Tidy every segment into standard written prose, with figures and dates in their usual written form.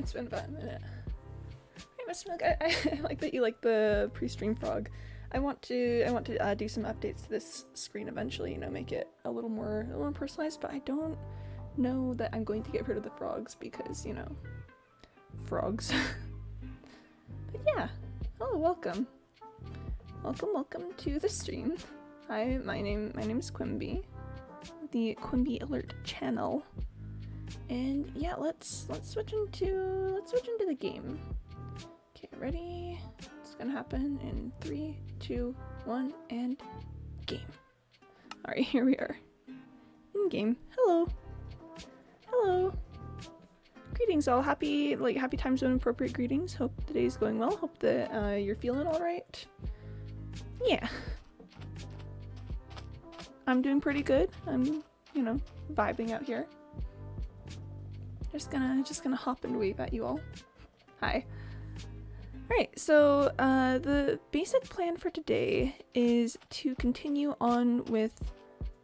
It's been about a minute. Hey, Miss Milk, I like that you like the pre-stream frog. I want to do some updates to this screen eventually, you know, make it a little more personalized, but I don't know that I'm going to get rid of the frogs because, you know, frogs. But yeah, hello, welcome to the stream. Hi, my name is Quimby, the Quimby Alert channel, and yeah, let's switch into the game. Okay, ready? It's gonna happen in 3, 2, 1, and game. All right, here we are in game. Hello. Greetings, all. Happy time zone appropriate greetings. Hope the day's going well. Hope that you're feeling all right. Yeah. I'm doing pretty good. I'm, you know, vibing out here. Just gonna hop and wave at you all. Hi. Alright, so the basic plan for today is to continue on with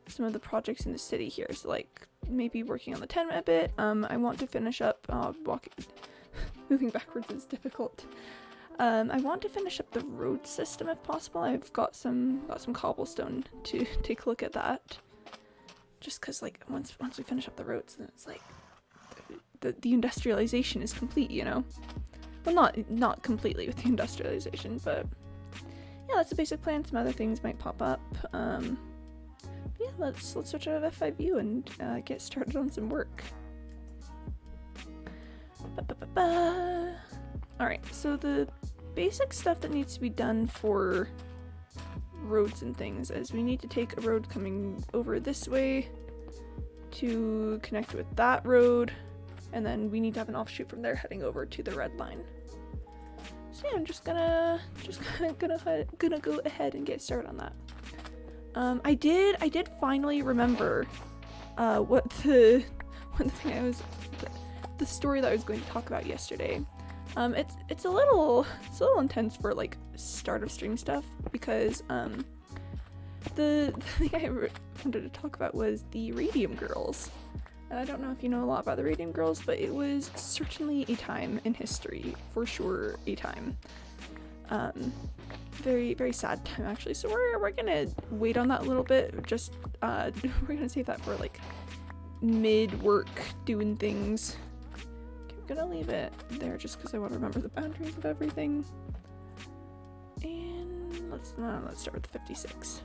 some of the projects in the city here. So like maybe working on the tenement a bit. I want to finish up moving backwards is difficult. I want to finish up the road system if possible. I've got some cobblestone to take a look at that. Just cause like once we finish up the roads, then it's like the industrialization is complete, you know? Well, not completely with the industrialization, but yeah, that's the basic plan. Some other things might pop up. Yeah, let's switch out of F5U and get started on some work. Alright, so the basic stuff that needs to be done for roads and things is we need to take a road coming over this way to connect with that road, and then we need to have an offshoot from there heading over to the red line. So yeah, I'm just gonna go ahead and get started on that. I did finally remember what the story that I was going to talk about yesterday. It's a little intense for like start of stream stuff because the thing I wanted to talk about was the Radium Girls. And I don't know if you know a lot about the Radium Girls, but it was certainly a time in history, for sure a time. Very, very sad time actually. So we're gonna wait on that a little bit. Just we're gonna save that for like mid-work doing things. Okay, I'm gonna leave it there just because I want to remember the boundaries of everything. And let's start with the 56.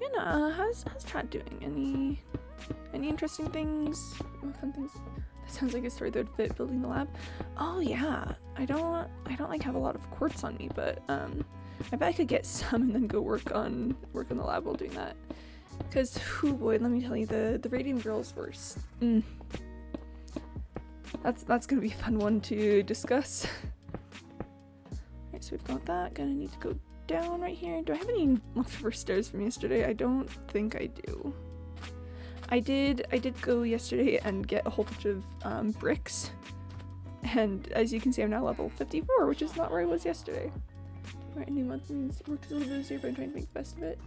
Yeah, how's chat doing? Any interesting things? Fun things? That sounds like a story that would fit building the lab. Oh yeah, I don't like have a lot of quartz on me, but I bet I could get some and then go work on the lab while doing that. Because oh boy, let me tell you, the Radium Girls were that's gonna be a fun one to discuss. Alright, so we've got that. Gonna need to go down right here. Do I have any leftover stairs from yesterday? I don't think I do. I did go yesterday and get a whole bunch of bricks, and as you can see I'm now level 54, which is not where I was yesterday. Alright, new month means work is a little bit easier, but I'm trying to make the best of it.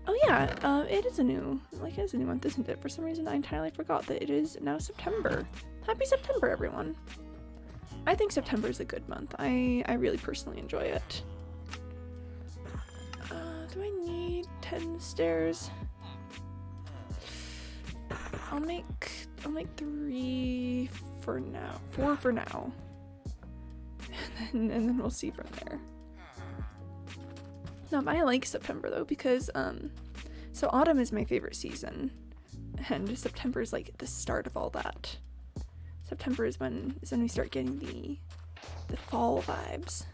Oh yeah, it is a new month, isn't it? For some reason I entirely forgot that it is now September. Happy September, everyone. I think September is a good month. I really personally enjoy it. Do I need 10 stairs? I'll make 3 for now. 4 for now. And then we'll see from there. No, but I like September though because so autumn is my favorite season, and September is like the start of all that. September is when we start getting the fall vibes.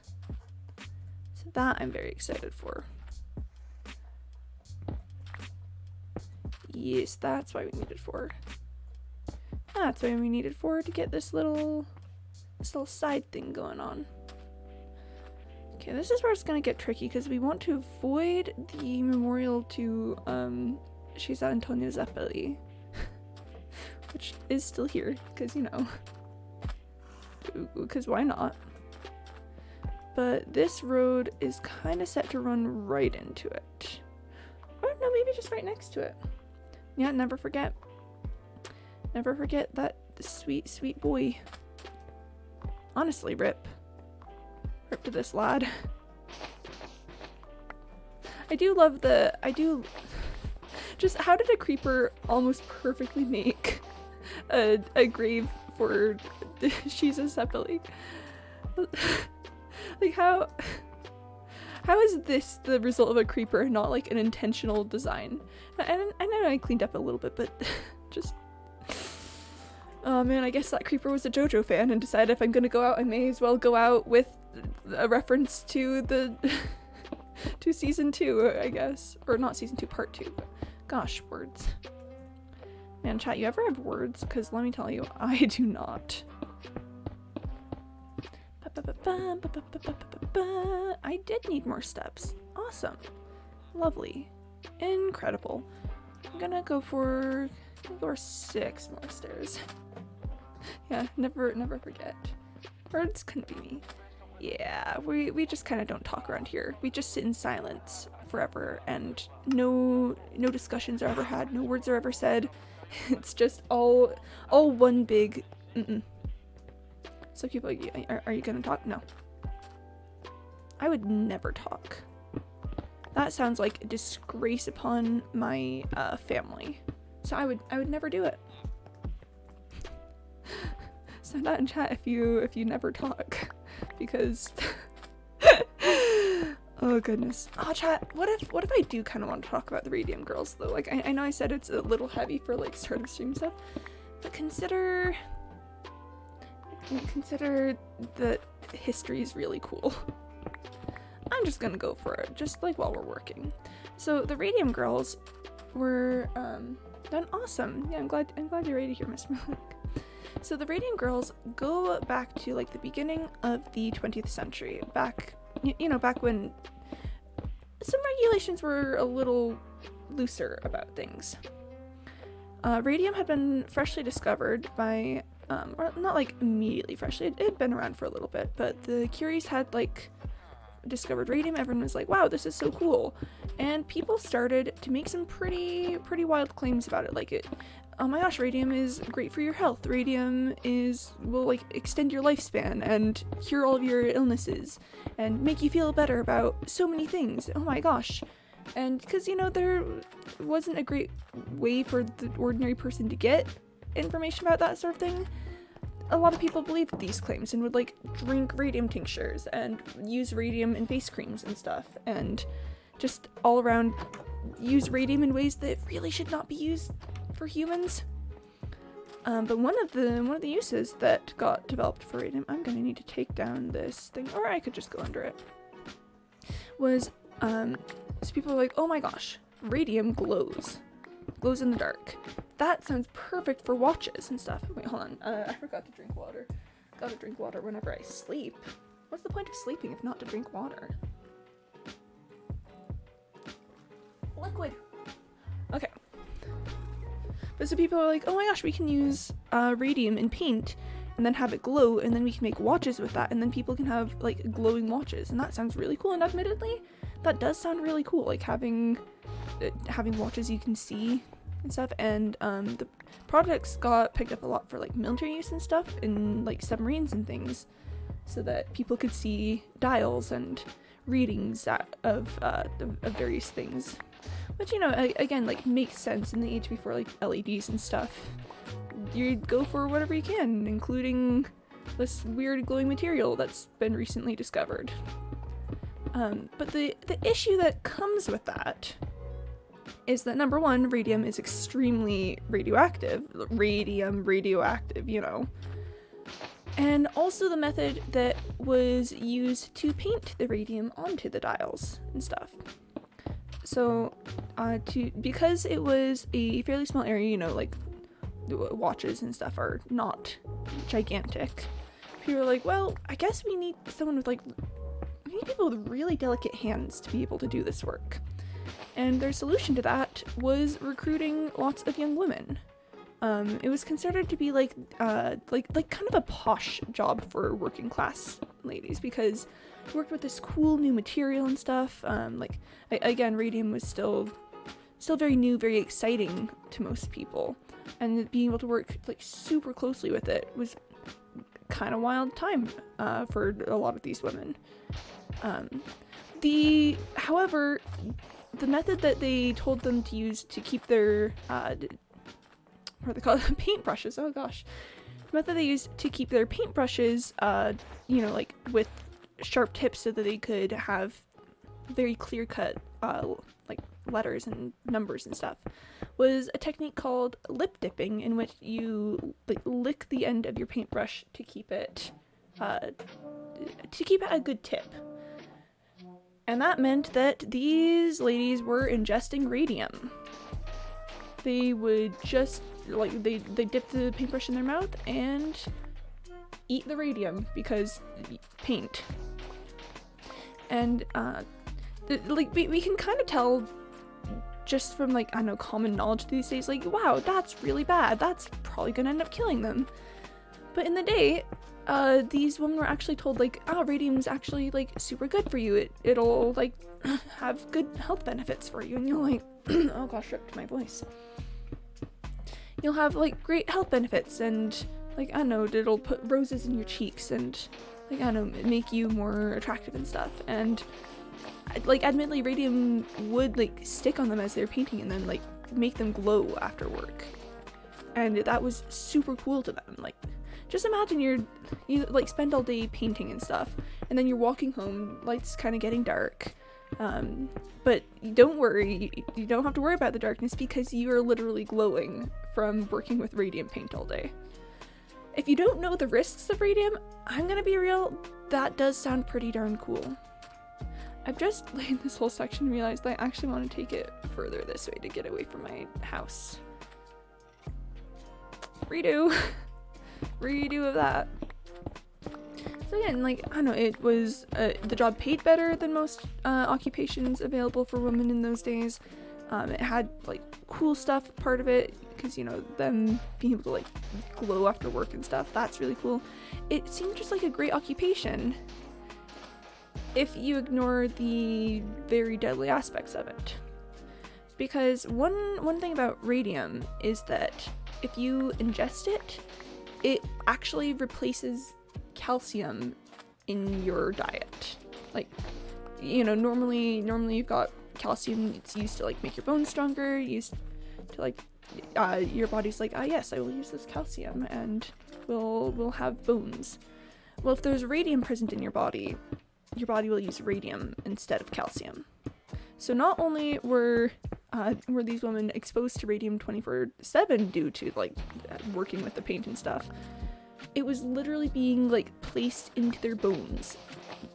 So that I'm very excited for. Yes, that's why we needed 4. That's why we needed 4 to get this little side thing going on. Okay, this is where it's gonna get tricky because we want to avoid the memorial to Cesar Antonio Zeppeli, which is still here because, you know, because why not? But this road is kind of set to run right into it. Or no, maybe just right next to it. Yeah, never forget that this sweet, sweet boy. Honestly, rip to this lad. I do just how did a creeper almost perfectly make a grave for Shiza Sepeli? Like how is this the result of a creeper and not like an intentional design? I know I cleaned up a little bit, but just oh man, I guess that creeper was a JoJo fan and decided if I'm gonna go out, I may as well go out with a reference to the to season 2, I guess, or not season 2, part 2. Gosh, words. Man, chat, you ever have words? Because let me tell you, I do not. I did need more steps. Awesome. Lovely. Incredible. I'm gonna go for 6 more stairs. Yeah, never forget. Words couldn't be me. Yeah, we just kind of don't talk around here. We just sit in silence forever, and no discussions are ever had, no words are ever said. It's just all one big So people, are you gonna talk? No. I would never talk. That sounds like a disgrace upon my family. So I would never do it. Send that in chat if you never talk, because oh goodness. Oh chat, what if I do kind of want to talk about the Radium Girls though? Like I know I said it's a little heavy for like start of the stream stuff, but consider that history is really cool. I'm just gonna go for it, just like while we're working. So the Radium Girls were done awesome. Yeah, I'm glad you're ready to hear, Miss Malik. So the Radium Girls go back to like the beginning of the 20th century, back back when some regulations were a little looser about things. Radium had been freshly discovered by or not like immediately freshly, it had been around for a little bit, but the Curies had like discovered radium. Everyone was like, wow, this is so cool, and people started to make some pretty wild claims about it, like oh my gosh, radium is great for your health, radium will like extend your lifespan and cure all of your illnesses and make you feel better about so many things, oh my gosh. And because there wasn't a great way for the ordinary person to get information about that sort of thing, a lot of people believed these claims and would like drink radium tinctures and use radium in face creams and stuff, and just all around use radium in ways that really should not be used for humans. But one of the uses that got developed for radium, I'm gonna need to take down this thing, or I could just go under it, was so people were like, oh my gosh, radium glows in the dark. That sounds perfect for watches and stuff. Wait, hold on. I forgot to drink water. Gotta drink water whenever I sleep. What's the point of sleeping if not to drink water? Liquid. Okay. But so people are like, oh my gosh, we can use radium in paint and then have it glow, and then we can make watches with that, and then people can have like glowing watches, and that sounds really cool. And admittedly, that does sound really cool, like having watches you can see and stuff. And the products got picked up a lot for like military use and stuff in like submarines and things, so that people could see dials and readings of various things, which again like makes sense in the age before like LEDs and stuff. You'd go for whatever you can, including this weird glowing material that's been recently discovered. But the issue that comes with that is that number one, radium is extremely radioactive, and also the method that was used to paint the radium onto the dials and stuff. So, because it was a fairly small area, like watches and stuff are not gigantic, people were like, well, I guess we need someone with we need people with really delicate hands to be able to do this work. And their solution to that was recruiting lots of young women. It was considered to be like kind of a posh job for working class ladies, because it worked with this cool new material and stuff. Again, radium was still still very new, very exciting to most people. And being able to work like super closely with it was kind of wild time for a lot of these women. However, the method that they told them to use to keep their what are they called? Paintbrushes. Oh gosh. The method they used to keep their paintbrushes, like with sharp tips so that they could have very clear-cut like letters and numbers and stuff, was a technique called lip dipping, in which you like lick the end of your paintbrush to keep it a good tip. And that meant that these ladies were ingesting radium. They would just like they dip the paintbrush in their mouth and eat the radium because paint. And we can kind of tell just from like, I don't know, common knowledge these days, like, wow, that's really bad. That's probably gonna end up killing them. But in the day, these women were actually told like, radium's actually like super good for you. It'll like have good health benefits for you. And you're like, oh gosh, ripped my voice. You'll have like great health benefits, and like, I don't know, it'll put roses in your cheeks and like, I don't know, make you more attractive and stuff. And like, admittedly, radium would like stick on them as they're painting and then like make them glow after work. And that was super cool to them. Like, just imagine you like spend all day painting and stuff, and then you're walking home, lights kind of getting dark. But don't worry, you don't have to worry about the darkness because you are literally glowing from working with radium paint all day. If you don't know the risks of radium, I'm gonna be real, that does sound pretty darn cool. I've just laid this whole section and realized I actually want to take it further this way to get away from my house. Redo of that. So again, like, I don't know, it was, the job paid better than most occupations available for women in those days. It had, like, cool stuff part of it, because, you know, them being able to, like, glow after work and stuff, that's really cool. It seemed just like a great occupation, if you ignore the very deadly aspects of it. Because one thing about radium is that if you ingest it, it actually replaces calcium in your diet. Like, you know, normally you've got calcium, it's used to like make your bones stronger, used to like your body's like, yes, I will use this calcium and we'll have bones. Well, if there's radium present in your body will use radium instead of calcium. So not only were these women exposed to radium 24/7 due to like working with the paint and stuff, it was literally being like placed into their bones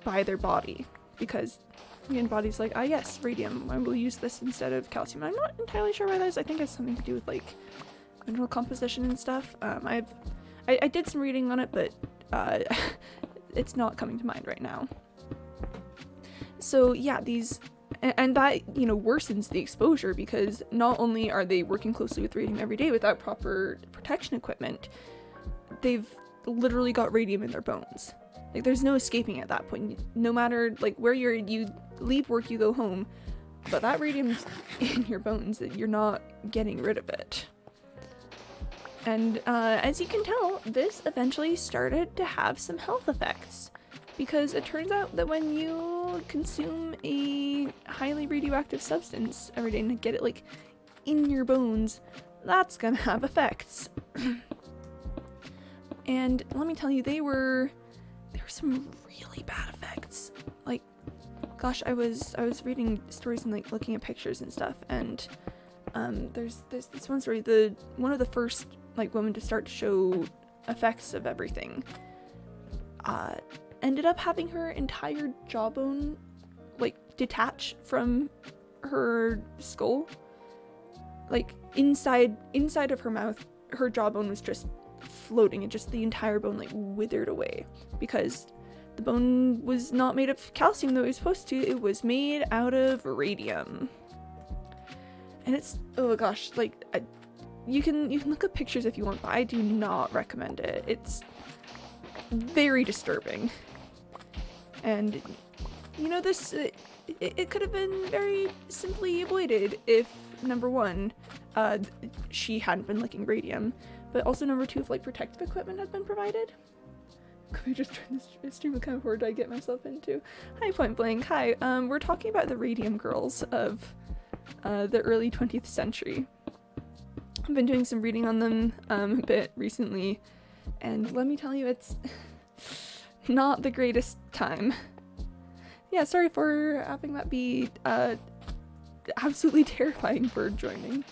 by their body, because again, body's like, yes, radium, I will use this instead of calcium. I'm not entirely sure why that is. I think it has something to do with like mineral composition and stuff. I did some reading on it, but it's not coming to mind right now. So yeah, and that, you know, worsens the exposure, because not only are they working closely with radium every day without proper protection equipment, they've literally got radium in their bones. Like, there's no escaping at that point. No matter like where you leave work, you go home, but that radium's in your bones, that you're not getting rid of it. And as you can tell, this eventually started to have some health effects, because it turns out that when you consume a highly radioactive substance every day and get it like in your bones, that's gonna have effects. And let me tell you, there were some really bad effects. Like, gosh, I was reading stories and like looking at pictures and stuff, and there's this one story, one of the first like women to start to show effects of everything ended up having her entire jawbone like detach from her skull. Like, inside of her mouth, her jawbone was just floating, and just the entire bone like withered away, because the bone was not made of calcium though it was supposed to. It was made out of radium. And it's, oh gosh, like you can look up pictures if you want, but I do not recommend it. It's very disturbing. And you know, this it could have been very simply avoided if number one, she hadn't been licking radium, but also number two, if like protective equipment had been provided. Can we just turn this stream of kind of horror I get myself into? Hi, Point Blank. Hi. We're talking about the radium girls of the early 20th century. I've been doing some reading on them a bit recently, and let me tell you, it's not the greatest time. Yeah, sorry for having that be absolutely terrifying bird joining.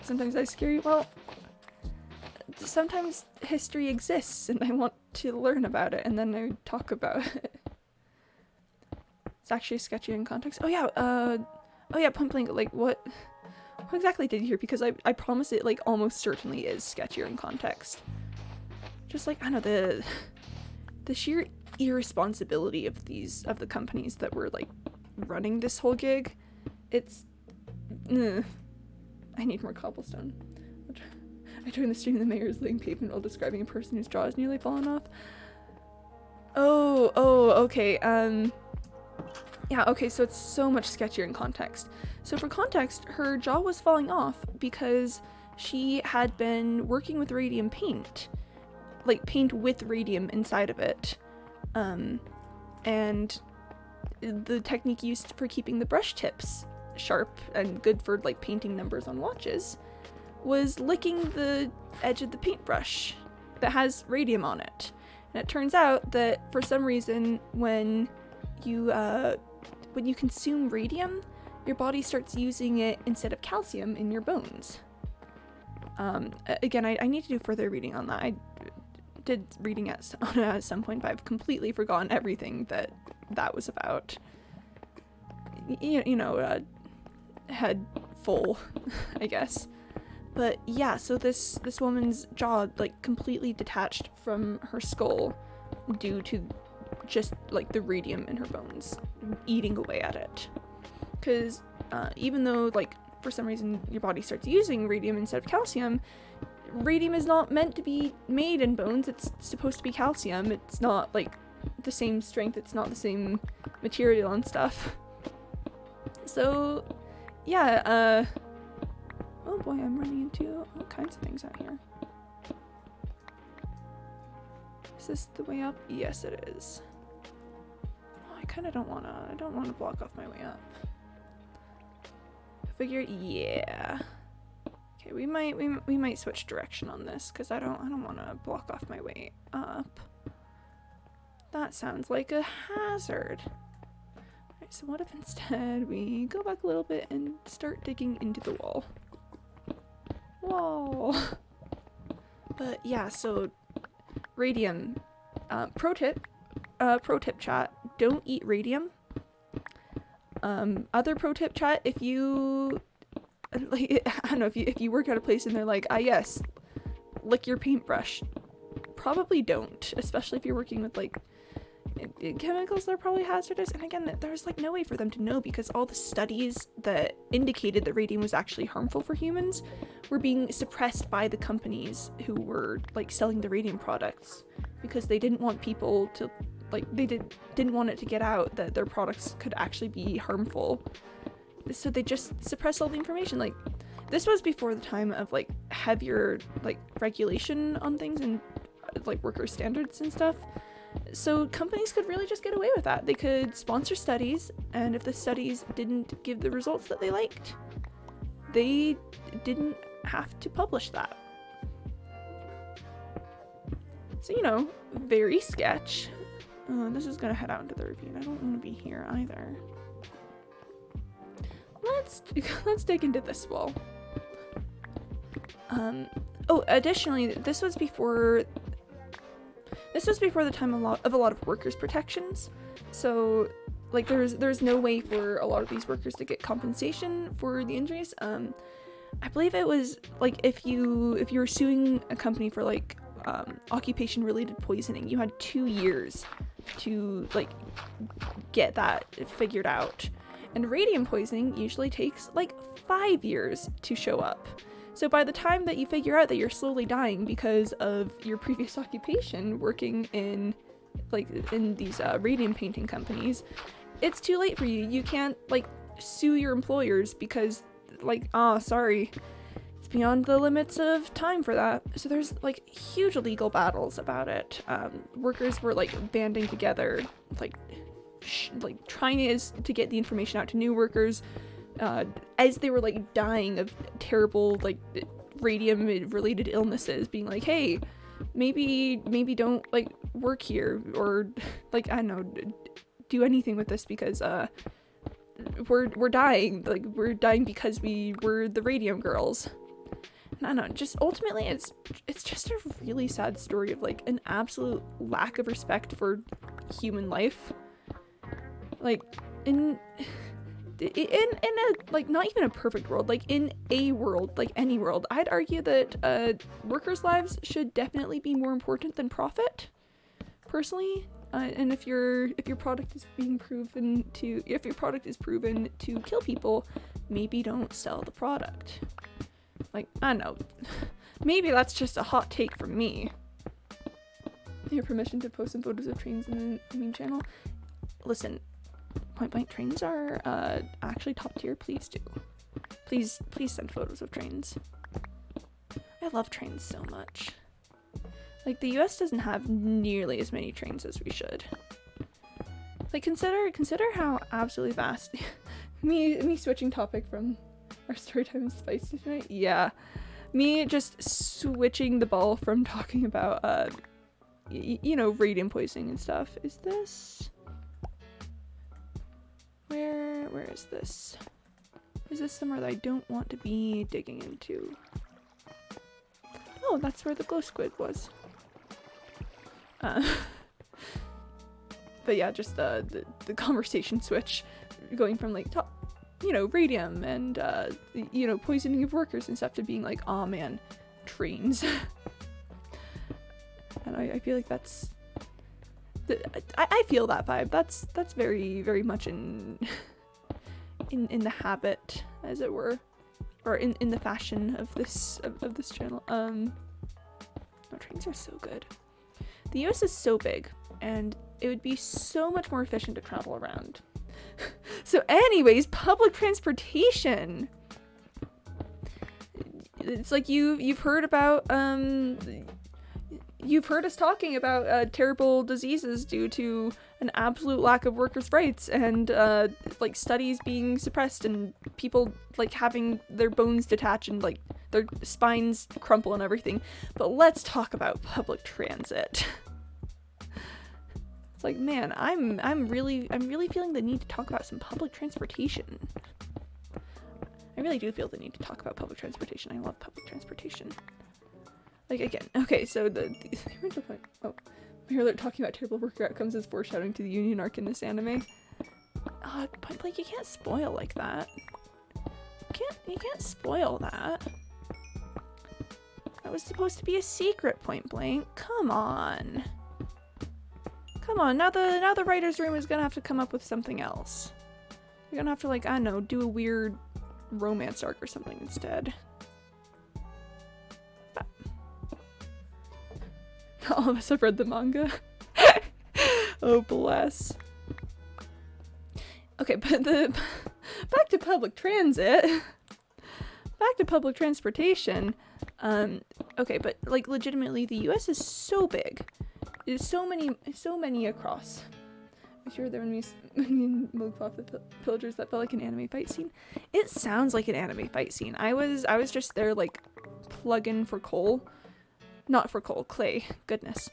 Sometimes I scare you. Well, sometimes history exists and I want to learn about it and then I talk about it. It's actually sketchy in context. Oh yeah, Point Blank, like what exactly did you hear? Because I promise it like almost certainly is sketchier in context. Just like, I don't know, the sheer irresponsibility of the companies that were like running this whole gig. It's I need more cobblestone. I joined the stream, the mayor is laying pavement while describing a person whose jaw is nearly fallen off. Oh, okay. Yeah, okay, so it's so much sketchier in context. So for context, her jaw was falling off because she had been working with radium paint. Like, paint with radium inside of it. And the technique used for keeping the brush tips sharp and good for, like, painting numbers on watches was licking the edge of the paintbrush that has radium on it. And it turns out that for some reason when you consume radium, your body starts using it instead of calcium in your bones. Again, I need to do further reading on that. I did reading at some point, but I've completely forgotten everything that was about. Head full, I guess. But yeah, so this woman's jaw, like, completely detached from her skull due to just, like, the radium in her bones eating away at it. Because even though, like, for some reason your body starts using radium instead of calcium, radium is not meant to be made in bones. It's supposed to be calcium. It's not, like, the same strength. It's not the same material and stuff. So, yeah, oh boy, I'm running into all kinds of things out here. Is this the way up? Yes, it is. Oh, I kind of don't want to block off my way up. I figure, yeah. Okay, we might switch direction on this because I don't want to block off my way up. That sounds like a hazard. Alright, so what if instead we go back a little bit and start digging into the wall? Whoa. But yeah, so radium. Pro tip chat, don't eat radium. Other pro tip chat, if you like, I don't know, if you work at a place and they're like, ah yes, lick your paintbrush, probably don't, especially if you're working with like chemicals that are probably hazardous. And again, there's like no way for them to know because all the studies that indicated that radium was actually harmful for humans were being suppressed by the companies who were like selling the radium products because they didn't want people to like, they didn't want it to get out that their products could actually be harmful. So they just suppressed all the information. Like, this was before the time of like heavier like regulation on things and like worker standards and stuff. So companies could really just get away with that. They could sponsor studies, and if the studies didn't give the results that they liked, they didn't have to publish that. So, you know, very sketch. This is gonna head out into the ravine. I don't want to be here either. Let's dig into this wall. Oh, additionally, this was before the time of a lot of workers' protections. So, like, there's no way for a lot of these workers to get compensation for the injuries. I believe it was like if you were suing a company for like occupation-related poisoning, you had 2 years to like get that figured out. And radium poisoning usually takes like 5 years to show up. So by the time that you figure out that you're slowly dying because of your previous occupation working in these radium painting companies, it's too late for you. You can't like sue your employers because, like, sorry, it's beyond the limits of time for that. So there's, like, huge legal battles about it. Workers were, like, banding together, like trying to get the information out to new workers, as they were, like, dying of terrible, like, radium-related illnesses, being like, hey, maybe don't, like, work here, or, like, I don't know, do anything with this, because, we're dying, like, we're dying because we were the radium girls. And I don't know, just ultimately, it's just a really sad story of, like, an absolute lack of respect for human life. Like, in a, like, not even a perfect world, like, in a world, like any world, I'd argue that workers' lives should definitely be more important than profit, personally. And if your product is proven to kill people, maybe don't sell the product. Like, I don't know, maybe that's just a hot take from me. Your permission to post some photos of trains in the meme channel? Listen, Point Blank trains are actually top tier. Please do. Please send photos of trains. I love trains so much. Like, the US doesn't have nearly as many trains as we should. Like, consider how absolutely vast me switching topic from our story time is spicy tonight. Yeah. Me just switching the ball from talking about you know, radium poisoning and stuff. Is this where is this? Is this somewhere that I don't want to be digging into? Oh, that's where the glow squid was. But yeah, just the conversation switch, going from, like, top, you know, radium and you know, poisoning of workers and stuff, to being like, oh man, trains. And I feel like that's I feel that vibe. That's very, very much in the habit, as it were, or in the fashion of this channel. No, trains are so good. The US is so big, and it would be so much more efficient to travel around. So anyways, public transportation. It's like you've heard about you've heard us talking about terrible diseases due to an absolute lack of workers' rights, and like, studies being suppressed, and people, like, having their bones detach and, like, their spines crumple and everything. But let's talk about public transit. It's like, man, I'm really feeling the need to talk about some public transportation. I really do feel the need to talk about public transportation. I love public transportation. Like, again, okay, so the original point. Oh, here they're talking about terrible worker outcomes as foreshadowing to the Union arc in this anime. Point Blank, you can't spoil like that. You can't spoil that. That was supposed to be a secret, Point Blank. Come on. Come on, now the writer's room is gonna have to come up with something else. You're gonna have to, like, I don't know, do a weird romance arc or something instead. But all of us have read the manga. Oh, bless. Okay, but back to public transit. Back to public transportation. Okay, but, like, legitimately, the US is so big. There's so many across. I'm sure there when me and Moog fought the pillagers, that felt like an anime fight scene. It sounds like an anime fight scene. I was just there, like, plugging for coal. Not for coal, clay. Goodness.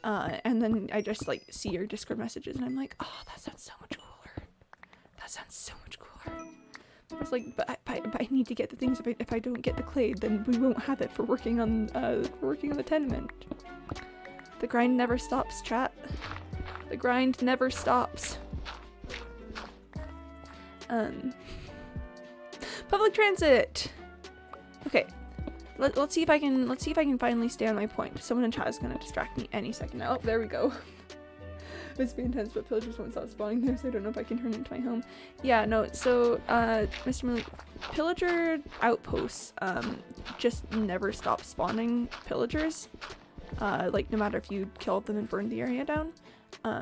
And then I just, like, see your Discord messages, and I'm like, oh, that sounds so much cooler. That sounds so much cooler. I was like, but I need to get the things. If I don't get the clay, then we won't have it for working on the tenement. The grind never stops, chat. The grind never stops. Public transit. Okay, let's see if I can finally stay on my point. Someone in chat is gonna distract me any second now. Oh, there we go. It's been intense, but pillagers won't stop spawning there, so I don't know if I can turn it into my home. Yeah, no. So, Mr. Malik, pillager outposts just never stop spawning pillagers. like no matter if you kill them and burn the area down.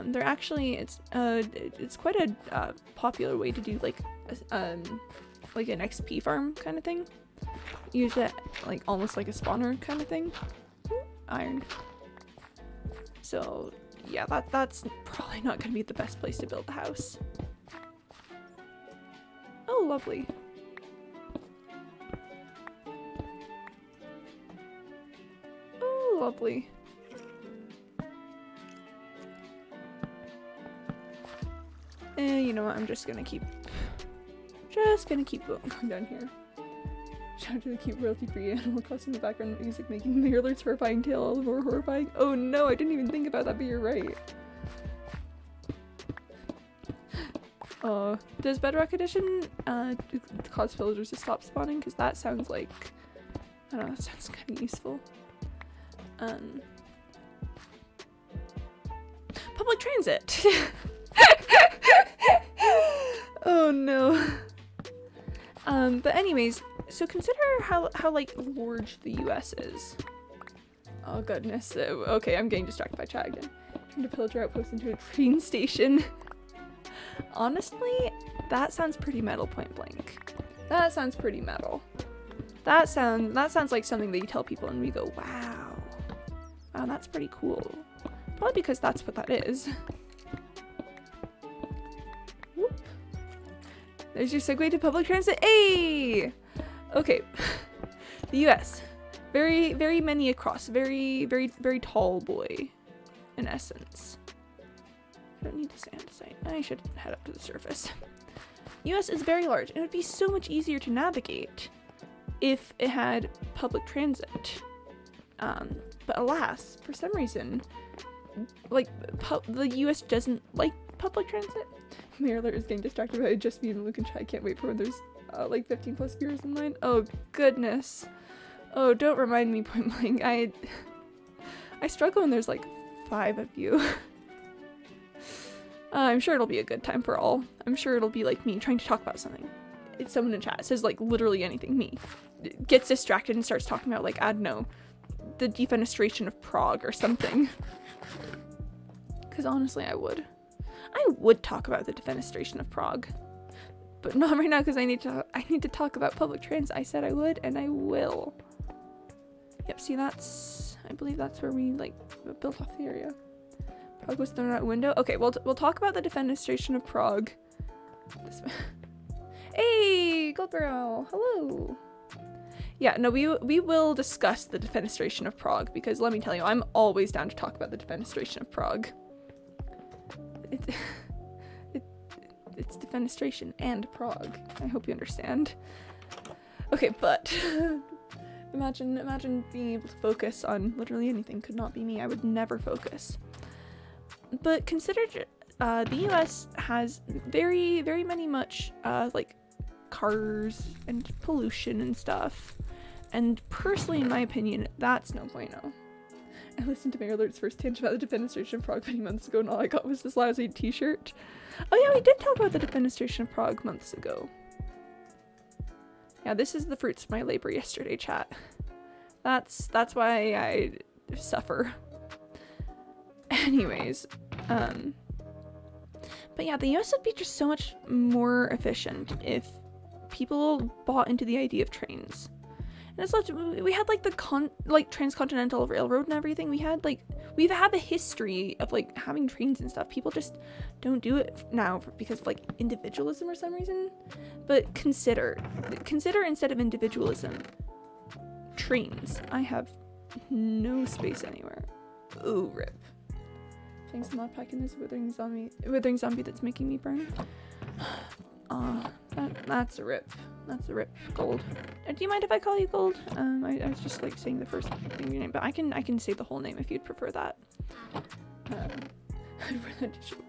They're actually, it's quite a popular way to do like an XP farm kind of thing. Use it like almost like a spawner kind of thing. Iron. So yeah, that's probably not going to be the best place to build a house. Oh, lovely. Oh, lovely. You know what? I'm just gonna keep going down here. Shout out to the cute royalty-free animal costume, the background music making the alerts horrifying tale all the more horrifying. Oh no, I didn't even think about that, but you're right. Does Bedrock Edition cause villagers to stop spawning? Because that sounds like, I don't know, that sounds kind of useful. Public transit! Oh no. But anyways, so consider how like large the US is. Oh goodness. Okay, I'm getting distracted by chat again. Turn to pillager outpost into a train station. Honestly, that sounds pretty metal, point blank. That sounds pretty metal. That sounds like something that you tell people and we go, wow. Wow, that's pretty cool. Probably because that's what that is. Whoop. There's your segue to public transit. Hey! Okay. The US. Very, very many across. Very, very, very tall boy, in essence. I don't need to stand site. I should head up to the surface. US is very large, and it would be so much easier to navigate if it had public transit. But alas, for some reason, like, the US doesn't like public transit. Mayor is getting distracted by just me and Luke and Chai. I can't wait for when there's like 15 plus viewers in line. Oh goodness. Oh, don't remind me, point blank. I struggle when there's like 5 of you. I'm sure it'll be a good time for all. I'm sure it'll be like me trying to talk about something. It's someone in chat says like literally anything. Me gets distracted and starts talking about like, I don't know, the defenestration of Prague or something. Because honestly, I would talk about the defenestration of Prague, but not right now because I need to talk about public transit. I said I would, and I will. Yep. See, I believe that's where we like built off the area. Prague was thrown out a window. Okay, we'll talk about the defenestration of Prague. Hey, Goldbarrel, hello. Yeah, no, we will discuss the defenestration of Prague because let me tell you, I'm always down to talk about the defenestration of Prague. It's defenestration and Prague. I hope you understand. Okay, but imagine being able to focus on literally anything. Could not be me. I would never focus. But consider the US has very, very many much like cars and pollution and stuff. And personally, in my opinion, that's no bueno. I listened to Mayor Alert's first tangent about the defenestration of Prague many months ago, and all I got was this lousy t-shirt. Oh yeah, we did talk about the defenestration of Prague months ago. Yeah, this is the fruits of my labor yesterday, chat. That's why I suffer. Anyways, but yeah, the US would be just so much more efficient if people bought into the idea of trains. And it's like, we had like the transcontinental railroad and everything. We've had a history of like having trains and stuff. People just don't do it now because of like individualism or some reason. But consider instead of individualism, trains. I have no space anywhere. Ooh, rip. Thanks a lot, packing this withering zombie that's making me burn. That's a rip. That's a rip. Gold. Do you mind if I call you Gold? I was just like saying the first thing of your name, but I can say the whole name if you'd prefer that.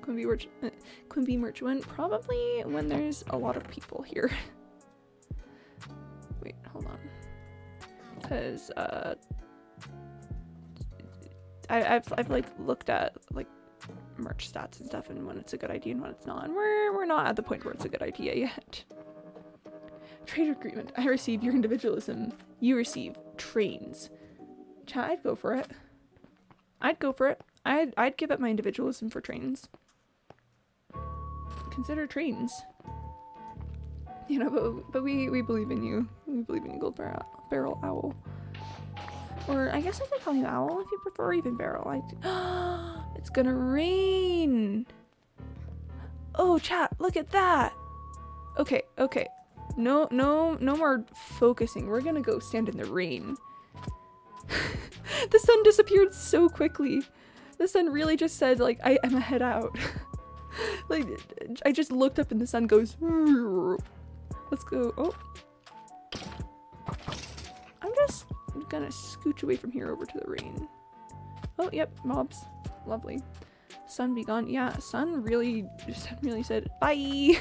Quimby merch when? Probably when there's a lot of people here. Wait, hold on. Because I've like looked at like merch stats and stuff and when it's a good idea and when it's not, and we're not at the point where it's a good idea yet. Trade agreement. I receive your individualism. You receive trains. Chat, I'd go for it. I'd go for it. I'd give up my individualism for trains. Consider trains. You know, but we believe in you. We believe in you, Gold Barrel Owl. Or I guess I could call you Owl if you prefer, even Barrel. It's gonna rain. Oh, chat, look at that. Okay, okay. No more focusing. We're gonna go stand in the rain. The sun disappeared so quickly. The sun really just said, like, I am a head out. Like, I just looked up and the sun goes, let's go. Oh. I'm just gonna scooch away from here over to the rain. Oh, yep, mobs. Lovely. Sun be gone. Yeah, sun really said, bye.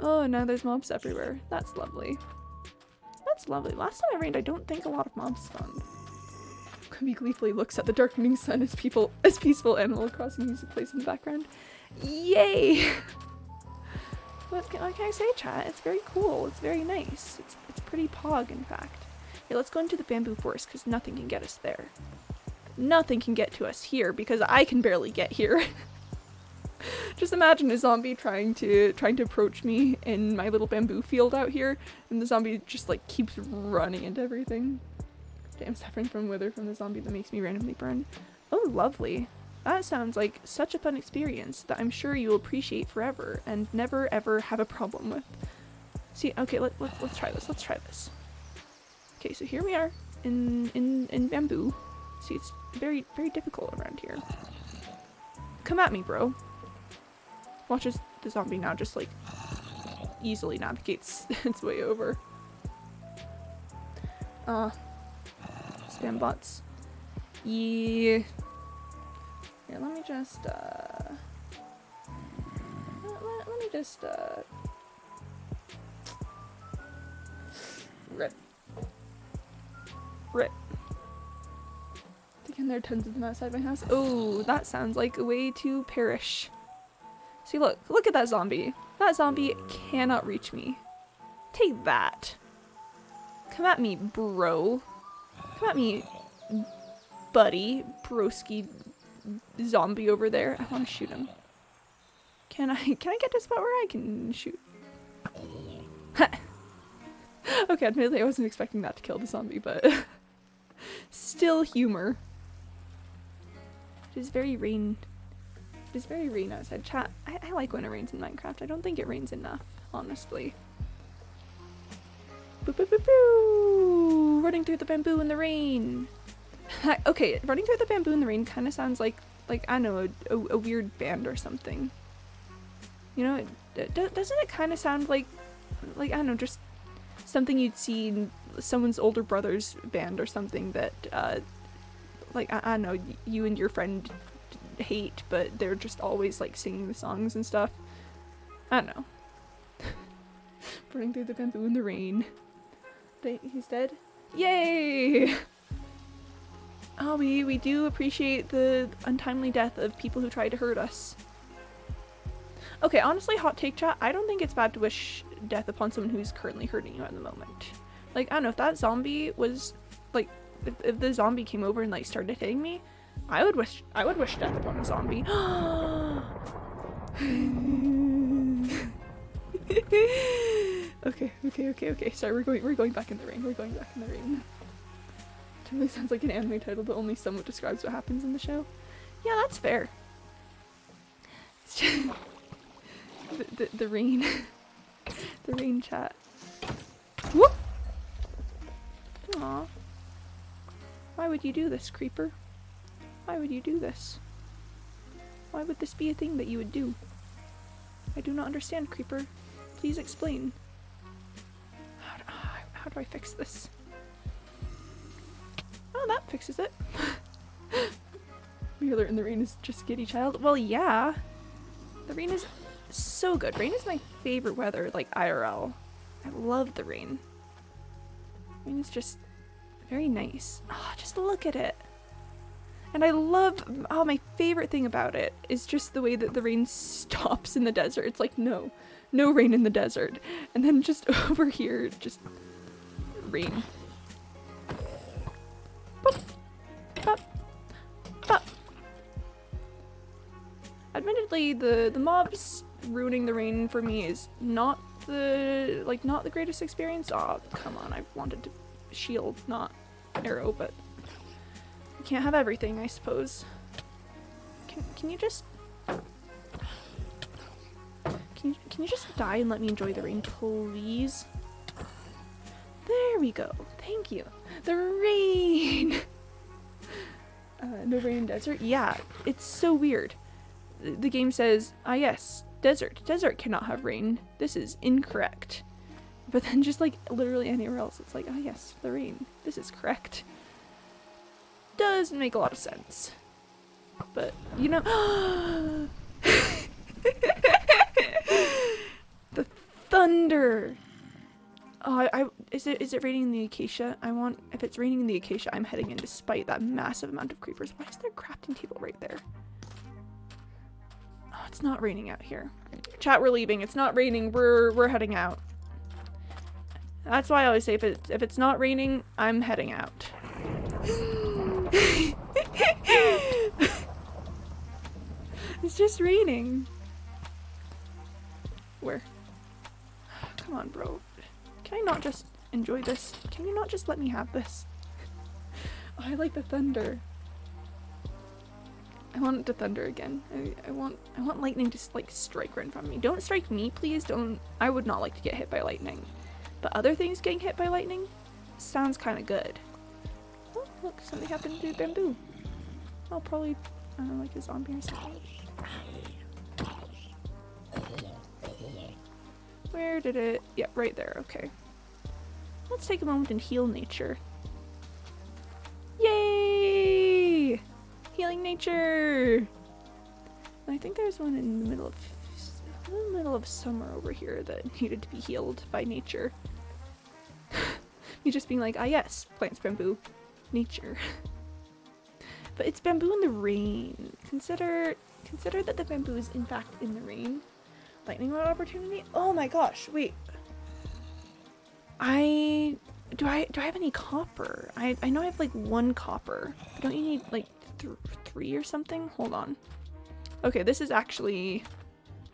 Oh, now there's mobs everywhere. That's lovely. That's lovely. Last time I rained, I don't think a lot of mobs spawned. Quimby gleefully looks at the darkening sun as peaceful Animal Crossing music plays in the background. Yay! What can I say, chat? It's very cool. It's very nice. It's pretty pog, in fact. Here, let's go into the bamboo forest because nothing can get us there. Nothing can get to us here because I can barely get here. Just imagine a zombie trying to approach me in my little bamboo field out here, and the zombie just like keeps running into everything. I'm suffering from wither from the zombie that makes me randomly burn. Oh, lovely. That sounds like such a fun experience that I'm sure you'll appreciate forever and never ever have a problem with. See, okay, let's try this. Let's try this. Okay, so here we are in bamboo. See, it's very difficult around here. Come at me, bro. Watch as the zombie now just like easily navigates its way over. Spam bots. Yeah. Here, let me just rip. Again, there are tons of them outside my house. Oh, that sounds like a way to perish. See, look at that zombie. That zombie cannot reach me. Take that. Come at me, bro. Come at me, buddy, broski zombie over there. I want to shoot him. Can I get to a spot where I can shoot? Okay, admittedly I wasn't expecting that to kill the zombie, but still humor. It is very rain outside. Chat, I like when it rains in Minecraft. I don't think it rains enough, honestly. Boo boo boo boo! Running through the bamboo in the rain. Okay, running through the bamboo in the rain kind of sounds like I know, a weird band or something. You know, doesn't it kind of sound like I don't know, just something you'd see in someone's older brother's band or something that like I don't know, you and your friend hate, but they're just always like singing the songs and stuff. I don't know. Running through the bamboo in the rain. He's dead? Yay! Oh, we do appreciate the untimely death of people who tried to hurt us. Okay, honestly, hot take chat, I don't think it's bad to wish death upon someone who's currently hurting you at the moment. Like, I don't know, if that zombie was, like, if the zombie came over and, like, started hitting me, I would wish death upon a zombie. Okay. Sorry, we're going back in the rain. We're going back in the rain. It really sounds like an anime title that only somewhat describes what happens in the show. Yeah, that's fair. It's just the rain. The rain chat. Whoop! Aw. Why would you do this, creeper? Why would you do this? Why would this be a thing that you would do? I do not understand, creeper. Please explain. How do I fix this? Oh, that fixes it. Mueller in the rain is just giddy child. Well, yeah. The rain is so good. Rain is my favorite weather, like IRL. I love the rain. Rain is just very nice. Oh, just look at it. And I love, oh, my favorite thing about it is just the way that the rain stops in the desert. It's like, no rain in the desert. And then just over here, just rain. Boop. Boop. admittedly, the mobs ruining the rain for me is not the greatest experience. Oh, come on, I wanted to shield, not arrow, but you can't have everything, I suppose. Can you just can you just die and let me enjoy the rain, please? There we go. Thank you. The rain. No rain in desert? Yeah, it's so weird. The game says, ah yes, desert. Desert cannot have rain. This is incorrect. But then just like literally anywhere else, it's like, ah yes, the rain. This is correct. Doesn't make a lot of sense. But, you know... The thunder! Oh, is it raining in the acacia? If it's raining in the acacia, I'm heading in despite that massive amount of creepers. Why is there a crafting table right there? Oh, it's not raining out here. Chat, we're leaving. It's not raining. We're heading out. That's why I always say if it's not raining, I'm heading out. It's just raining. Where? Come on, bro. Can I not just enjoy this? Can you not just let me have this? Oh, I like the thunder. I want it to thunder again. I want lightning to like strike right in front of me. Don't strike me, please. Don't. I would not like to get hit by lightning. But other things getting hit by lightning sounds kind of good. Oh, look, something happened to bamboo. Oh, probably, I don't know, like a zombie or something. Where did it? Yeah, right there. Okay. Let's take a moment and heal nature. Yay! Healing nature! And I think there's one in the middle of summer over here that needed to be healed by nature. Me just being like, ah yes, plants, bamboo, nature. But it's bamboo in the rain. Consider that the bamboo is in fact in the rain. Lightning rod opportunity? Oh my gosh, wait. Do I have any copper? I know I have like 1 copper. Don't you need like 3 or something? Hold on. Okay, this actually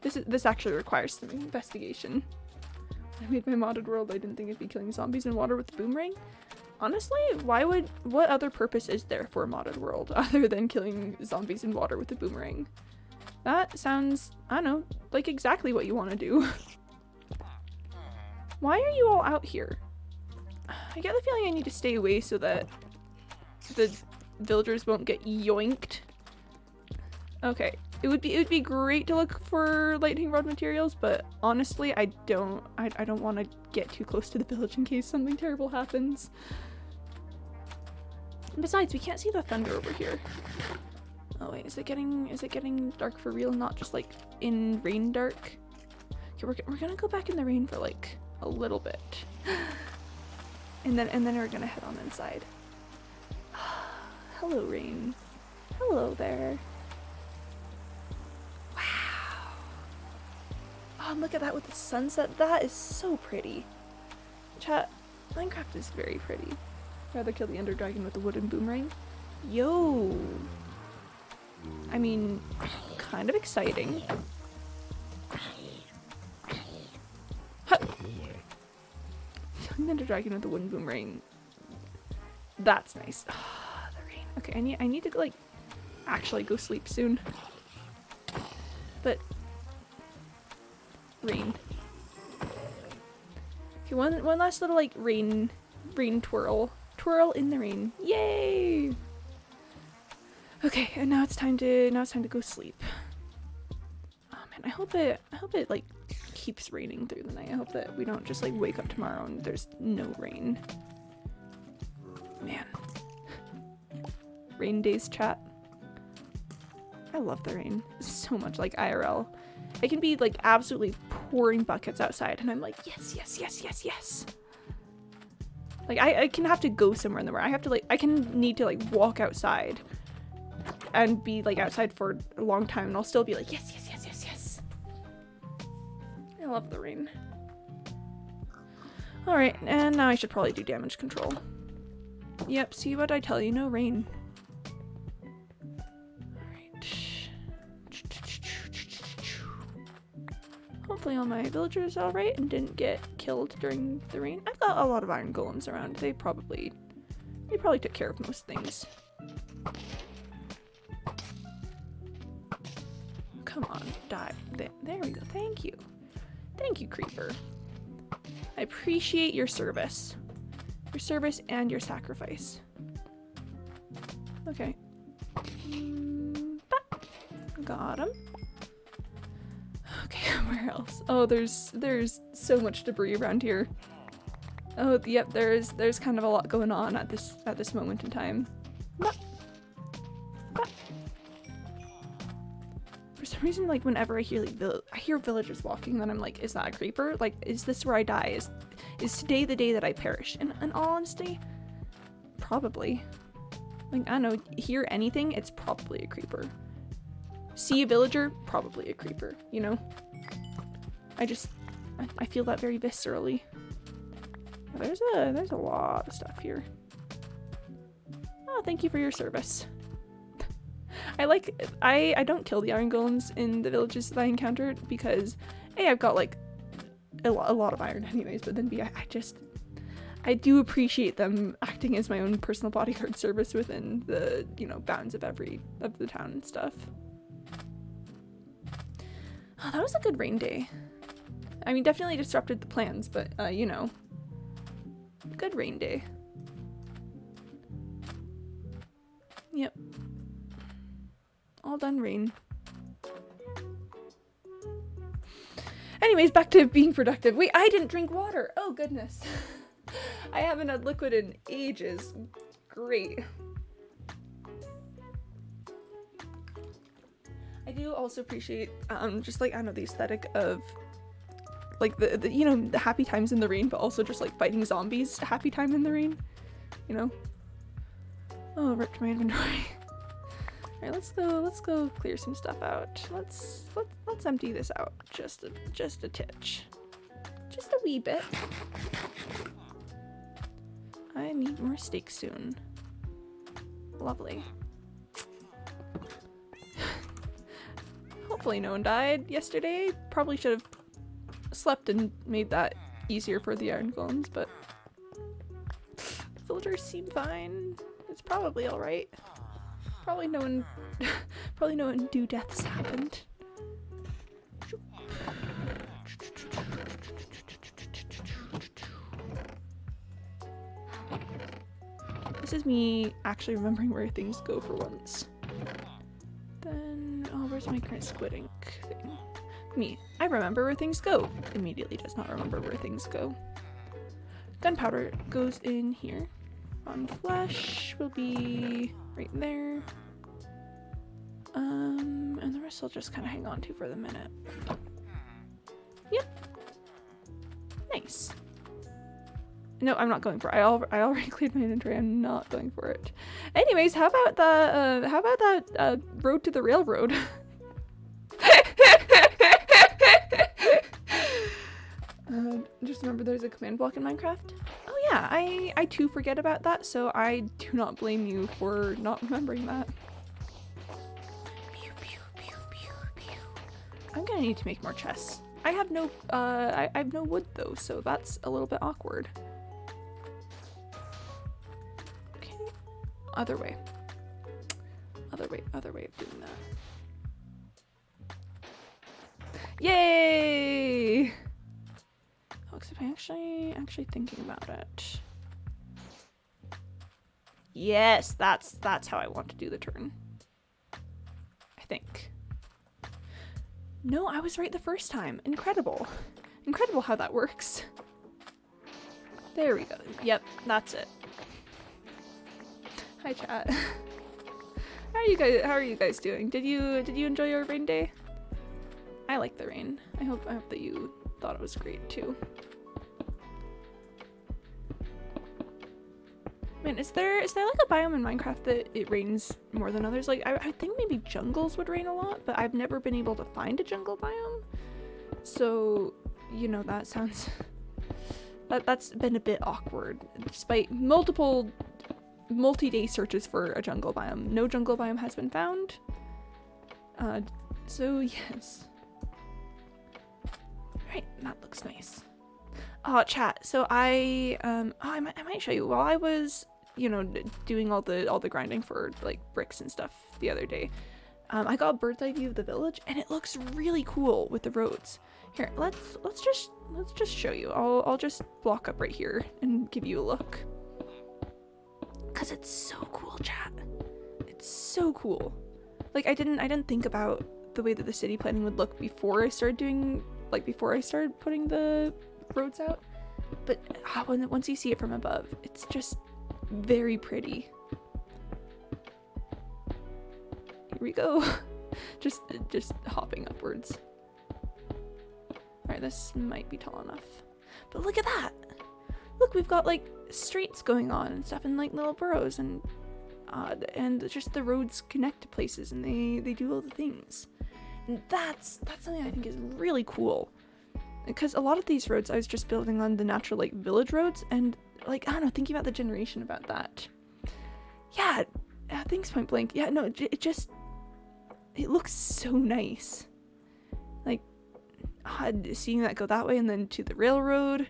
requires some investigation. I made my modded world. I didn't think it'd be killing zombies in water with the boomerang. Honestly, what other purpose is there for a modded world other than killing zombies in water with the boomerang? That sounds, I don't know, like exactly what you want to do. Why are you all out here? I get the feeling I need to stay away so that the villagers won't get yoinked. Okay, it would be great to look for lightning rod materials, but honestly, I don't want to get too close to the village in case something terrible happens. And besides, we can't see the thunder over here. Oh wait, is it getting dark for real? Not just like in rain dark? Okay, we're gonna go back in the rain for like a little bit. and then we're gonna head on inside. Hello, rain. Hello there. Wow. Oh, and look at that with the sunset. That is so pretty. Chat, Minecraft is very pretty. Rather kill the Ender Dragon with a wooden boomerang? Yo! I mean, kind of exciting. Killing the Ender Dragon with a wooden boomerang. That's nice. Ah, the rain. Okay, I need to like actually go sleep soon. But rain. Okay, one last little like rain twirl. Twirl in the rain. Yay! Okay, and now it's time to go sleep. Oh man, I hope it like keeps raining through the night. I hope that we don't just like wake up tomorrow and there's no rain. Man. Rain days, chat. I love the rain so much, like IRL. It can be like absolutely pouring buckets outside and I'm like, yes, yes, yes, yes, yes. Like I can have to go somewhere in the rain. I can need to like walk outside and be like outside for a long time and I'll still be like, yes, yes, yes, yes, yes. I love the rain. Alright, and now I should probably do damage control. Yep, see what I tell you, no rain. Alright. Hopefully all my villagers are alright and didn't get killed during the rain. I've got a lot of iron golems around. They probably took care of most things. Come on, die. There we go. Thank you. Thank you, creeper. I appreciate your service. Your service and your sacrifice. Okay. Got him. Okay, where else? Oh, there's so much debris around here. Oh, yep, there's kind of a lot going on at this moment in time. For some reason, like, whenever I hear villagers walking, then I'm like, is that a creeper? Like, is this where I die? Is today the day that I perish? And in all honesty, probably. Like, I don't know, hear anything, it's probably a creeper. See a villager, probably a creeper, you know? I feel that very viscerally. There's a lot of stuff here. Oh, thank you for your service. I don't kill the iron golems in the villages that I encountered because A, I've got like a lot of iron anyways, but then B, I do appreciate them acting as my own personal bodyguard service within the, you know, bounds of the town and stuff. Oh, that was a good rain day. I mean, definitely disrupted the plans, but you know, good rain day. Yep. All done rain. Anyways, back to being productive. Wait, I didn't drink water. Oh, goodness. I haven't had liquid in ages. Great. I do also appreciate, just like, I don't know, the aesthetic of, like, the you know, the happy times in the rain, but also just, like, fighting zombies happy time in the rain, you know? Oh, ripped my inventory. Alright, let's go clear some stuff out. Let's empty this out just a titch. Just a wee bit. I need more steak soon. Lovely. Hopefully no one died yesterday. Probably should have slept and made that easier for the iron golems, but villagers seem fine. It's probably alright. Probably no undue deaths happened. This is me actually remembering where things go for once. Then, oh, where's my current squid ink thing? Me, I remember where things go. Immediately does not remember where things go. Gunpowder goes in here. On flesh will be right there. And the rest I'll just kind of hang on to for the minute. Yep. Nice. No, I'm not going for it. I already cleared my inventory. I'm not going for it. Anyways, how about that road to the railroad? Just remember there's a command block in Minecraft. Oh yeah, I too forget about that, so I do not blame you for not remembering that. I'm gonna need to make more chests. I have no I have no wood though, so that's a little bit awkward. Okay. Other way of doing that. Yay! Oh, except I'm actually thinking about it. Yes, that's how I want to do the turn. I think. No, I was right the first time. Incredible. Incredible how that works. There we go. Yep, that's it. Hi chat. How are you guys doing? Did you enjoy your rain day? I like the rain. I hope that you thought it was great too. Man, is there like a biome in Minecraft that it rains more than others? Like I think maybe jungles would rain a lot, but I've never been able to find a jungle biome. So, you know, that sounds that's been a bit awkward. Despite multiple multi-day searches for a jungle biome, no jungle biome has been found. So yes. Alright, that looks nice. Oh, chat. So I might show you. While I was, you know, doing all the grinding for like bricks and stuff the other day, I got a bird's eye view of the village, and it looks really cool with the roads. Here, let's just show you. I'll just block up right here and give you a look. Cause it's so cool, chat. It's so cool. Like I didn't think about the way that the city planning would look before I started putting the roads out, but once you see it from above, it's just very pretty. Here we go. just hopping upwards. Alright, this might be tall enough, but look at that. Look, we've got like streets going on and stuff, and like little burrows, and just the roads connect to places, and they do all the things. And that's something I think is really cool. Because a lot of these roads I was just building on the natural like village roads, and like, I don't know, thinking about the generation about that. Yeah, thanks Point Blank. Yeah, no, it looks so nice. Like, seeing that go that way and then to the railroad,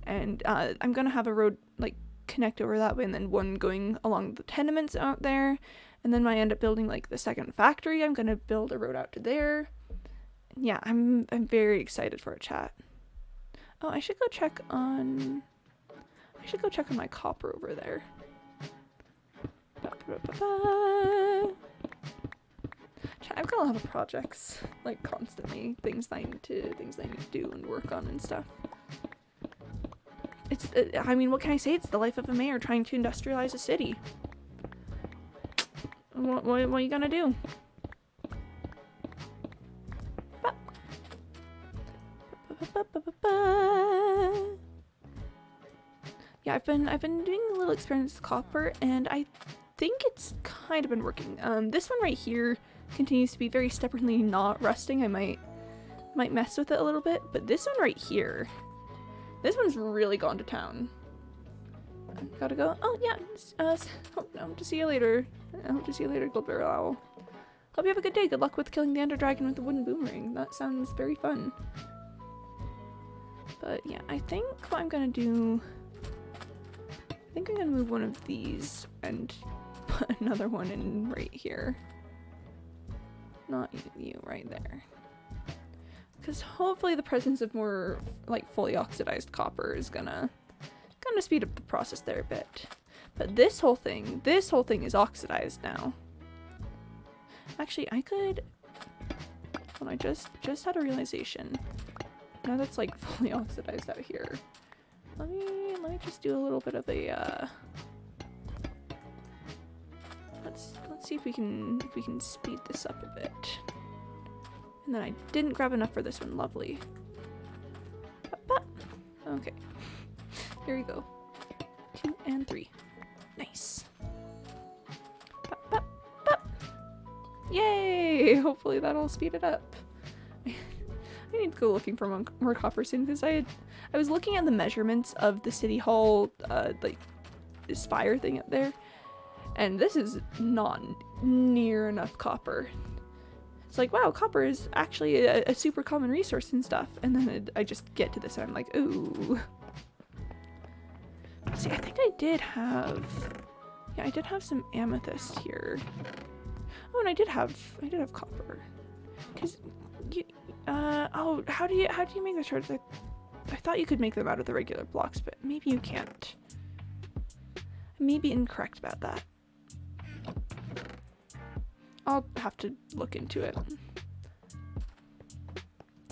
and I'm gonna have a road like connect over that way, and then one going along the tenements out there, and then when I end up building like the second factory, I'm gonna build a road out to there. Yeah, I'm very excited for a chat. Oh, I should go check on my copper over there. Chat, I've got a lot of projects, like constantly, things I need to do and work on and stuff. It's I mean, what can I say? It's the life of a mayor trying to industrialize a city. What are you gonna do? Yeah, I've been doing a little experiments with copper, and I think it's kind of been working. This one right here continues to be very stubbornly not rusting. I might mess with it a little bit, but this one right here, this one's really gone to town. Gotta go. Oh yeah. Hope to see you later. I hope to see you later, Gold Barrel Owl. Hope you have a good day. Good luck with killing the Ender Dragon with the wooden boomerang. That sounds very fun. But yeah, I think what I'm gonna do, I think I'm gonna move one of these and put another one in right here. Not you right there. Because hopefully the presence of more like fully oxidized copper is gonna speed up the process there a bit. But this whole thing is oxidized now. Actually, I could, well, I just had a realization. Now that's like fully oxidized out here. Let me just do a little bit of a let's see if we can speed this up a bit. And then I didn't grab enough for this one. Lovely. Okay. Here we go. 2 and 3. Nice. Yay! Hopefully that'll speed it up. I need to go looking for more copper soon, because I was looking at the measurements of the city hall like spire thing up there, and this is not near enough copper. It's like, wow, copper is actually a super common resource and stuff, and then I just get to this and I'm like, ooh. See, I think I did have some amethyst here. Oh, and I did have copper. Cause you, oh, how do you make the shards? I thought you could make them out of the regular blocks, but maybe you can't. I may be incorrect about that. I'll have to look into it.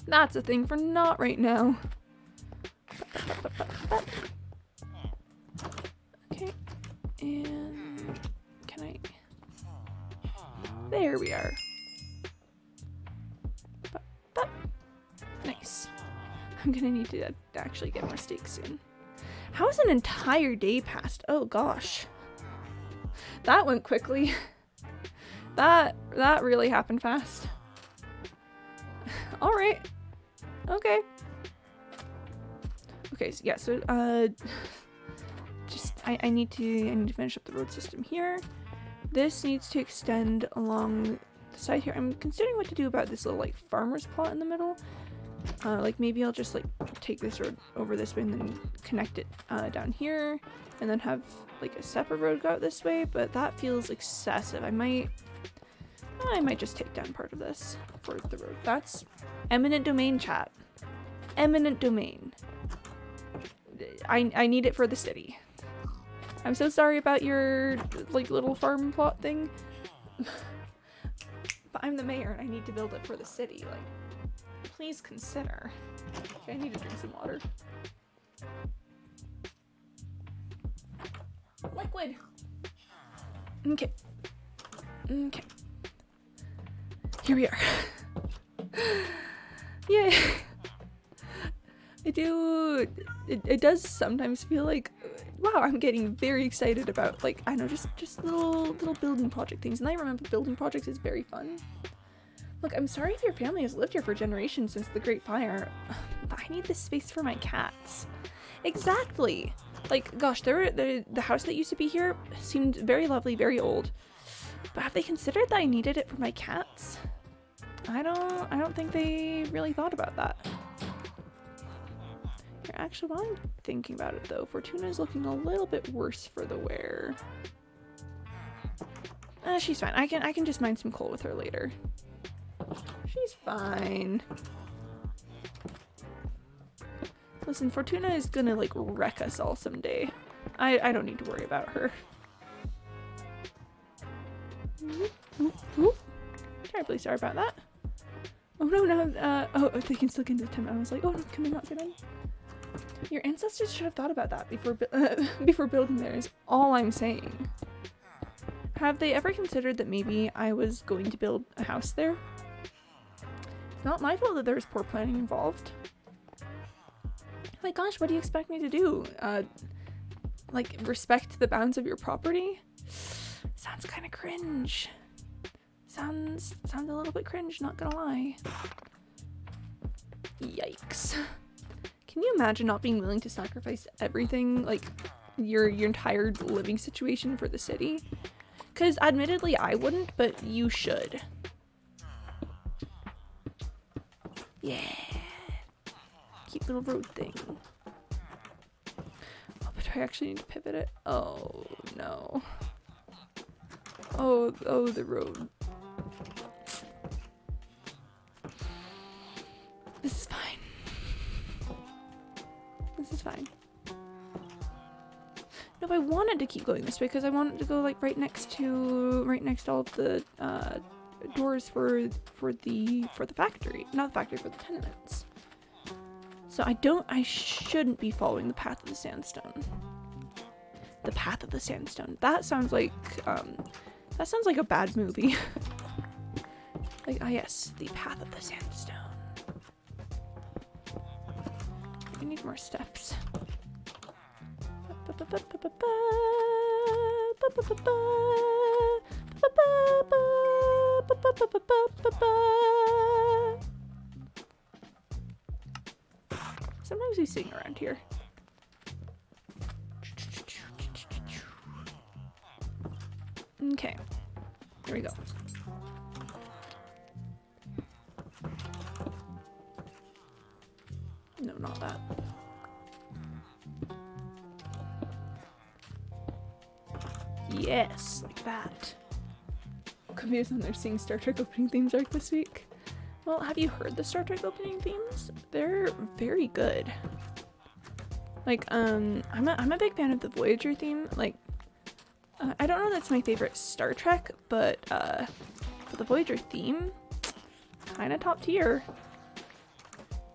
That's a thing for not right now. Okay, and can I? There we are. Nice. I'm gonna need to actually get more steaks soon. How is an entire day passed? Oh gosh. That went quickly. That really happened fast. Alright. Okay. Okay, so yeah, so I need to finish up the road system here. This needs to extend along the side here. I'm considering what to do about this little like farmer's plot in the middle. Like maybe I'll just like take this road over this way and then connect it down here, and then have like a separate road go out this way, but that feels excessive. I might just take down part of this for the road. That's eminent domain, chat. Eminent domain. I need it for the city. I'm so sorry about your like little farm plot thing. But I'm the mayor and I need to build it for the city. Like, please consider. Okay, I need to drink some water. Liquid. Okay. Okay. Here we are. Yay. It does sometimes feel like, wow, I'm getting very excited about, like, I don't know, just little building project things. And I remember building projects is very fun. Look, I'm sorry if your family has lived here for generations since the Great Fire, but I need this space for my cats. Exactly. Like, gosh, the house that used to be here seemed very lovely, very old. But have they considered that I needed it for my cats? I don't think they really thought about that. Actually, while I'm thinking about it though, Fortuna is looking a little bit worse for the wear. She's fine. I can just mine some coal with her later. She's fine. Listen, Fortuna is gonna like wreck us all someday. I don't need to worry about her. Terribly sorry about that. Oh no, oh, they can still get into 10. I was like, oh no, can they not get in? Your ancestors should have thought about that before building theirs. All I'm saying. Have they ever considered that maybe I was going to build a house there? It's not my fault that there's poor planning involved. My gosh, what do you expect me to do? Like, respect the bounds of your property? Sounds kind of cringe. Sounds a little bit cringe, not gonna lie. Yikes. Can you imagine not being willing to sacrifice everything, like your entire living situation for the city? Because admittedly I wouldn't, but you should. Yeah. Cute little road thing. Oh, but do I actually need to pivot it? Oh no. Oh, the road. This is fine. This is fine. No, I wanted to keep going this way because I wanted to go like right next to all of the doors for the factory, not the factory, for the tenements. So I shouldn't be following the path of the sandstone. The path of the sandstone. That sounds like a bad movie. Like, ah yes, the path of the sandstone. We need more steps. Sometimes we sing around here. Okay, here we go. No, not that. Yes, like that. Quimby's on there singing Star Trek opening themes arc this week. Well, have you heard the Star Trek opening themes? They're very good. Like, I'm a big fan of the Voyager theme. Like, I don't know that's my favorite Star Trek, but the Voyager theme, kind of top tier.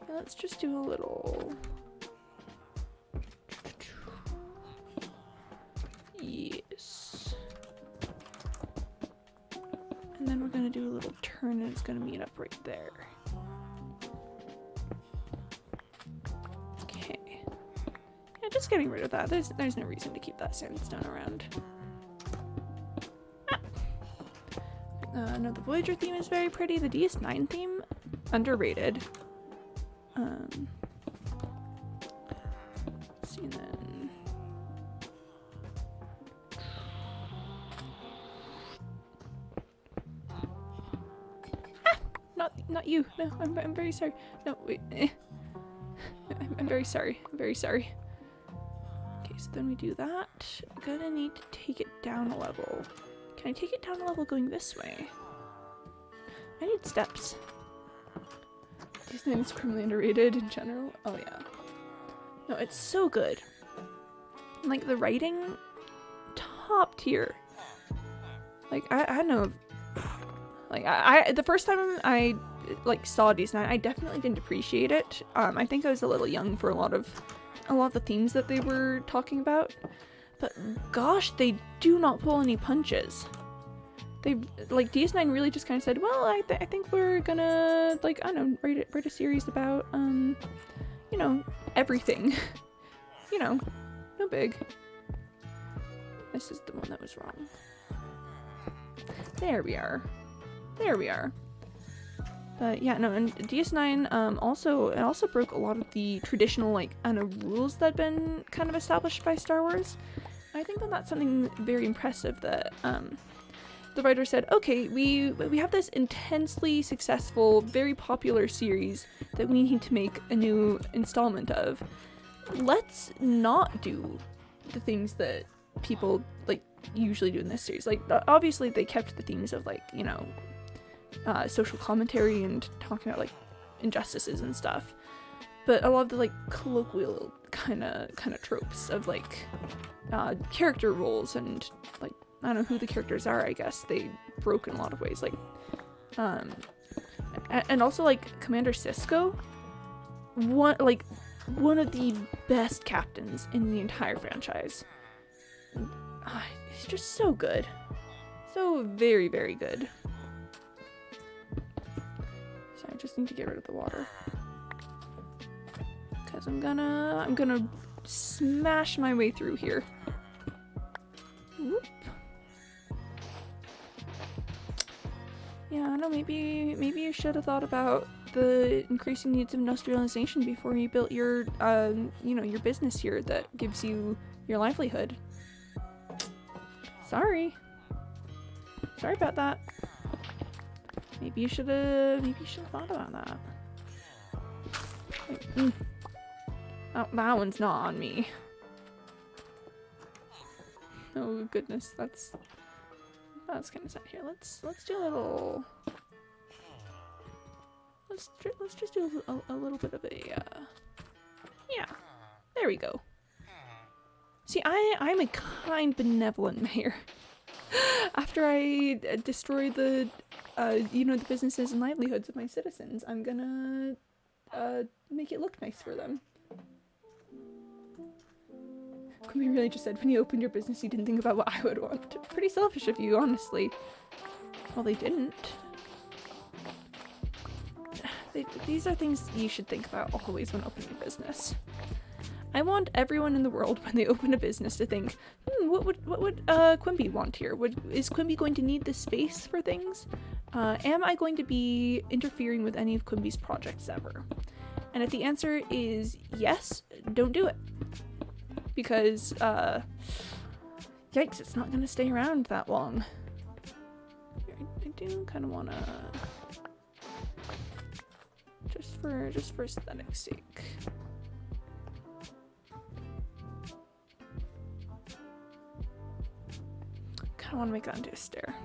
Let's just do a little. Yes. And then we're gonna do a little turn and it's gonna meet up right there. Okay. Yeah, just getting rid of that. There's no reason to keep that sandstone around. No, the Voyager theme is very pretty. The DS9 theme, underrated. Let's see then. not you. No, I'm very sorry. No, wait. I'm very sorry. I'm very sorry. Okay, so then we do that. I'm gonna need to take it down a level. Can I take it down a level going this way? I need steps. This name is criminally underrated in general. Oh yeah. No, it's so good. Like the writing, top tier. Like I know. Like I the first time I like saw DS9, I definitely didn't appreciate it. I think I was a little young for a lot of the themes that they were talking about. But gosh, they do not pull any punches. They like DS9 really just kind of said, well, I think we're gonna like I don't know write a series about you know everything. You know, no big. This is the one that was wrong. There we are. There we are. But yeah, no, and DS9 also broke a lot of the traditional like I don't know rules that had been kind of established by Star Wars. I think that that's something very impressive that the writer said, okay, we have this intensely successful, very popular series that we need to make a new installment of. Let's not do the things that people like usually do in this series. Like obviously they kept the themes of like, you know, social commentary and talking about like injustices and stuff. But a lot of the like colloquial kind of tropes of like character roles and like I don't know who the characters are, I guess they broke in a lot of ways, like and also like Commander Sisko, one of the best captains in the entire franchise. He's just so good, so very, very good. So I just need to get rid of the water because I'm gonna smash my way through here. Whoop. Yeah, I don't know, maybe you should have thought about the increasing needs of industrialization before you built your, you know, your business here that gives you your livelihood. Sorry about that. Maybe you should have thought about that. Oh, that one's not on me. Oh goodness, that's kind of sad here. Let's do a little. Let's just do a little bit of a. Yeah, there we go. See, I'm a kind, benevolent mayor. After I destroy the, you know, the businesses and livelihoods of my citizens, I'm gonna make it look nice for them. Quimby really just said, when you opened your business, you didn't think about what I would want. Pretty selfish of you, honestly. Well, they didn't. These are things you should think about always when opening a business. I want everyone in the world, when they open a business, to think, what would Quimby want here? Is Quimby going to need this space for things? Am I going to be interfering with any of Quimby's projects ever? And if the answer is yes, don't do it. Because, yikes, it's not gonna stay around that long. I do kind of want to, just for aesthetic's sake. Kind of want to make that into a stair.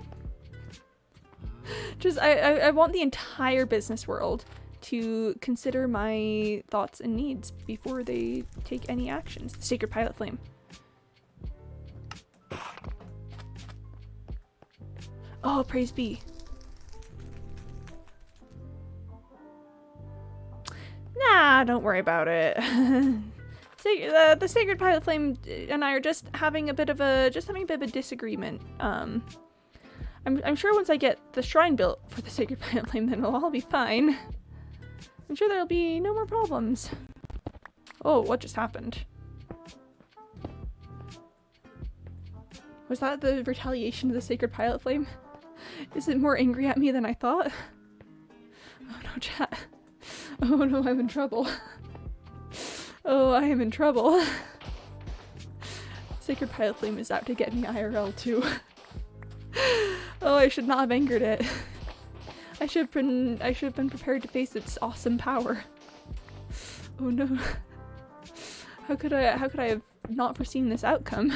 Just, I want the entire business world to consider my thoughts and needs before they take any actions. The Sacred Pilot Flame. Oh, praise be. Nah, don't worry about it. The Sacred Pilot Flame and I are just having a bit of a disagreement. I'm sure once I get the shrine built for the Sacred Pilot Flame, then it'll all be fine. I'm sure there'll be no more problems. Oh, what just happened? Was that the retaliation of the Sacred Pilot Flame? Is it more angry at me than I thought? Oh no, chat. Oh no, I'm in trouble. Oh, I am in trouble. Sacred Pilot Flame is out to get me IRL too. Oh, I should not have angered it. I should have been prepared to face its awesome power. Oh no. How could I have not foreseen this outcome?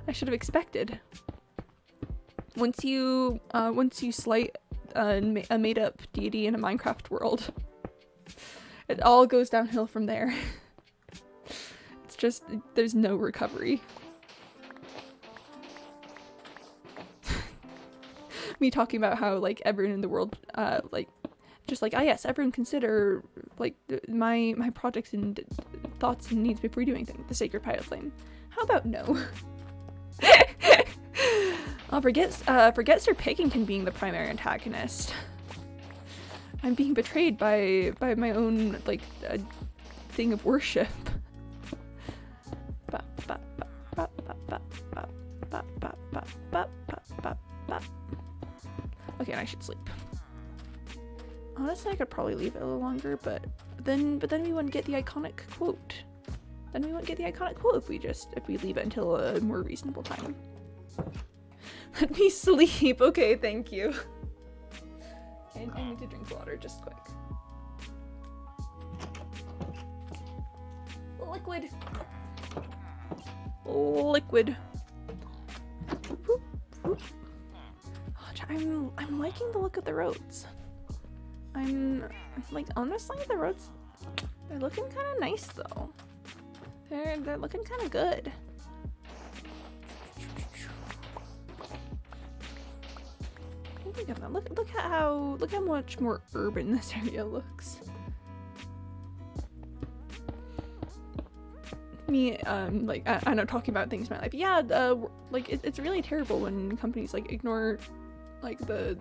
I should have expected. Once you slight a made-up deity in a Minecraft world, it all goes downhill from there. It's just, there's no recovery. Me talking about how, like, everyone in the world, like, just like, ah yes, everyone consider, like, my projects and thoughts and needs before doing things. The sacred pilot flame. How about no? Oh, forget Sir Pickington being the primary antagonist. I'm being betrayed by my own, like, thing of worship. Okay, and I should sleep. Honestly, I could probably leave it a little longer, but then we wouldn't get the iconic quote. Then we wouldn't get the iconic quote if we leave it until a more reasonable time. Let me sleep. Okay, thank you. And I need to drink water just quick. Liquid. Liquid. Whoop, whoop. Oh, I'm liking the look of the roads. I'm like, honestly, the roads, they're looking kind of nice though. They're looking kind of good. Look how much more urban this area looks. Me, like, I know, talking about things in my life. Yeah, like, it's really terrible when companies, like, ignore, like, the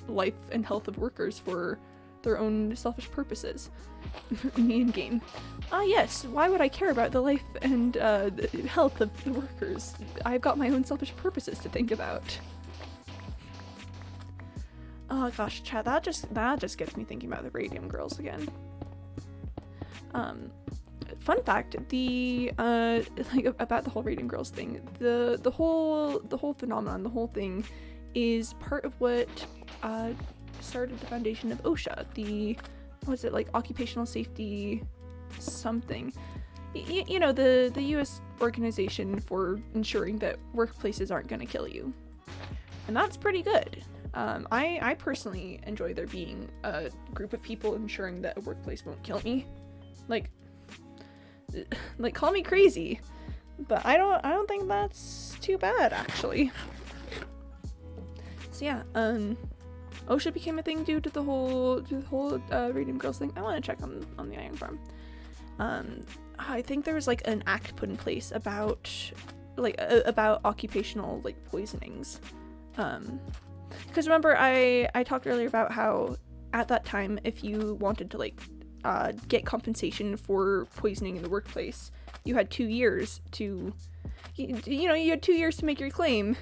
life and health of workers for their own selfish purposes. Me in game. Ah, yes, why would I care about the life and, the health of the workers? I've got my own selfish purposes to think about. Oh gosh, chat, that just gets me thinking about the Radium Girls again. Fun fact, like, about the whole Radium Girls thing, the whole phenomenon, the whole thing is part of what started the foundation of OSHA, what's it, like, occupational safety something. You know, the US organization for ensuring that workplaces aren't gonna kill you. And that's pretty good. I personally enjoy there being a group of people ensuring that a workplace won't kill me. Like, call me crazy, but I don't think that's too bad, actually. So yeah, OSHA became a thing due to the whole Radium Girls thing. I want to check on the Iron Farm. I think there was, like, an act put in place about, like, about occupational, like, poisonings. Because remember, I talked earlier about how at that time, if you wanted to, like, get compensation for poisoning in the workplace, you had 2 years to, you had 2 years to make your claim,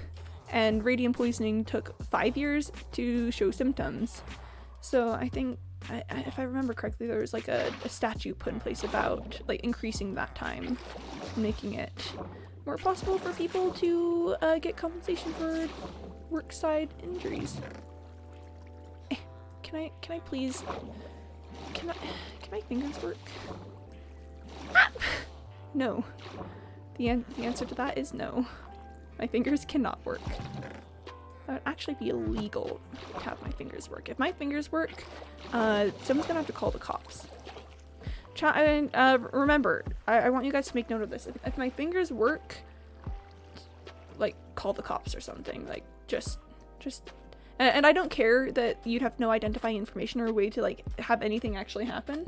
and radium poisoning took 5 years to show symptoms. So I think, if I remember correctly, there was, like, a statute put in place about, like, increasing that time, making it more possible for people to get compensation for workside injuries. Can I please? Can my fingers work? Ah! No. The answer to that is no. My fingers cannot work. That would actually be illegal to have my fingers work. If my fingers work, someone's gonna have to call the cops. Remember, I want you guys to make note of this. If my fingers work, like, call the cops or something. Like, just, and I don't care that you'd have no identifying information or a way to, like, have anything actually happen.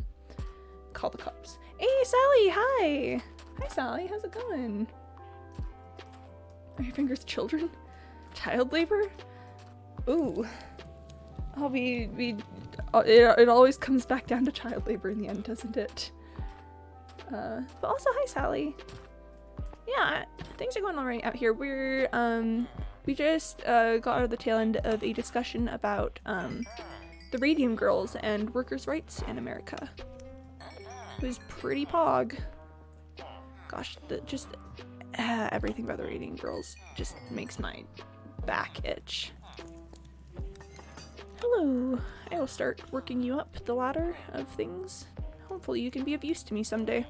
Call the cops. Hey, Sally, hi! Hi, Sally, how's it going? Are your fingers children? Child labor? Ooh. Oh, it always comes back down to child labor in the end, doesn't it? But also, hi, Sally. Yeah, things are going all right out here. We just got out of the tail end of a discussion about the Radium Girls and workers' rights in America. It was pretty pog. Gosh, everything about the Radium Girls just makes my back itch. Hello, So, I will start working you up the ladder of things. Hopefully you can be of use to me someday.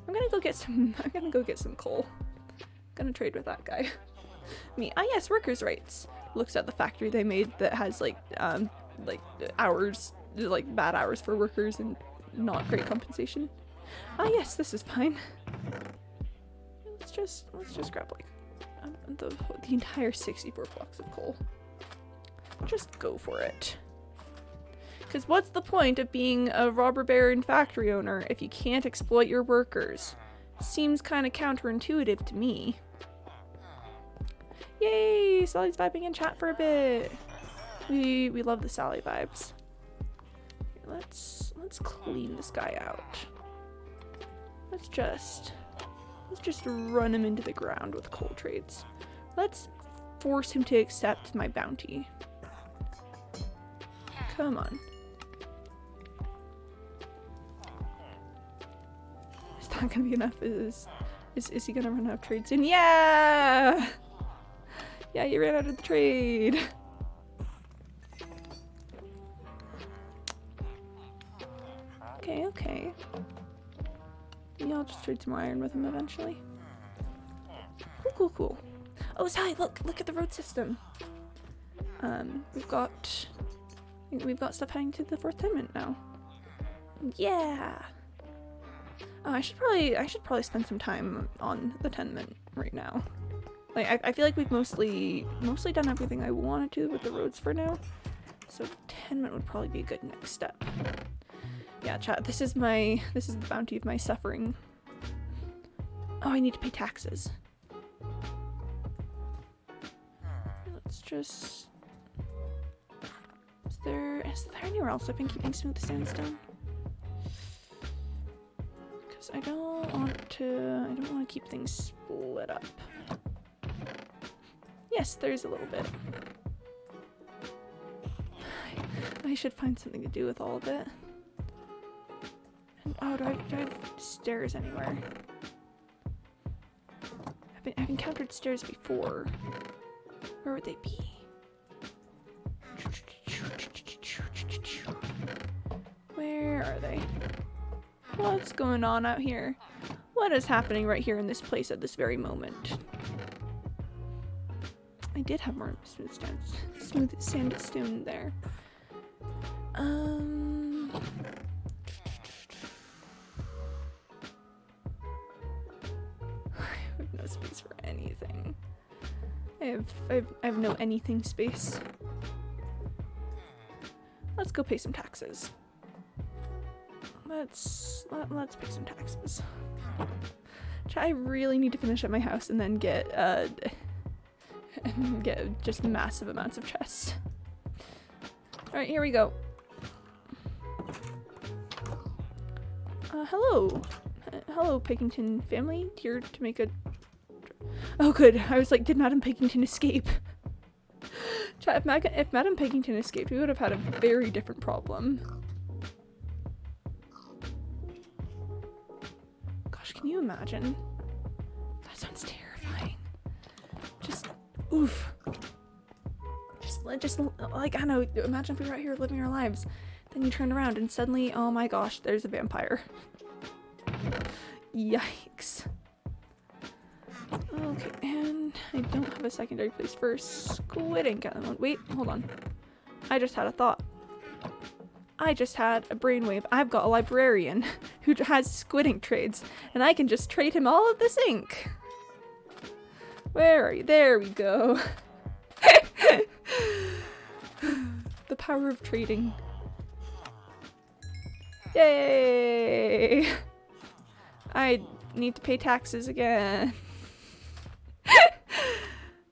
I'm gonna go get some coal. Gonna trade with that guy. Me, yes, workers' rights. Looks at the factory they made that has like hours, like bad hours for workers and not great compensation. Yes, this is fine. Let's just grab like the entire 64 blocks of coal. Just go for it. Because what's the point of being a robber baron factory owner if you can't exploit your workers? Seems kind of counterintuitive to me. Yay! Sally's vibing in chat for a bit. We love the Sally vibes. Here, let's clean this guy out. Let's just run him into the ground with coal trades. Let's force him to accept my bounty. Come on. Is that gonna be enough? Is he gonna run out of trade soon? Yeah! Yeah, you ran out of the trade. Okay. Yeah, I'll just trade some more iron with him eventually. Cool. Oh, Sally, look at the road system. We've got stuff heading to the 4th tenement now. Yeah. Oh, I should probably spend some time on the tenement right now. Like, I feel like we've mostly done everything I wanted to with the roads for now. So tenement would probably be a good next step. Yeah, chat, this is the bounty of my suffering. Oh, I need to pay taxes. Let's just... Is there anywhere else I've been keeping smooth sandstone? Because I don't want to keep things split up. Yes, there's a little bit. I should find something to do with all of it. And, oh, do I have stairs anywhere? I've encountered stairs before. Where would they be? Where are they? What's going on out here? What is happening right here in this place at this very moment? I did have more smooth sandstone there. I have no space for anything. I have no anything space. Let's go pay some taxes. Let's pay some taxes. I really need to finish up my house and then get just massive amounts of chests. Alright, here we go. Hello. Hello, Pickington family. Here to make a... Oh, good. I was like, did Madam Pickington escape? Chat, if Madam Pickington escaped, we would have had a very different problem. Gosh, can you imagine? That sounds terrifying. Just, oof. Just like, I don't know, imagine if we were out here living our lives. Then you turn around and suddenly, oh my gosh, there's a vampire. Yikes. Okay, and I don't have a secondary place for squid ink at the moment. Wait, hold on. I just had a thought. I just had a brainwave. I've got a librarian who has squid ink trades, and I can just trade him all of this ink. Where are you? There we go. The power of trading. Yay! I need to pay taxes again.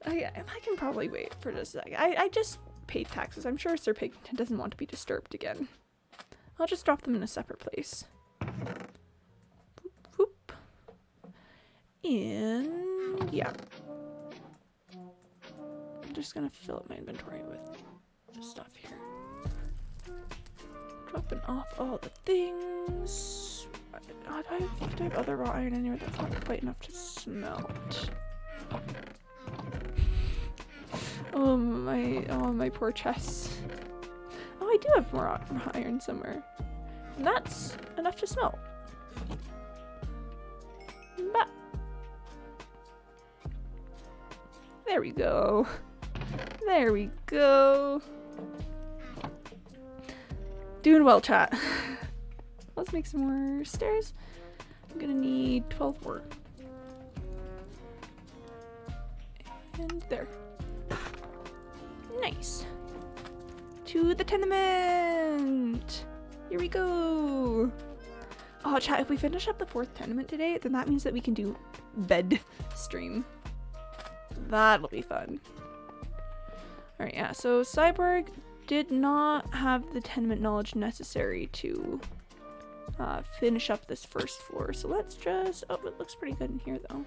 I can probably wait for just a second. I just paid taxes. I'm sure Sir Pigton doesn't want to be disturbed again. I'll just drop them in a separate place. Boop, boop. And yeah. I'm just gonna fill up my inventory with stuff here. Dropping off all the things. Do I have other raw iron in here? That's not quite enough to smelt. Oh my poor chests. I do have more iron somewhere. And that's enough to smelt. But there we go. There we go. Doing well, chat. Let's make some more stairs. I'm gonna need 12 more. And there. Nice. To the tenement! Here we go! Oh, chat, if we finish up the 4th tenement today, then that means that we can do bed stream. That'll be fun. Alright, yeah, so Cyborg did not have the tenement knowledge necessary to finish up this first floor, so let's just... Oh, it looks pretty good in here, though.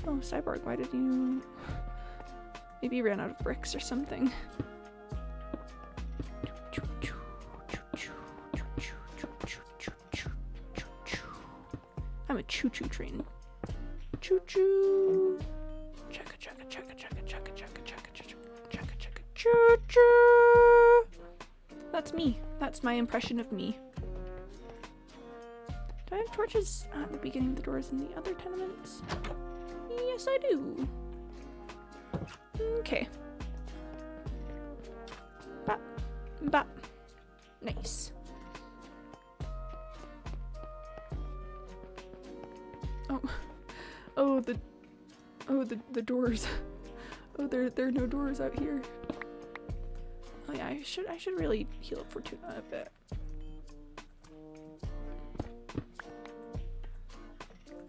Oh, Cyborg, why did you... Maybe you ran out of bricks or something. I'm a choo-choo train. Choo-choo! Checka, checka, checka, checka, checka, checka, checka, checka, checka, checka, choo-choo! That's me. That's my impression of me. Do I have torches at the beginning of the doors in the other tenements? Yes, I do. Okay. Bop. Bop. Nice. The doors. Oh, there are no doors out here. Oh yeah, I should really heal up for Tuna a bit.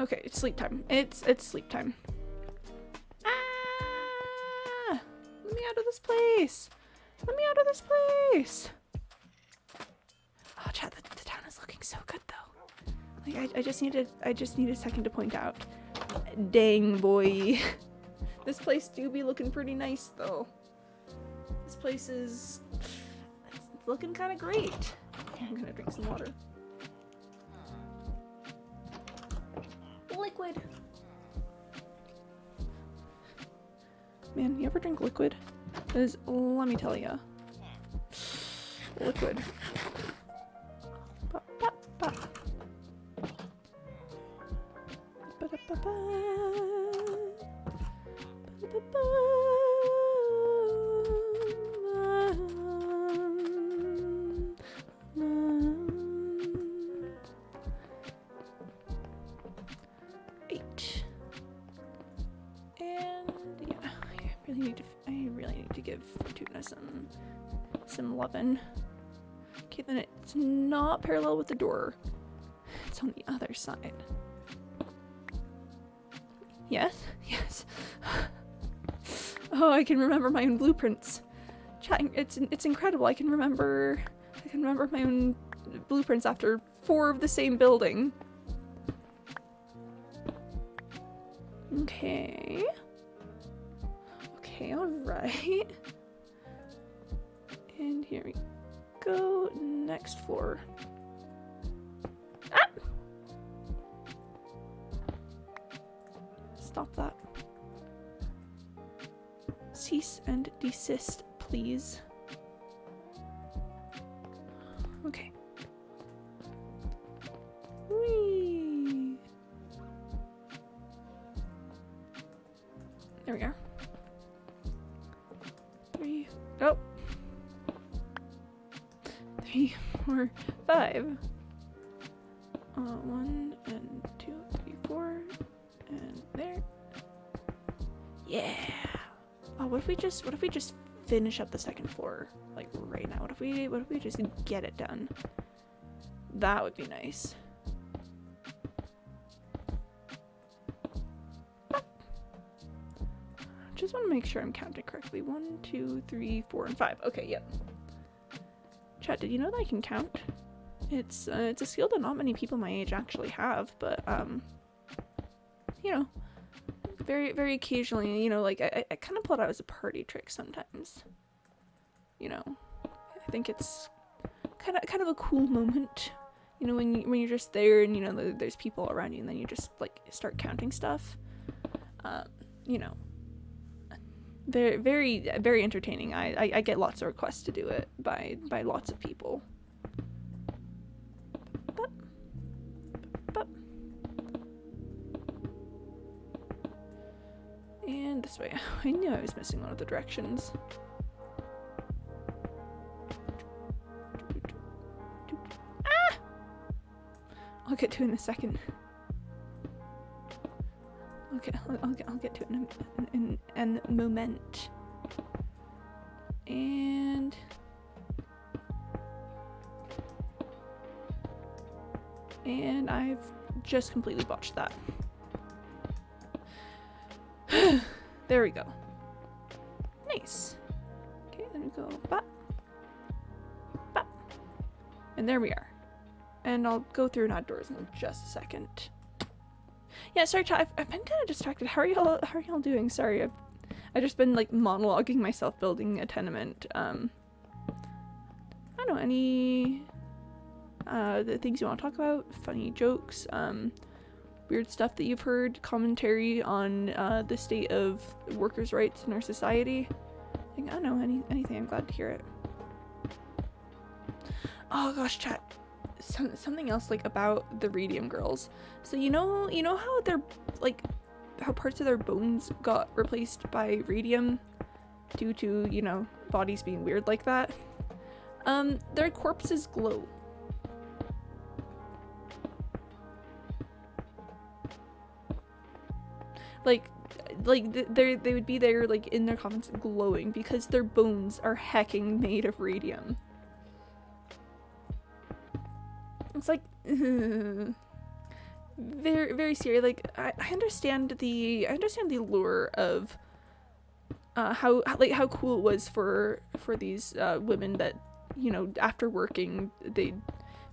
Okay, it's sleep time. It's sleep time. Ah! Let me out of this place. Let me out of this place. Oh, chat, the town is looking so good though. Like I just need a second to point out. Dang boy. This place do be looking pretty nice though. This place is it's looking kind of great. Okay, I'm gonna drink some water. Liquid. Man, you ever drink liquid? Because let me tell ya. Liquid. Ba, ba, ba. Ba, da, ba, ba. Ba, da, ba. 8. And yeah, I really need to give Fortuna some lovin'. Okay, then it's not parallel with the door. It's on the other side. Yes? Yes. Oh, I can remember my own blueprints. Chatting, it's incredible. I can remember my own blueprints after 4 of the same building. Okay. Okay, alright. And here we go. Next floor. Ah! Stop that. Cease and desist, please. Okay. Whee! There we are. 3. Oh! 3, 4, 5. 1 and 2, 3, 4, and there. Yeah. Oh, what if we just finish up the second floor like right now? What if we just get it done? That would be nice. Just want to make sure I'm counting correctly. 1, 2, 3, 4, and 5. Okay, yep. Chat, did you know that I can count? It's a skill that not many people my age actually have, but you know, very, very occasionally, you know, like I kind of pull it out as a party trick sometimes. You know, I think it's kind of a cool moment. You know, when you're just there and you know there's people around you, and then you just like start counting stuff. You know, very entertaining. I get lots of requests to do it by lots of people. And this way. I knew I was missing one of the directions. Ah! I'll get to it in a second. Okay, I'll get to it in a moment. And I've just completely botched that. There we go. Nice. Okay, then we go bop, bop, and there we are. And I'll go through and add doors in just a second. Yeah, sorry, chat. I've been kind of distracted. How are y'all doing? Sorry, I've just been like monologuing myself building a tenement. I don't know, any the things you want to talk about, funny jokes, weird stuff that you've heard, commentary on the state of workers' rights in our society. I don't know, anything. I'm glad to hear it. Oh gosh, chat. Something else like about the radium girls. So you know how they're like how parts of their bones got replaced by radium due to, you know, bodies being weird like that. Their corpses glow. Like they would be there like in their coffins glowing because their bones are hecking made of radium. It's like very serious. Like I understand the allure of how cool it was for these women that, you know, after working they'd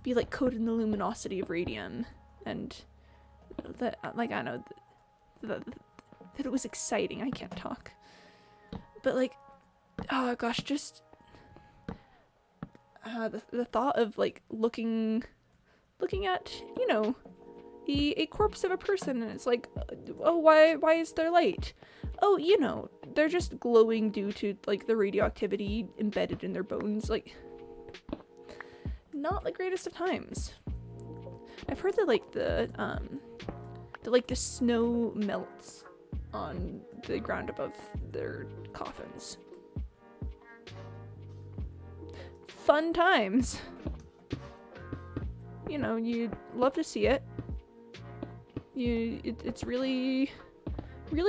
be like coated in the luminosity of radium, and that like I know that it was exciting. I can't talk, but like, oh gosh, just the thought of like looking at, you know, a corpse of a person, and it's like, oh, why is there light? Oh, you know, they're just glowing due to like the radioactivity embedded in their bones. Like, not the greatest of times. I've heard that like the snow melts on the ground above their coffins. Fun times. You know, you'd love to see it. It's really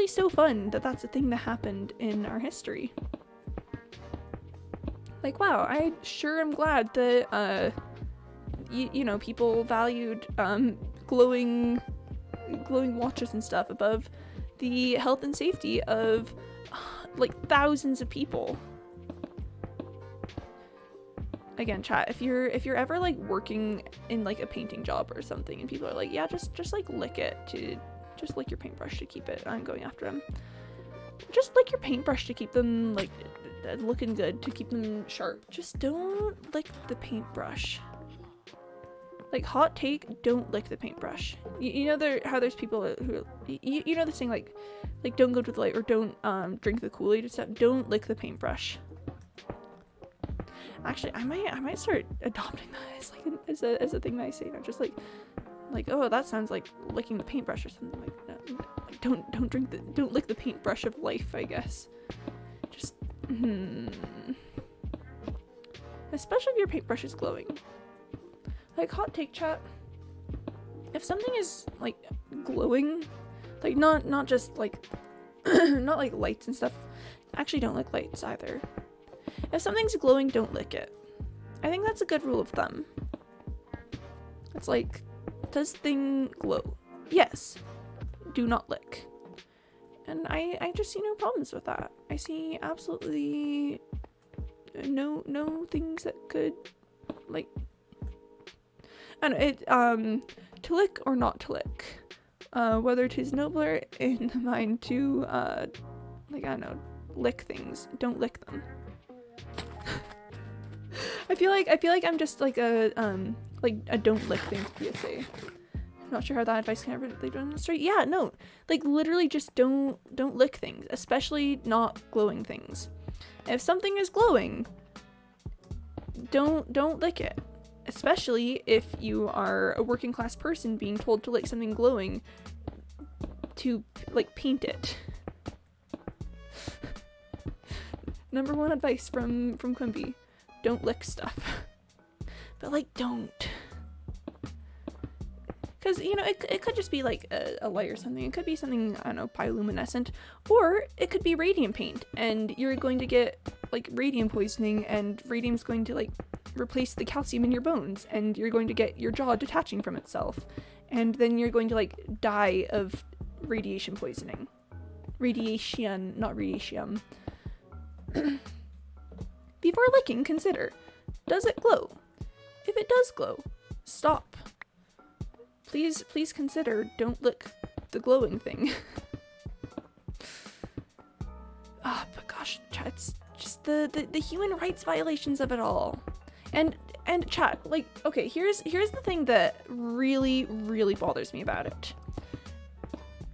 so fun that that's a thing that happened in our history. Like, wow, I sure am glad that you know, people valued glowing watches and stuff above the health and safety of like thousands of people. Again, chat, if you're ever like working in like a painting job or something and people are like, yeah, just like lick it, to just lick your paintbrush to keep it, I'm going after them, just lick your paintbrush to keep them like looking good, to keep them sharp. Just don't lick the paintbrush. Like, hot take, don't lick the paintbrush. You know how there's people who you know this thing like don't go to the light, or don't drink the Kool-Aid and stuff. Don't lick the paintbrush. Actually, I might start adopting that as a thing that I say now. Just like oh, that sounds like licking the paintbrush or something like that. Like, don't lick the paintbrush of life, I guess. Just especially if your paintbrush is glowing. Like, hot take, chat, if something is like glowing, like not just like not like lights and stuff. Actually, don't lick lights either. If something's glowing, don't lick it. I think that's a good rule of thumb. It's like, does thing glow? Yes. Do not lick. And I just see no problems with that. I see absolutely no things that could, like, I don't know, to lick or not to lick. Whether 'tis nobler in the mind to, like, I don't know, lick things. Don't lick them. I feel like I'm just like a don't lick things PSA. not sure how that advice can ever be demonstrated. Yeah, no, like literally just don't lick things, especially not glowing things. If something is glowing, don't lick it, especially if you are a working class person being told to lick something glowing to like paint it. Number one advice from Quimby: don't lick stuff. But like, don't. Because, you know, it could just be like a light or something. It could be something, I don't know, bioluminescent. Or it could be radium paint, and you're going to get like radium poisoning, and radium's going to like replace the calcium in your bones, and you're going to get your jaw detaching from itself. And then you're going to like die of radiation poisoning. Radiation, not radiation. Before licking, consider, does it glow? If it does glow, stop. Please consider, don't lick the glowing thing. But gosh, chat, it's just the human rights violations of it all. And chat, like, okay, here's the thing that really bothers me about it.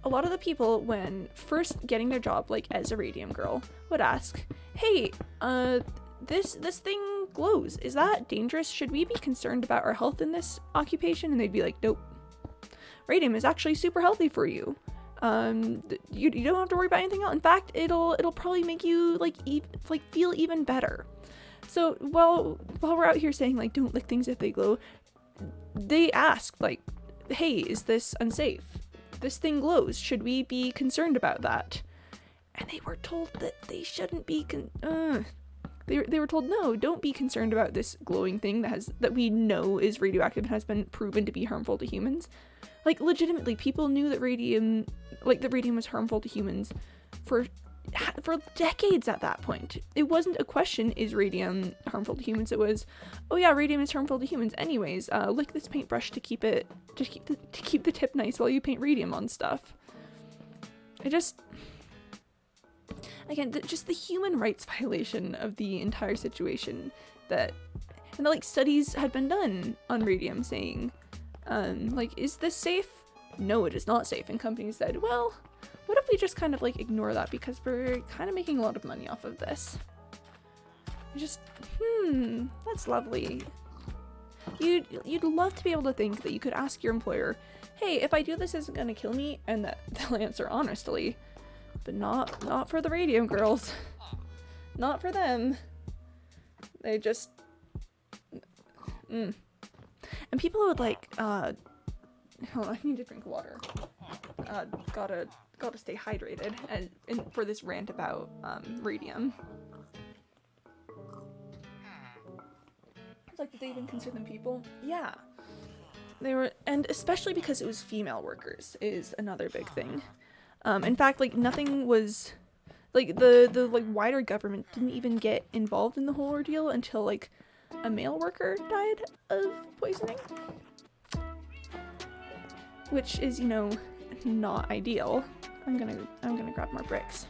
A lot of the people, when first getting their job, like as a radium girl, would ask, hey, this thing glows. Is that dangerous? Should we be concerned about our health in this occupation? And they'd be like, nope. Radium is actually super healthy for you. You don't have to worry about anything else. In fact, it'll probably make you like feel even better. So while we're out here saying like don't lick things if they glow, they ask like, hey, is this unsafe? This thing glows. Should we be concerned about that? And they were told that they shouldn't be. They were told, no, don't be concerned about this glowing thing that we know is radioactive and has been proven to be harmful to humans. Like, legitimately, people knew that radium was harmful to humans for decades at that point. It wasn't a question, is radium harmful to humans? It was, oh yeah, radium is harmful to humans. Anyways, lick this paintbrush to keep the tip nice while you paint radium on stuff. Again, just the human rights violation of the entire situation and like studies had been done on radium saying, like, is this safe? No, it is not safe. And companies said, well, what if we just kind of like ignore that because we're kind of making a lot of money off of this? That's lovely. You'd love to be able to think that you could ask your employer, hey, if I do this, is it gonna kill me? And that they'll answer honestly. But not for the radium girls. Not for them. They just... And people would like, hold on, I need to drink water. Gotta stay hydrated for this rant about radium. It's like, did they even consider them people? Yeah. They were, and especially because it was female workers is another big thing. In fact, like nothing was, like the like wider government didn't even get involved in the whole ordeal until like a male worker died of poisoning, which is, you know, not ideal. I'm gonna grab more bricks.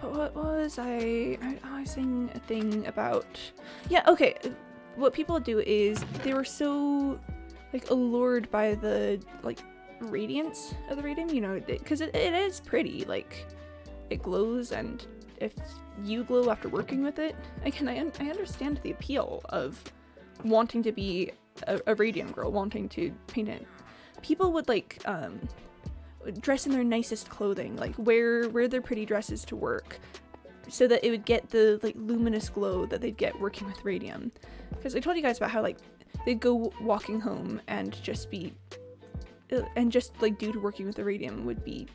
What was I was saying a thing about? Yeah, okay. What people do is they were so like allured by the like radiance of the radium, you know, because it is pretty, like it glows, and if you glow after working with it, again, I understand the appeal of wanting to be a radium girl, wanting to paint it. People would like dress in their nicest clothing, like wear their pretty dresses to work so that it would get the like luminous glow that they'd get working with radium. Because I told you guys about how like they'd go walking home and just like due to working with the radium would be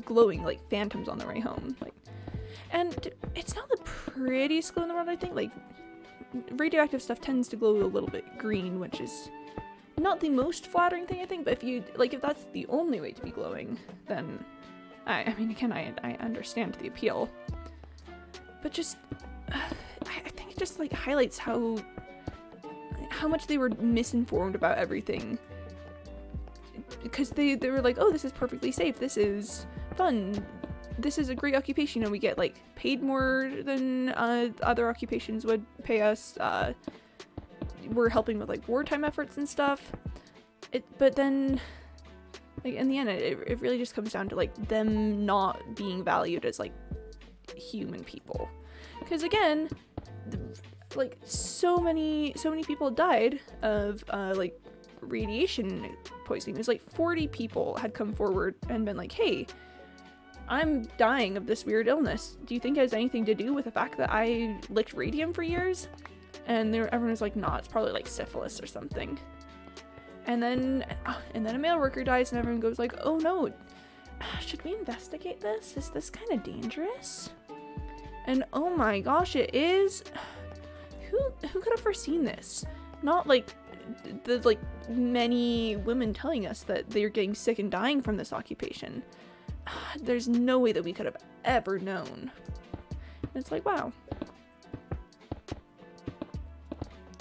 glowing like phantoms on their way home. Like, and it's not the prettiest glow in the world, I think. Like radioactive stuff tends to glow a little bit green, which is not the most flattering thing, I think. But if that's the only way to be glowing, then I mean, again, I understand the appeal. But just I think it just like highlights how much they were misinformed about everything. Because they were like, oh, this is perfectly safe, this is fun, this is a great occupation, and we get like paid more than other occupations would pay us, we're helping with like wartime efforts and stuff. but then, like, in the end, it really just comes down to, like, them not being valued as, like, human people. Because, again, like, so many people died of, like, radiation poisoning. It was like 40 people had come forward and been like, hey, I'm dying of this weird illness. Do you think it has anything to do with the fact that I licked radium for years? And everyone was like, nah, it's probably like syphilis or something. And then a male worker dies and everyone goes like, oh no, should we investigate this? Is this kind of dangerous? And oh my gosh, it is. Who could have foreseen this? Not like the like many women telling us that they're getting sick and dying from this occupation. There's no way that we could have ever known. And it's like, wow.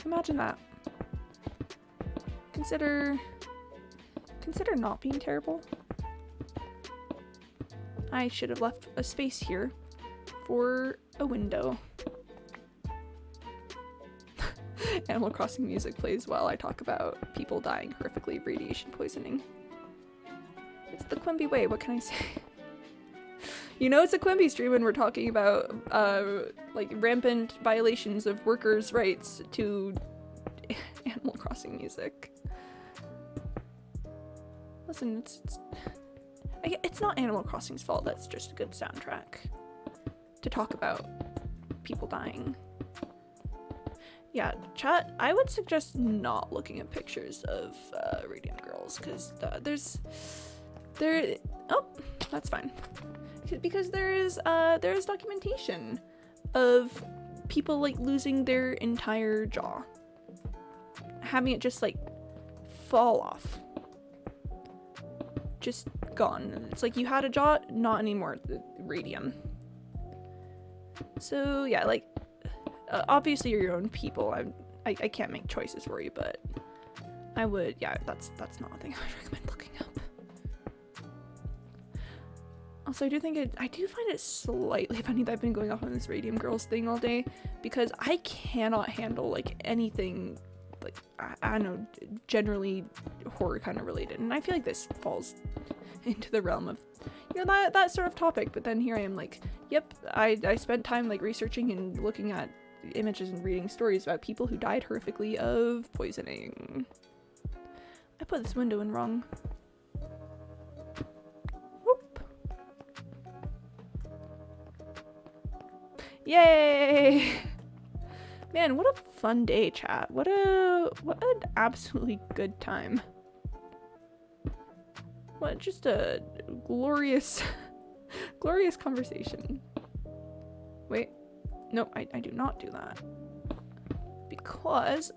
Imagine that. Consider not being terrible. I should have left a space here for a window. Animal Crossing music plays while I talk about people dying horrifically of radiation poisoning. It's the Quimby way, what can I say? You know it's a Quimby stream when we're talking about, like, rampant violations of workers' rights to Animal Crossing music. Listen, it's not Animal Crossing's fault, that's just a good soundtrack to talk about people dying. Yeah, chat, I would suggest not looking at pictures of Radiant Girls, because oh, that's fine. Because there is documentation of people, like, losing their entire jaw. Having it just, like, fall off. Just gone. It's like, you had a jaw, not anymore, the radium. So, yeah, like, obviously you're your own people. I can't make choices for you, but I would, yeah, that's not a thing I would recommend looking up. Also, I do find it slightly funny that I've been going off on this Radium Girls thing all day, because I cannot handle, like, anything, like, I don't know, generally horror kind of related, and I feel like this falls into the realm of, you know, that sort of topic, but then here I am like, yep, I spent time, like, researching and looking at images and reading stories about people who died horrifically of poisoning. I put this window in wrong. Whoop. Yay! Man, what a fun day, chat. What an absolutely good time. What just a glorious glorious conversation. Wait. Nope, I do not do that. Because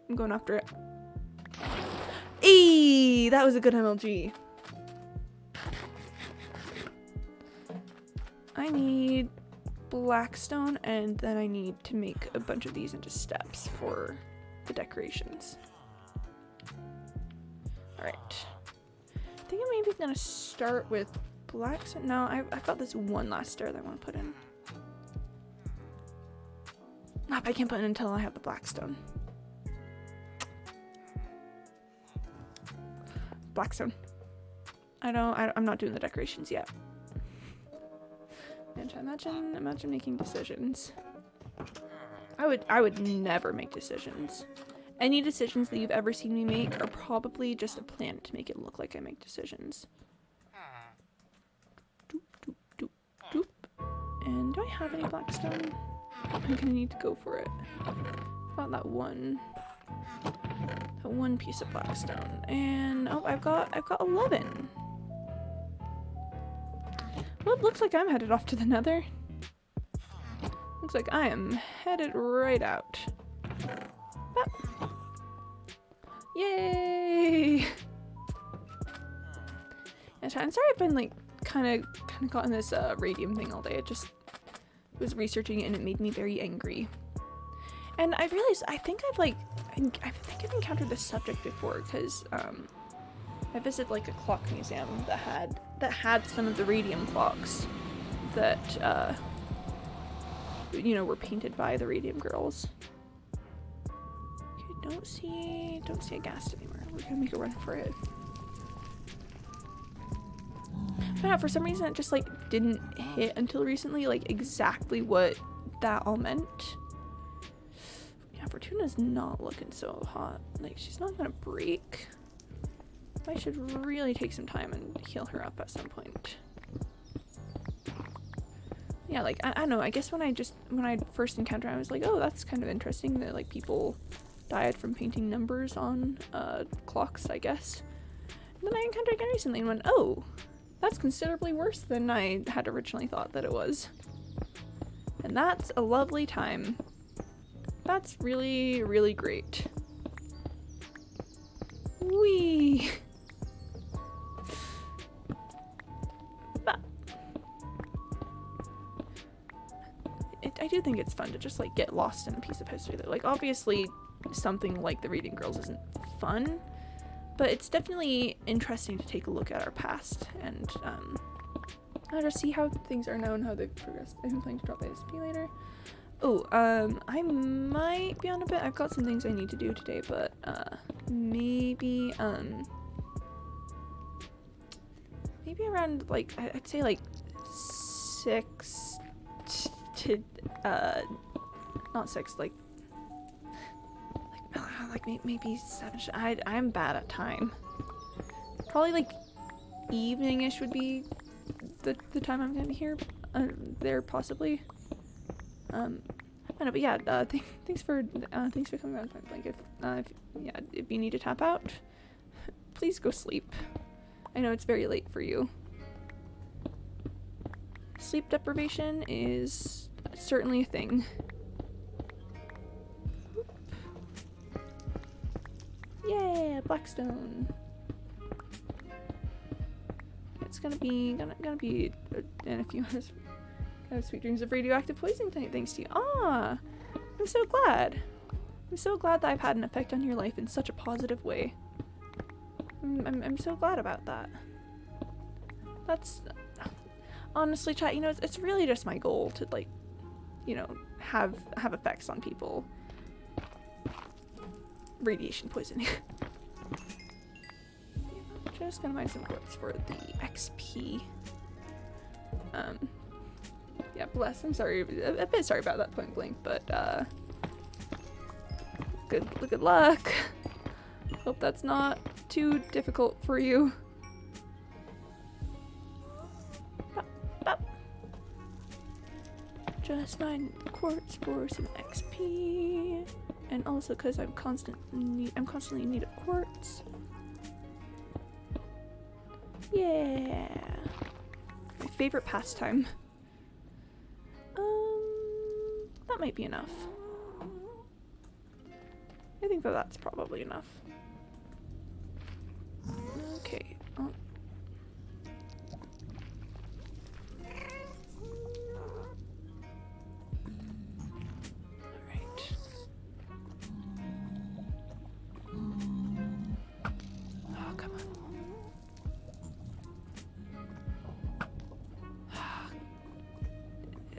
I'm going after it. Eee, that was a good MLG. I need blackstone, and then I need to make a bunch of these into steps for the decorations. Alright. I think I'm maybe gonna start with blackstone. No, I've got this one last stair that I want to put in. Nope, I can't put it until I have the blackstone. Blackstone. I'm not doing the decorations yet. Imagine making decisions. I would never make decisions. Any decisions that you've ever seen me make are probably just a plan to make it look like I make decisions. Doop, doop, doop, doop. And do I have any blackstone? I'm gonna need to go for it. Got that one piece of blackstone, and oh, I've got 11. Well, it looks like I'm headed off to the Nether. Looks like I am headed right out. Ah. Yay! Yeah, I'm sorry I've been like kind of caught in this radium thing all day. It just was researching it and it made me very angry. And I realized I think I've encountered this subject before, because I visited like a clock museum that had some of the radium clocks that you know, were painted by the Radium Girls. Okay, don't see a ghast anywhere. we're gonna make a run for it. But yeah, for some reason it just like didn't hit until recently, like exactly what that all meant. Yeah, Fortuna's not looking so hot. Like, she's not gonna break. I should really take some time and heal her up at some point. Yeah, like, I don't know, I guess when I first encountered her, I was like, oh, that's kind of interesting that, like, people died from painting numbers on, clocks, I guess. And then I encountered it again recently and went, oh, that's considerably worse than I had originally thought that it was. And that's a lovely time. That's really, really great. Whee! I do think it's fun to just like get lost in a piece of history that, like, obviously something like the Reading Girls isn't fun, but it's definitely interesting to take a look at our past and just see how things are now and how they've progressed. I'm planning to drop the SP later. Oh, I might be on a bit. I've got some things I need to do today, but maybe around, like, I'd say like 6 to not 6, like maybe 7. I'm bad at time. Probably like evening-ish would be the time I'm gonna be here. There possibly. I don't know, but yeah. Thanks for coming around. Like, if you need to tap out, please go sleep. I know it's very late for you. Sleep deprivation is certainly a thing. Yeah, Blackstone. It's gonna be in a few hours. I have sweet dreams of radioactive poisoning tonight, thanks to you. Ah, I'm so glad. I'm so glad that I've had an effect on your life in such a positive way. I'm so glad about that. That's honestly, chat. You know, it's really just my goal to, like, you know, have effects on people. Radiation poisoning. Just gonna mine some quartz for the XP. Yeah, bless. I'm sorry, a bit sorry about that point blank, but good luck. Hope that's not too difficult for you. Just mine quartz for some XP, and also because I'm constantly in need of quartz. Yeah, my favorite pastime. That might be enough. I think that's probably enough. Okay. Oh.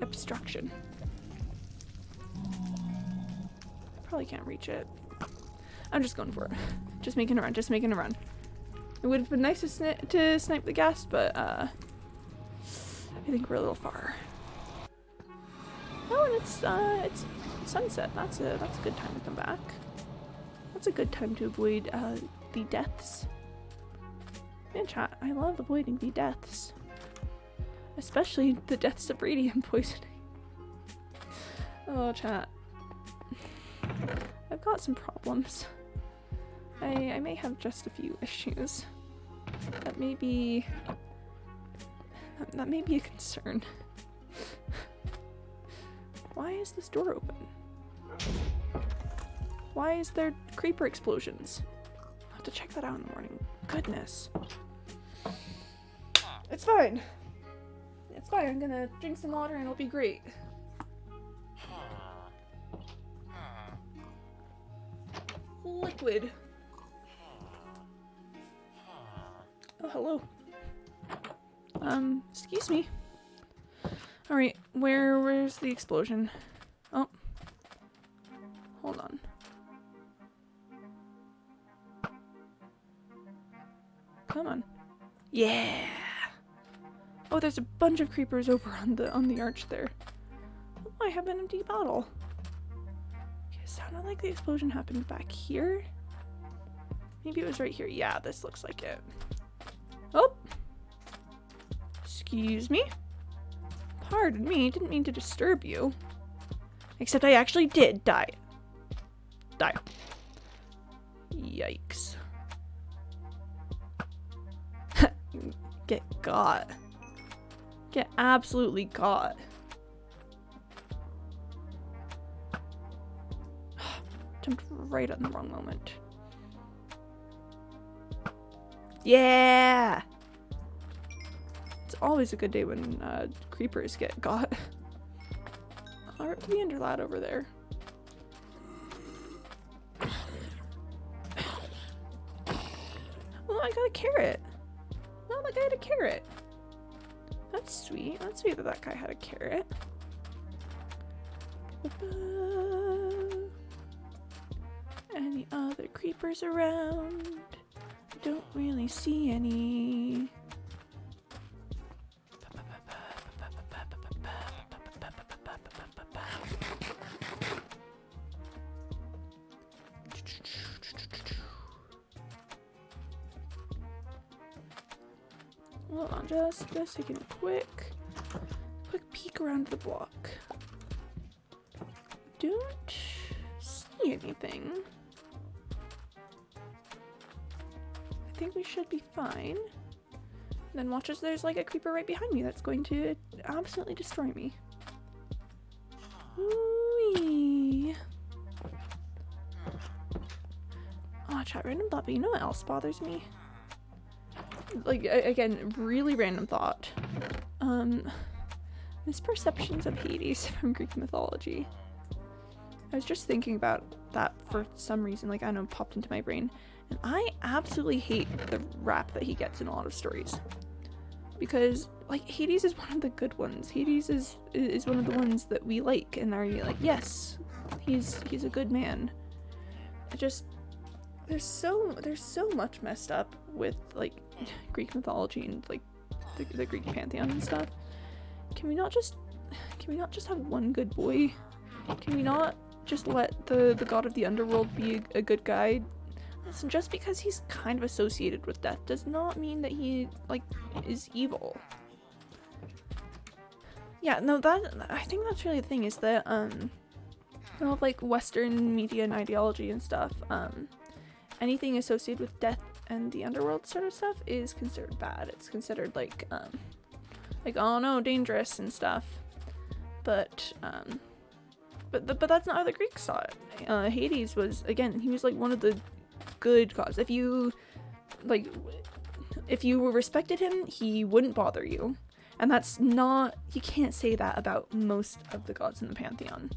Obstruction. Probably can't reach it. I'm just going for it. Just making a run. It would have been nice to snipe the ghast, but I think we're a little far. Oh, and it's sunset. That's a good time to come back. That's a good time to avoid the deaths. Man, chat, I love avoiding the deaths. Especially the deaths of radium poisoning. Oh, chat. I've got some problems. I may have just a few issues. That may be a concern. Why is this door open? Why is there creeper explosions? I'll have to check that out in the morning. Goodness. It's fine. It's fine. I'm gonna drink some water and it'll be great. Liquid. Oh, hello. Excuse me. Alright, where's the explosion? Oh. Hold on. come on. Yeah! Oh, there's a bunch of creepers over on the arch there. Oh, I have an empty bottle. Okay, it sounded like the explosion happened back here. Maybe it was right here. Yeah, this looks like it. Oh! Excuse me? Pardon me, didn't mean to disturb you. Except I actually did die. Die. Yikes. Get got. Get absolutely got. Jumped right at the wrong moment. Yeah! It's always a good day when creepers get got. I'll rip to the ender lad over there. Oh, I got a carrot. Oh, that guy had a carrot. That's sweet. That's sweet that that guy had a carrot. Any other creepers around? Don't really see any. Hold on, just taking a quick peek around the block. Don't see anything. I think we should be fine. Then watch as there's like a creeper right behind me that's going to absolutely destroy me. Ooh-wee. Oh, chat, random thought, but you know what else bothers me? Like, again, really random thought. Misperceptions of Hades from Greek mythology. I was just thinking about that for some reason, like, I don't know, popped into my brain. And I absolutely hate the rap that he gets in a lot of stories. Because, like, Hades is one of the good ones. Hades is one of the ones that we like and are like, yes, he's a good man. I just, there's so much messed up with, like, Greek mythology and, like, the Greek pantheon and stuff. Can we not just have one good boy? Can we not just let the god of the underworld be a good guy? Listen, just because he's kind of associated with death does not mean that he, like, is evil. Yeah, no, I think that's really the thing, is that, all of, like, Western media and ideology and stuff, anything associated with death and the underworld sort of stuff is considered bad. It's considered, like, oh no, dangerous and stuff. But that's not how the Greeks saw it. Hades was, again, he was, like, one of the good gods. If you respected him, he wouldn't bother you. And that's not, you can't say that about most of the gods in the pantheon.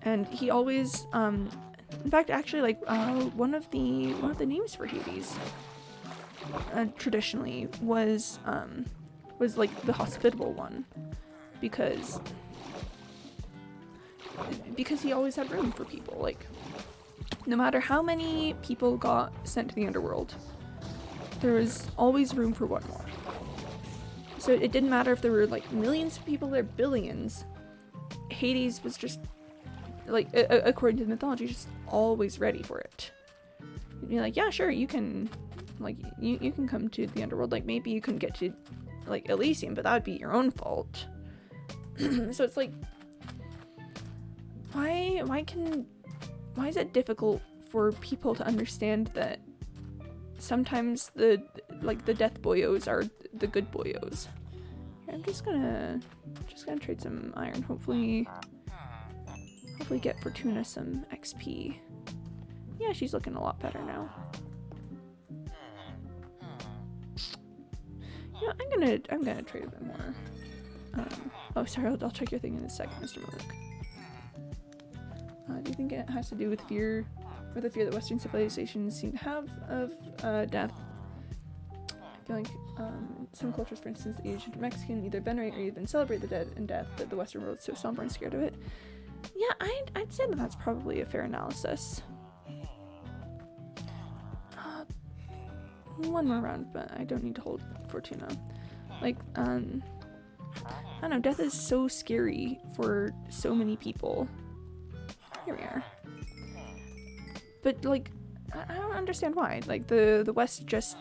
And he always, in fact, actually, like, one of the names for Hades, traditionally was like the hospitable one, because he always had room for people. Like, no matter how many people got sent to the underworld, there was always room for one more. So it didn't matter if there were, like, millions of people or billions. Hades was just, like, according to the mythology, just always ready for it. You'd be like, yeah, sure, you can, like, you can come to the underworld. Like, maybe you couldn't get to, like, Elysium, but that would be your own fault. So it's like, why is it difficult for people to understand that sometimes the death boyos are the good boyos? I'm just gonna trade some iron. Hopefully get Fortuna some XP. Yeah, she's looking a lot better now. Yeah, I'm gonna trade a bit more. Oh, sorry, I'll check your thing in a second, Mr. Malik. Do you think it has to do with fear, or the fear that Western civilizations seem to have of death? I feel like some cultures, for instance, the Asian or Mexican, either venerate or even celebrate the dead and death, that the Western world is so somber and scared of it. Yeah, I'd say that that's probably a fair analysis. one more round, but I don't need to hold Fortuna. Like, I don't know, death is so scary for so many people. Here we are. But, like, I don't understand why. Like, the West just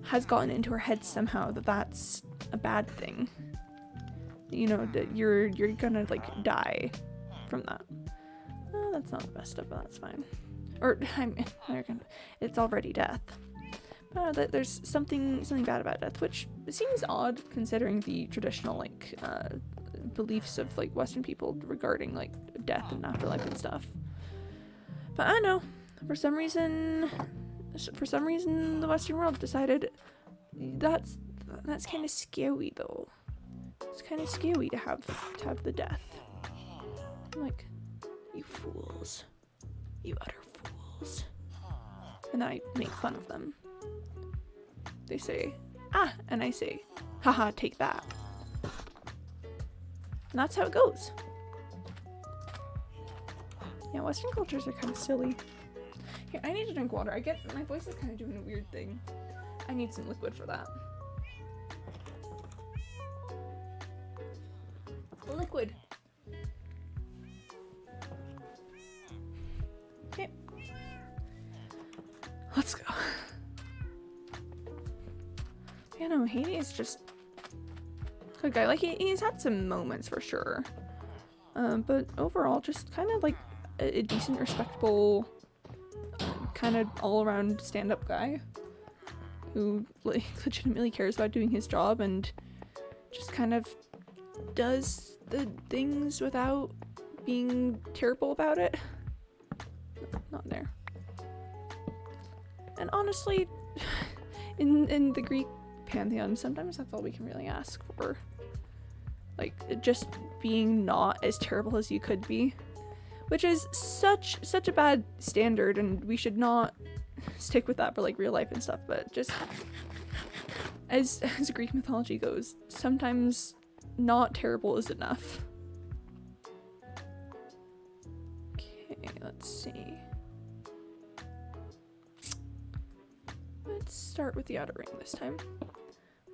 has gotten into our heads somehow that that's a bad thing. You know, that you're gonna, like, die from that. That's not the best stuff, but that's fine. Or, it's already death. There's something bad about death, which seems odd considering the traditional, like, beliefs of, like, Western people regarding, like, death and afterlife and stuff. But I don't know. For some reason, the Western world decided that's kind of scary, though. It's kind of scary to have the death. I'm like, you fools, you utter fools, and then I make fun of them. They say, ah, and I say, haha, take that. And that's how it goes. Yeah, Western cultures are kind of silly. Here, I need to drink water. My voice is kind of doing a weird thing. I need some liquid for that. Liquid. Okay. Let's go. Yeah, no, Hades is just a good guy. Like, he's had some moments for sure. But overall, just kind of like a decent, respectable, kind of all-around stand-up guy who, like, legitimately cares about doing his job and just kind of does the things without being terrible about it. Not there. And honestly, in the Greek pantheon, sometimes that's all we can really ask for. Like, just being not as terrible as you could be. Which is such a bad standard, and we should not stick with that for, like, real life and stuff, but just as Greek mythology goes, sometimes not terrible is enough. Okay, let's see. Let's start with the Outer Ring this time.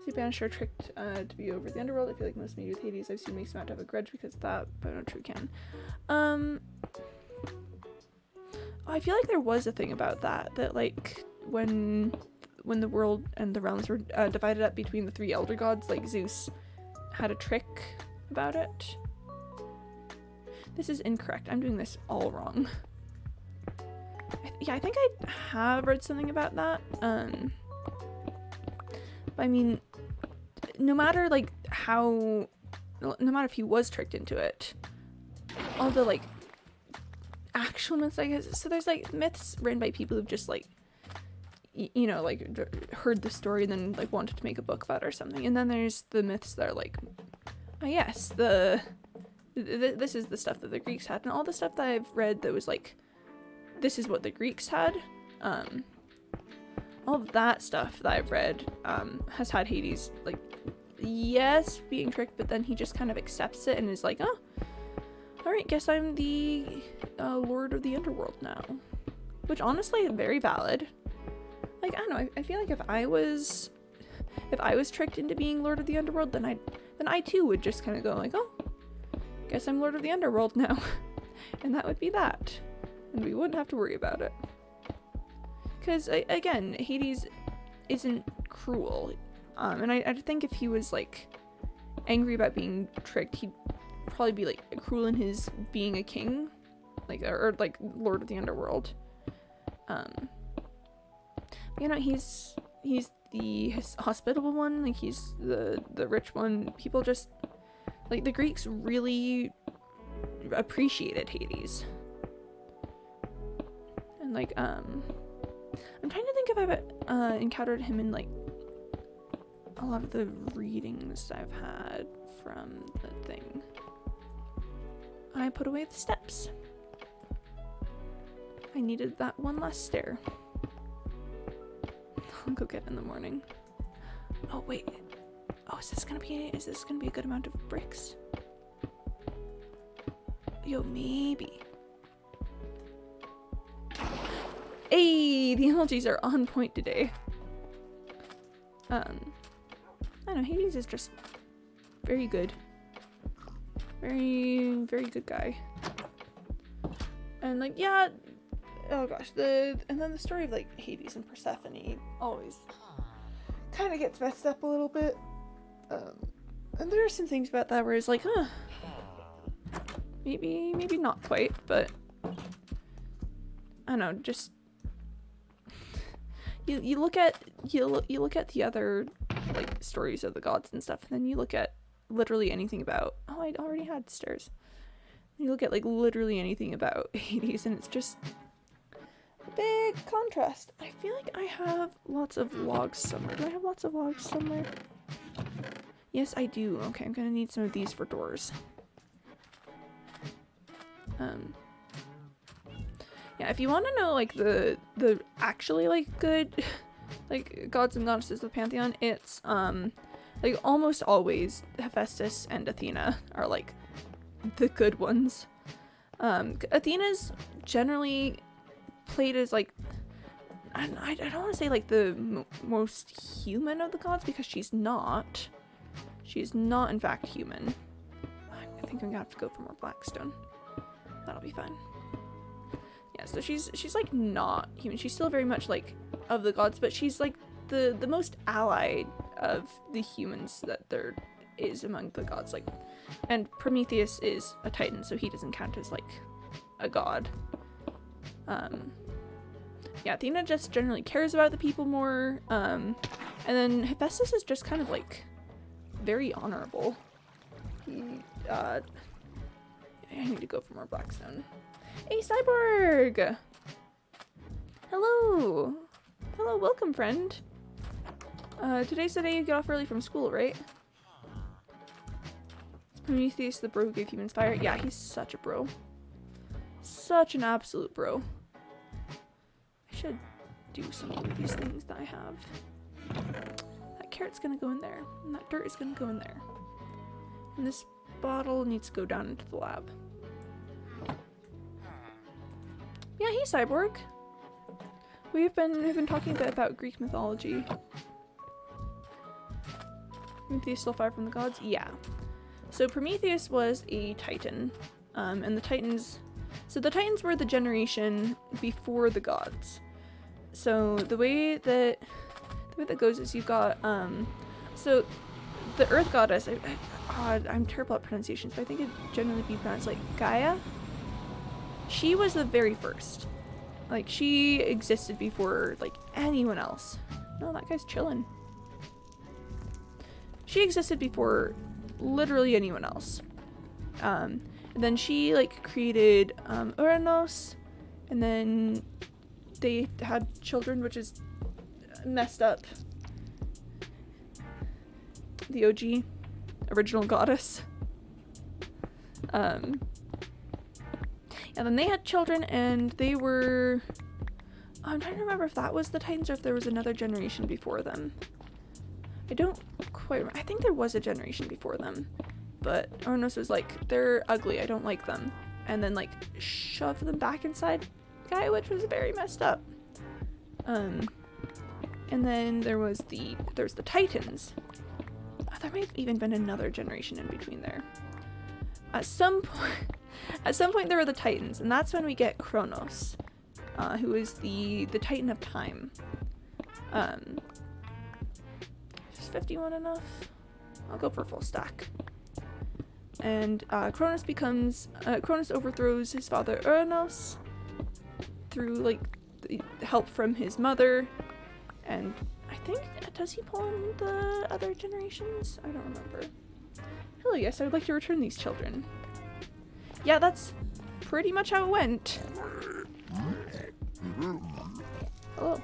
See, Banisher tricked to be over the underworld. I feel like most media with Hades I've seen makes him out to have a grudge because of that, but no true can. I feel like there was a thing about that like when the world and the realms were divided up between the three elder gods, like Zeus had a trick about it. This is incorrect. I'm doing this all wrong. I think I have read something about that. But I mean, no matter like no matter if he was tricked into it, all the like actual myths, I guess. So there's like myths written by people who've just like, you know, like heard the story and then like wanted to make a book about it or something. And then there's the myths that are like, oh yes, this is the stuff that the Greeks had, and all the stuff that I've read that was like, this is what the Greeks had. All of that stuff that I've read has had Hades, like, yes, being tricked, but then he just kind of accepts it and is like, oh, alright, guess I'm the Lord of the Underworld now. Which, honestly, is very valid. Like, I don't know, I feel like if I was tricked into being Lord of the Underworld, then I too would just kind of go like, oh, guess I'm Lord of the Underworld now. And that would be that. And we wouldn't have to worry about it. Because, again, Hades isn't cruel. And I think if he was, like, angry about being tricked, he'd probably be, like, cruel in his being a king. Like, or like, Lord of the Underworld. You know, he's the hospitable one. Like, he's the rich one. People just, like, the Greeks really appreciated Hades. And, like, I'm trying to think if I've encountered him in, like, a lot of the readings I've had from the thing. I put away the steps. I needed that one last stair. I'll go get it in the morning. Oh, wait. Oh, is this gonna be a good amount of bricks? Yo, maybe. Hey, the emojis are on point today. I don't know, Hades is just very good. Very, very good guy. And like, yeah, oh gosh, and then the story of like Hades and Persephone always kind of gets messed up a little bit. And there are some things about that where it's like, maybe not quite, but I don't know, just you look at the other like stories of the gods and stuff, and then you look at literally anything about, oh, I already had stairs. You look at like literally anything about Hades, and it's just a big contrast. I feel like I have lots of logs somewhere. Do I have lots of logs somewhere? Yes, I do. Okay, I'm gonna need some of these for doors. Yeah, if you want to know like the actually like good like gods and goddesses of the pantheon, it's like almost always Hephaestus and Athena are like the good ones. Athena's generally played as like, I don't want to say like the most human of the gods, because she's not. She's not in fact human. I think I'm gonna have to go for more blackstone. That'll be fine. Yeah, so she's like not human. She's still very much like of the gods, but she's like the most allied of the humans that there is among the gods. Like, and Prometheus is a titan, so he doesn't count as like a god. Yeah, Athena just generally cares about the people more. And then Hephaestus is just kind of like very honorable. I need to go for more blackstone. Hey, Cyborg! Hello! Hello, welcome, friend. Today's the day you get off early from school, right? Prometheus, the bro who gave humans fire. Yeah, he's such a bro. Such an absolute bro. I should do some of these things that I have. That carrot's gonna go in there, and that dirt is gonna go in there. And this bottle needs to go down into the lab. Yeah, hey, Cyborg. We've been talking a bit about Greek mythology. Prometheus stole fire from the gods? Yeah. So Prometheus was a titan, and the titans were the generation before the gods. So the way that goes is you've got so the earth goddess. I'm terrible at pronunciations, but I think it generally be pronounced like Gaia. She was the very first. Like, she existed before like anyone else. No, that guy's chilling. She existed before literally anyone else. And then she like created Uranus, and then they had children, which is messed up. The OG original goddess. And then they had children, and they were, I'm trying to remember if that was the Titans or if there was another generation before them. I don't quite remember. I think there was a generation before them, but Uranus was like, they're ugly, I don't like them, and then like shoved them back inside Gaia, which was very messed up. And then there's the Titans. Oh, there may have even been another generation in between there. At some point there were the Titans, and that's when we get Kronos, who is the Titan of time. Is 51 enough? I'll go for full stack. And Kronos overthrows his father Uranus through like the help from his mother, and I think, does he pull in the other generations? I don't remember. Hello, yes, I would like to return these children. Yeah, that's pretty much how it went. Hello.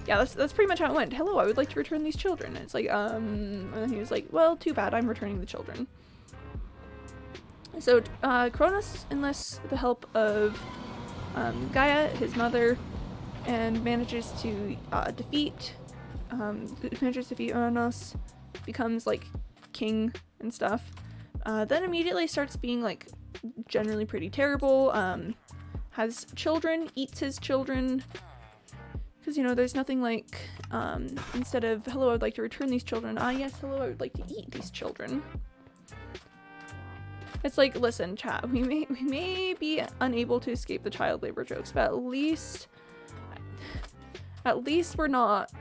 Yeah, that's pretty much how it went. Hello, I would like to return these children. And it's like, and then he was like, well, too bad, I'm returning the children. So, Kronos enlists the help of Gaia, his mother, and manages to defeat Uranus, becomes like king and stuff. Then immediately starts being like generally pretty terrible, has children, eats his children, Because, you know, there's nothing like, instead of, hello, I'd like to return these children. Ah, yes, hello, I would like to eat these children. It's like, listen, chat, we may be unable to escape the child labor jokes, but at least we're not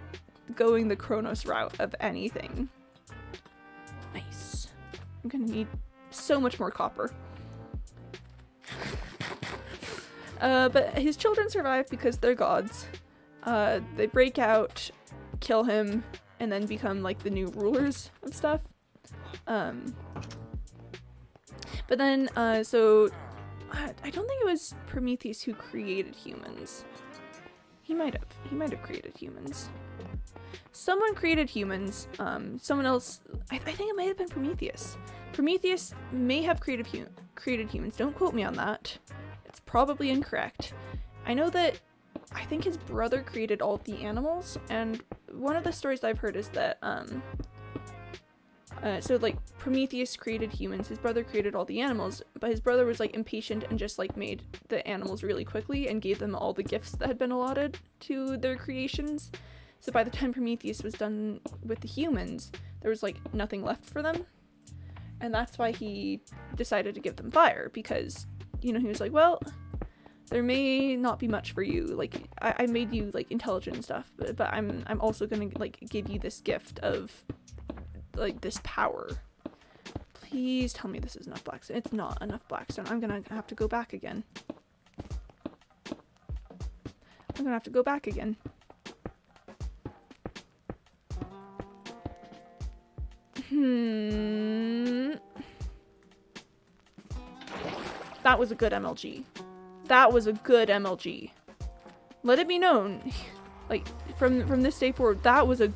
going the Kronos route of anything. Nice. I'm gonna need so much more copper. But his children survive because they're gods. They break out, kill him, and then become like the new rulers of stuff. But then, so I don't think it was Prometheus who created humans. He might have created humans. Someone created humans. Someone else, I think it might have been Prometheus. Prometheus may have created humans. Don't quote me on that. It's probably incorrect. I know that I think his brother created all the animals, and one of the stories that I've heard is that, so like Prometheus created humans, his brother created all the animals, but his brother was like impatient and just like made the animals really quickly and gave them all the gifts that had been allotted to their creations. So by the time Prometheus was done with the humans, there was like nothing left for them. And that's why he decided to give them fire, because, you know, he was like, well, there may not be much for you. Like, I made you like intelligent and stuff, but I'm also gonna like give you this gift of like this power. Please tell me this is enough blackstone. It's not enough blackstone. I'm gonna have to go back again. That was a good MLG. That was a good MLG. Let it be known, like, from this day forward, that was a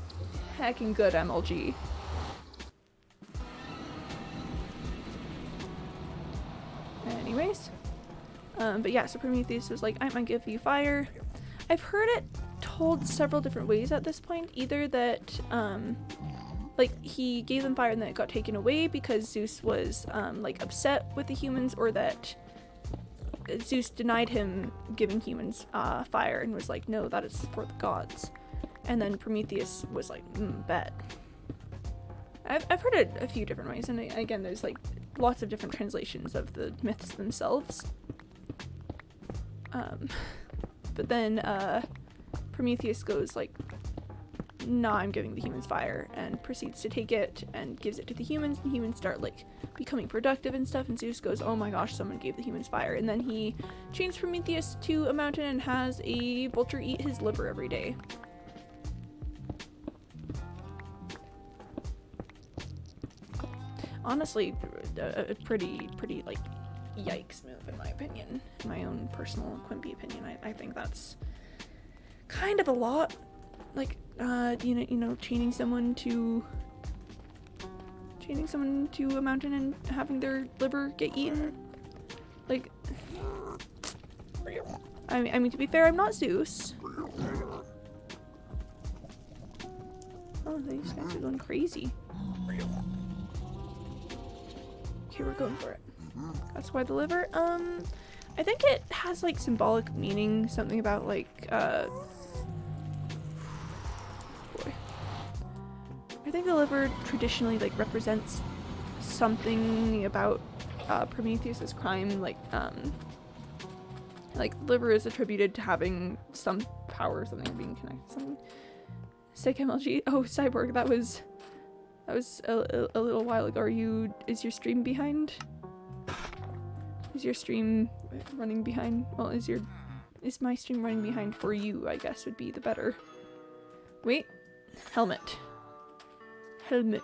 heckin' good MLG. Anyways. But yeah, so Prometheus was like, I'm gonna give you fire. I've heard it told several different ways at this point. Either that, like, he gave them fire and then it got taken away because Zeus was, like, upset with the humans, or that Zeus denied him giving humans, fire and was like, no, that is for the gods. And then Prometheus was like, bet. I've heard it a few different ways, and again, there's, like, lots of different translations of the myths themselves. But then, Prometheus goes, like, nah, I'm giving the humans fire, and proceeds to take it and gives it to the humans, and humans start like becoming productive and stuff, and Zeus goes, oh my gosh, someone gave the humans fire. And then he chains Prometheus to a mountain and has a vulture eat his liver every day. Honestly, a pretty like yikes move in my opinion, in my own personal Quimby opinion. I think that's kind of a lot. Like, you know, chaining someone to a mountain and having their liver get eaten. Like, I mean, to be fair, I'm not Zeus. Oh, these guys are going crazy. Okay, we're going for it. That's why the liver. I think it has like symbolic meaning. Something about like, I think the liver traditionally like represents something about Prometheus's crime, like liver is attributed to having some power or something, being connected to something. Sick MLG. Oh, Cyborg, that was a little while ago. Is your stream behind? Is your stream running behind? Well, is my stream running behind for you, I guess would be the better. Wait. Helmet. Helmet.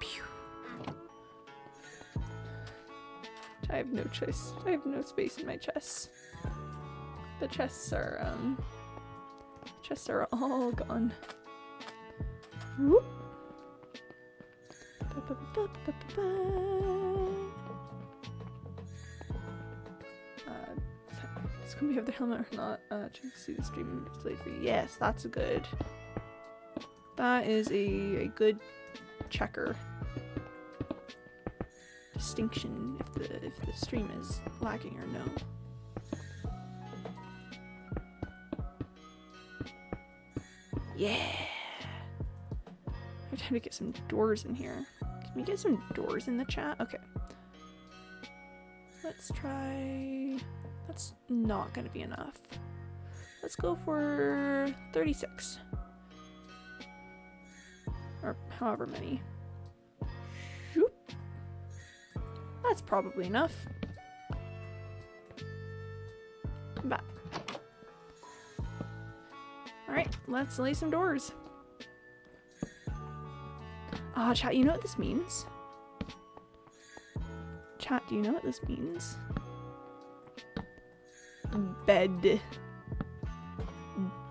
Pew. I have no choice. I have no space in my chests. The chests are all gone. Whoop. We have the helmet or not. Check to see the stream displayed for you. Yes, that's a good. That is a good checker. distinction if the stream is lagging or no. Yeah! I have time to get some doors in here. Can we get some doors in the chat? Okay. Let's try... That's not gonna be enough. Let's go for 36. Or however many. Shoop. That's probably enough. Back. Alright, let's lay some doors. Ah, chat, you know what this means? Chat, do you know what this means? Bed.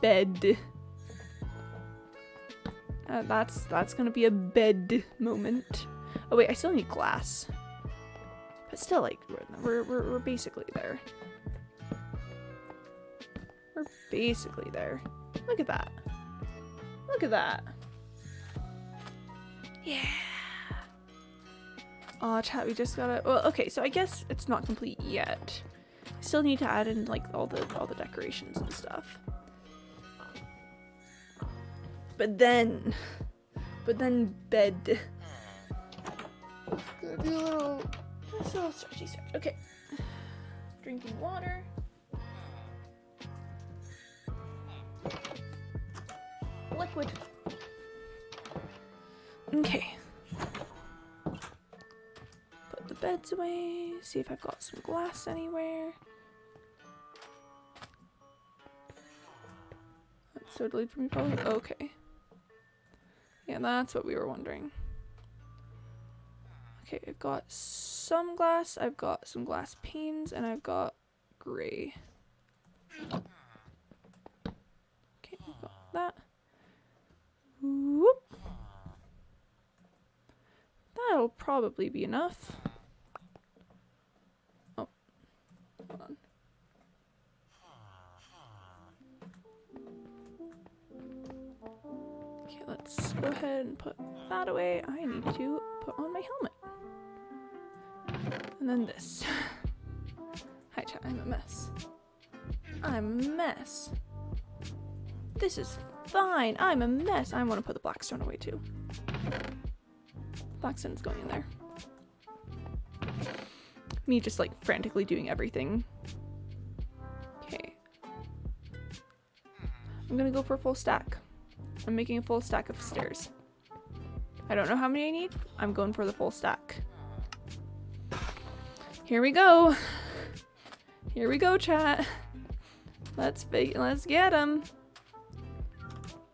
Bed. That's gonna be a bed moment. Oh wait, I still need glass. But still, like, we're basically there. We're basically there. Look at that. Look at that. Yeah. Aw, chat, we just gotta... Well, okay, so I guess it's not complete yet. I still need to add in, like, all the decorations and stuff. But then bed. It's gonna be a little stretchy stretch. Okay. Drinking water. Liquid. Okay. Put the beds away. See if I've got some glass anywhere. That's so delayed for me probably. Okay. Yeah, that's what we were wondering. Okay, I've got some glass. I've got some glass panes, and I've got gray. Okay, I've got that. Whoop. That'll probably be enough. Oh, hold on. Okay, let's go ahead and put that away. I need to put on my helmet. And then this. Hi chat, I'm a mess. I'm a mess. This is fine. I'm a mess. I want to put the blackstone away too. Blackstone's going in there. Me just like frantically doing everything. Okay. I'm gonna go for a full stack. I'm making a full stack of stairs. I don't know how many I need. I'm going for the full stack. Here we go. Here we go, chat. Let's get them.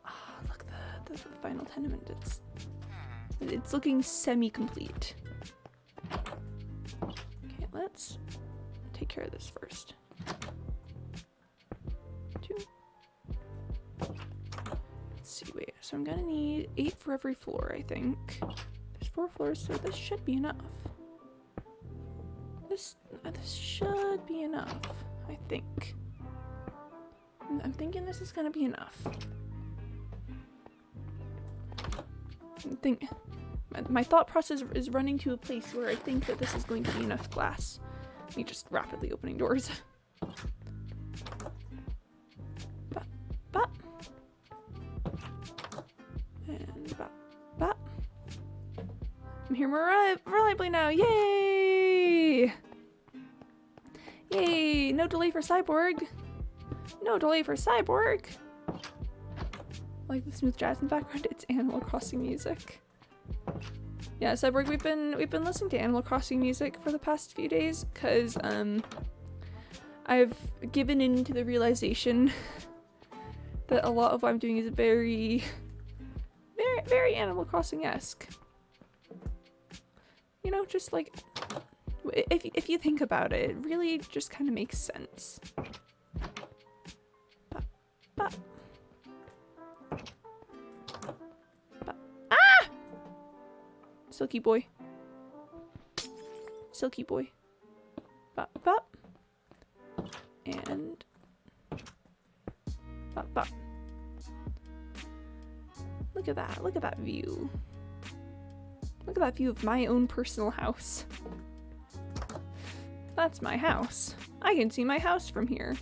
Oh, look, the final tenement. It's looking semi-complete. Okay, let's take care of this first. 2. Let's see, wait. So I'm gonna need 8 for every floor, I think. There's 4 floors, so this should be enough. This should be enough, I think. I'm thinking this is gonna be enough. My thought process is running to a place where I think that this is going to be enough glass. Me just rapidly opening doors. Bop, bop. And bop, bop. I'm here more reliably now. Yay! Yay! No delay for Cyborg. No delay for Cyborg. Like the smooth jazz in the background, it's Animal Crossing music. Yeah, Cyborg, we've been listening to Animal Crossing music for the past few days because I've given in to the realization that a lot of what I'm doing is very Animal Crossing-esque. You know, just like if you think about it, it really just kind of makes sense. Bop, bop. Ah! Silky boy. Silky boy. Bop, bop. And bop, bop. Look at that. Look at that view. Look at that view of my own personal house. That's my house. I can see my house from here.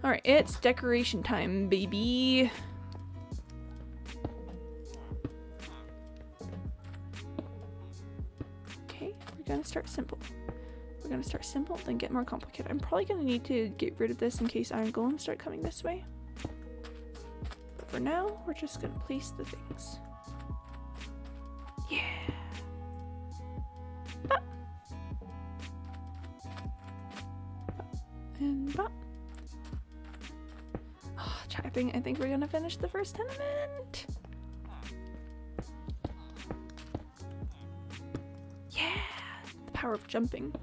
Alright, it's decoration time, baby. Okay, we're gonna start simple. We're gonna start simple, then get more complicated. I'm probably gonna need to get rid of this in case iron golems start coming this way. But for now, we're just gonna place the things. Yeah. Bop. And bop. Oh, I think we're gonna finish the first tenement. Yeah, the power of jumping.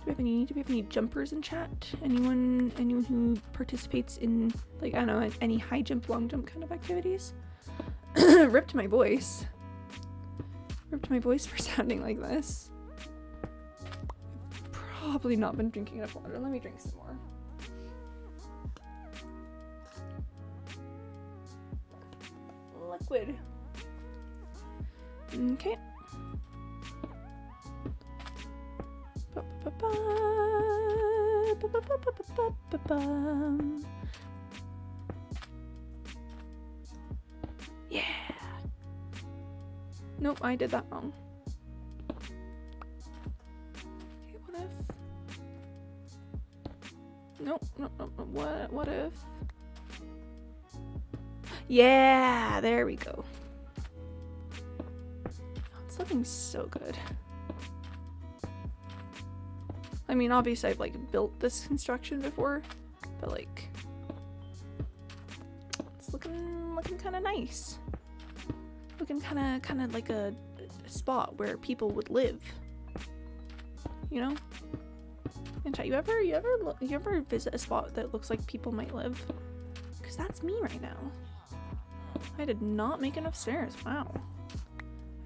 Do we have any jumpers in chat? Anyone who participates in, like, I don't know, any high jump, long jump kind of activities? Ripped my voice for sounding like this. I've probably not been drinking enough water. Let me drink some more. Liquid. Okay. Yeah. Nope, I did that wrong. Okay, what if? Nope. What if? Yeah, there we go. Oh, it's looking so good. I mean, obviously I've, like, built this construction before, but, like, it's looking kind of nice. Looking kind of like a spot where people would live. You know? And you ever visit a spot that looks like people might live? Because that's me right now. I did not make enough stairs. Wow.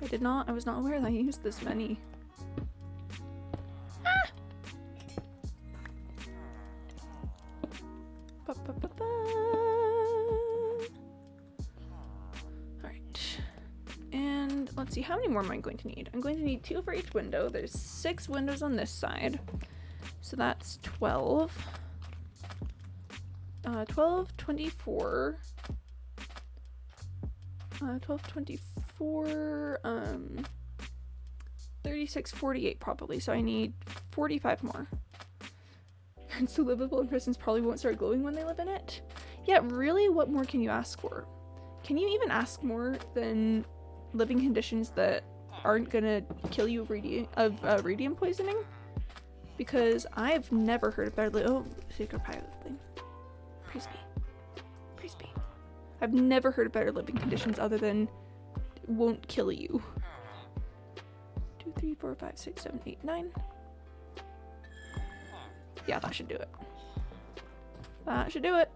I was not aware that I used this many. Alright. And let's see, how many more am I going to need? I'm going to need 2 for each window. There's 6 windows on this side. So that's 12. 12, 24. 12, 24, 36, 48 probably. So I need 45 more. It's so livable and persons probably won't start glowing when they live in it. Yeah, really, what more can you ask for? Can you even ask more than living conditions that aren't gonna kill you of radium poisoning? Because I've never heard of better secret pie thing. Praise me. I've never heard of better living conditions other than won't kill you. 2, 3, 4, 5, 6, 7, 8, 9. Yeah, that should do it. That should do it.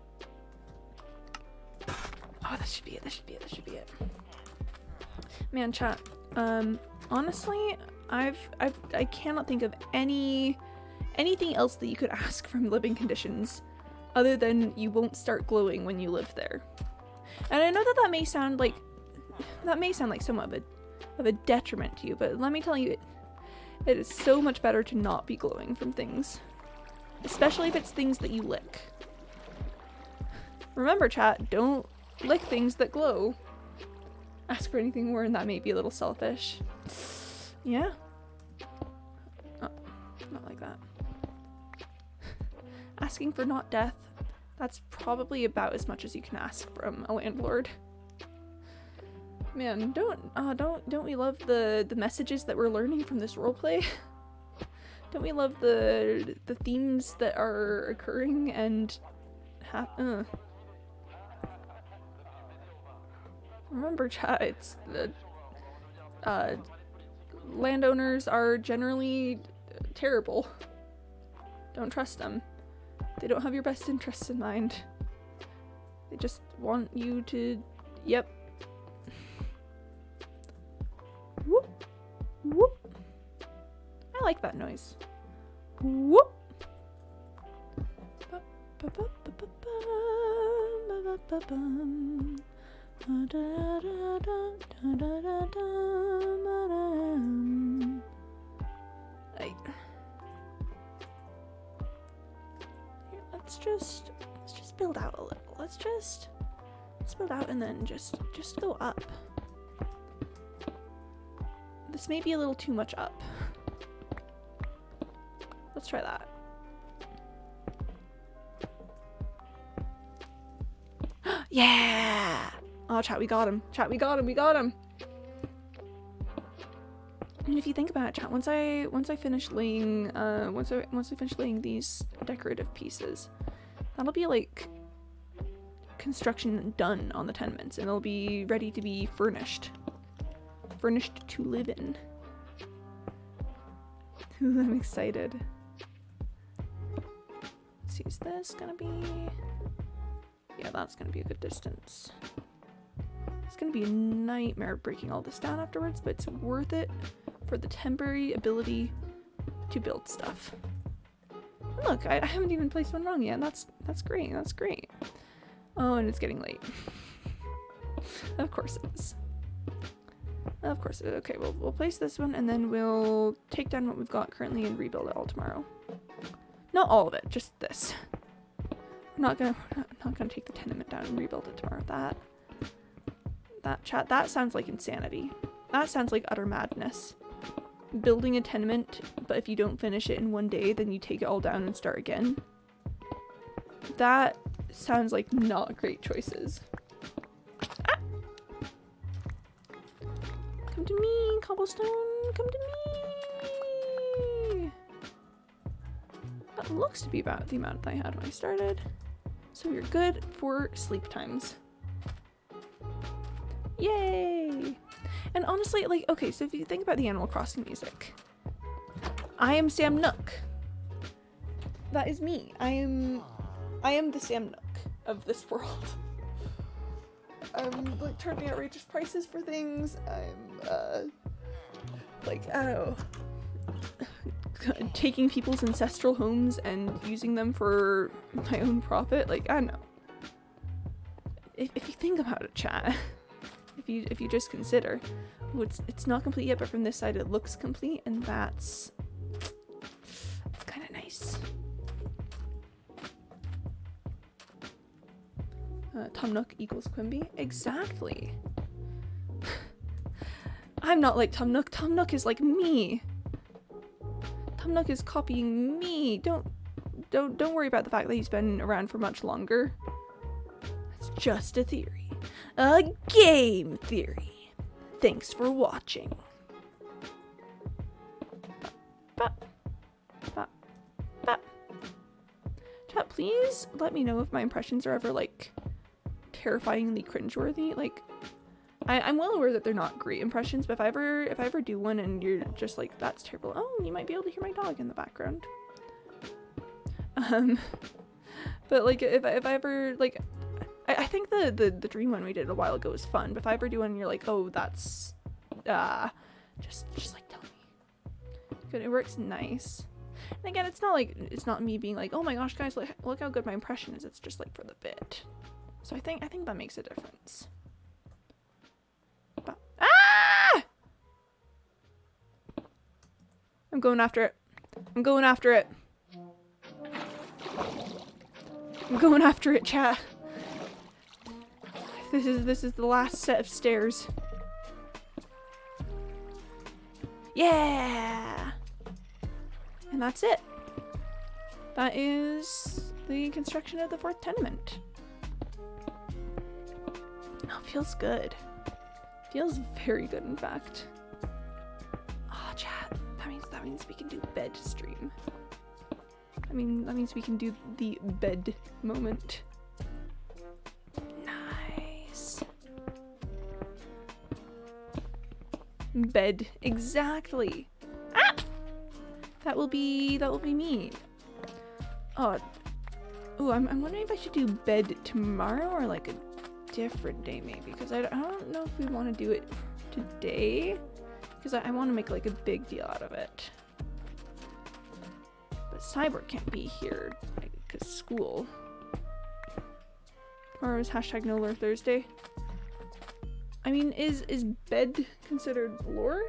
Oh, this should be it. Man, chat. Honestly, I cannot think of anything else that you could ask from living conditions other than you won't start glowing when you live there. And I know that may sound like somewhat of a detriment to you, but let me tell you, it is so much better to not be glowing from things. Especially if it's things that you lick. Remember, chat, don't lick things that glow. Ask for anything more and that may be a little selfish. Yeah? Oh, not like that. Asking for not death. That's probably about as much as you can ask from a landlord. Man, don't we love the messages that we're learning from this roleplay? Don't we love the themes that are occurring and Remember, chat, it's landowners are generally terrible. Don't trust them. They don't have your best interests in mind. They just want you to... Yep. Whoop. Whoop. I like that noise. Whoop. Let's just build out a little. Let's build out and then just go up. This may be a little too much up. Let's try that. Yeah! Oh, chat, we got him. Chat, we got him. We got him. And if you think about it, chat, once I finish laying once I finish laying these decorative pieces, that'll be like construction done on the tenements, and it'll be ready to be furnished to live in. Ooh, I'm excited. Let's see, is this gonna be? Yeah, that's gonna be a good distance. It's gonna be a nightmare breaking all this down afterwards, but it's worth it for the temporary ability to build stuff. And look, I haven't even placed one wrong yet. That's great. That's great. Oh, and it's getting late. Of course it is. Of course it is. Okay, we'll place this one, and then we'll take down what we've got currently and rebuild it all tomorrow. Not all of it, just this. I'm not gonna take the tenement down and rebuild it tomorrow. That sounds like insanity. That sounds like utter madness. Building a tenement, but if you don't finish it in one day, then you take it all down and start again. That sounds like not great choices. Ah! Come to me, cobblestone. Come to me. That looks to be about the amount that I had when I started. So you're good for sleep times. Yay! And honestly, like, okay, so if you think about the Animal Crossing music, I am Sam Nook. That is me. I am the Sam Nook of this world. I'm like charging outrageous prices for things. I'm like, I don't know, taking people's ancestral homes and using them for my own profit. Like, I don't know. If you think about it, chat. If you just consider, it's not complete yet, but from this side it looks complete, and that's kind of nice. Tom Nook equals Quimby. Exactly. I'm not like Tom Nook. Tom Nook is like me. Tom Nook is copying me. Don't worry about the fact that he's been around for much longer. It's just a theory. A game theory. Thanks for watching. Chat, please let me know if my impressions are ever like terrifyingly cringeworthy. Like, I'm well aware that they're not great impressions, but if I ever do one and you're just like, that's terrible, oh, you might be able to hear my dog in the background. But like if I ever like, I think the dream one we did a while ago was fun, but if I ever do one and you're like, oh, that's just like tell me. Good, it works nice. And again, it's not me being like, oh my gosh, guys, look how good my impression is. It's just like for the bit. So I think that makes a difference. But, ah! I'm going after it. I'm going after it. I'm going after it, chat. This is the last set of stairs. Yeah! And that's it. That is the construction of the 4th tenement. Oh, feels good. Feels very good, in fact. Oh, chat. That means we can do bed stream. That means we can do the bed moment. Nice. Bed. Exactly. Ah! That will be me. Oh. Ooh, I'm wondering if I should do bed tomorrow or like a different day maybe, because I don't know if we want to do it today, because I want to make like a big deal out of it. But Cyborg can't be here because school. Tomorrow is hashtag no lore Thursday. I mean, is bed considered lore?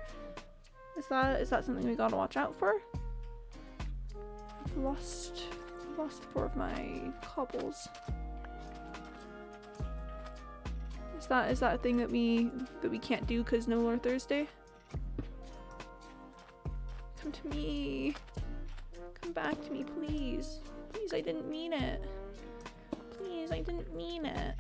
Is that something we gotta watch out for? I've lost 4 of my cobbles. Is that a thing that we can't do because no lore Thursday? Come to me. Come back to me, please. Please, I didn't mean it. Please, I didn't mean it.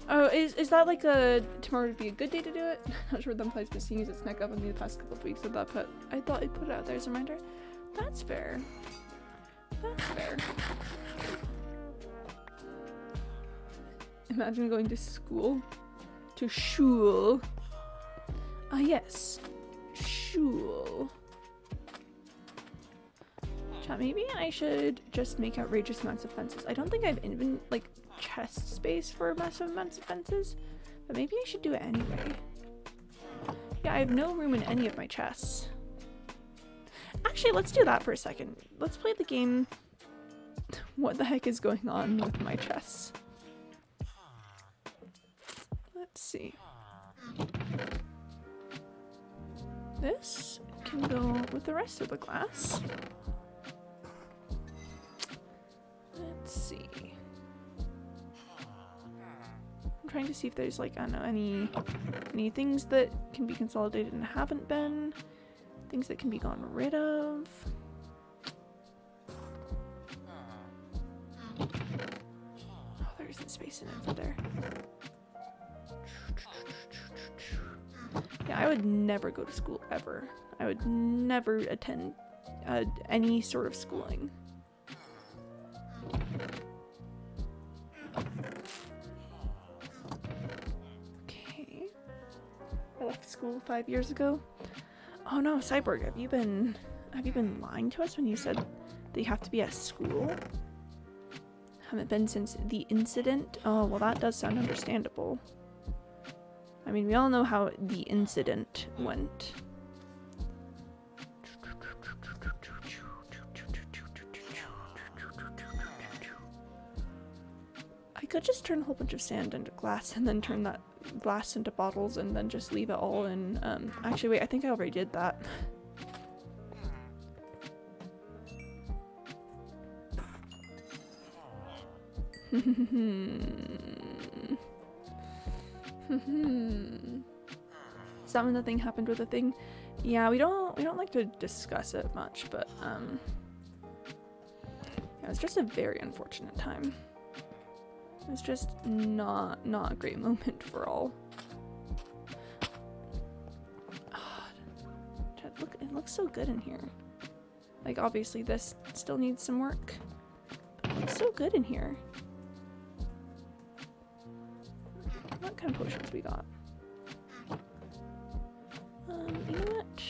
Oh, is that like tomorrow would be a good day to do it? Not sure Thumbplay's been seeing its neck up on me the past couple of weeks with that, but I thought I'd put it out there as a reminder. That's fair. That's fair. Imagine going to school. To shul. Ah, yes. Shul. Chat, maybe I should just make outrageous amounts of fences. I don't think I've even, like, chest space for massive amounts of fences, but maybe I should do it anyway. Yeah, I have no room in any of my chests. Actually, let's do that for a second. Let's play the game. What the heck is going on with my chests? Let's see. This can go with the rest of the glass. Let's see. I'm trying to see if there's, like, I don't know, any things that can be consolidated and haven't been. Things that can be gotten rid of. Oh, there isn't space in it for there. Yeah, I would never go to school ever. I would never attend any sort of schooling. Okay. I left school 5 years ago. Oh no, Cyborg, have you been lying to us when you said that you have to be at school? Haven't been since the incident? Oh, well, that does sound understandable. I mean, we all know how the incident went. I could just turn a whole bunch of sand into glass and then turn that glass into bottles and then just leave it all in, actually wait, I think I already did that. Is that when the thing happened with the thing? Yeah, we don't like to discuss it much, but yeah, it was just a very unfortunate time. It was just not a great moment for all. Oh, look, it looks so good in here. Like, obviously this still needs some work, but it looks so good in here. What kind of potions we got? You know what?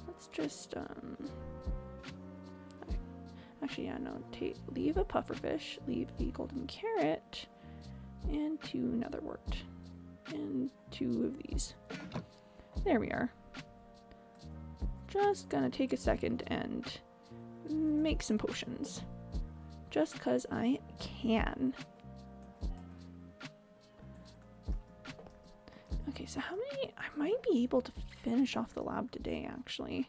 Let's just, actually, yeah, no, leave a pufferfish, leave a golden carrot, and 2 netherwort, and 2 of these. There we are. Just gonna take a second and make some potions. Just 'cause I can. Okay, so how many? I might be able to finish off the lab today, actually.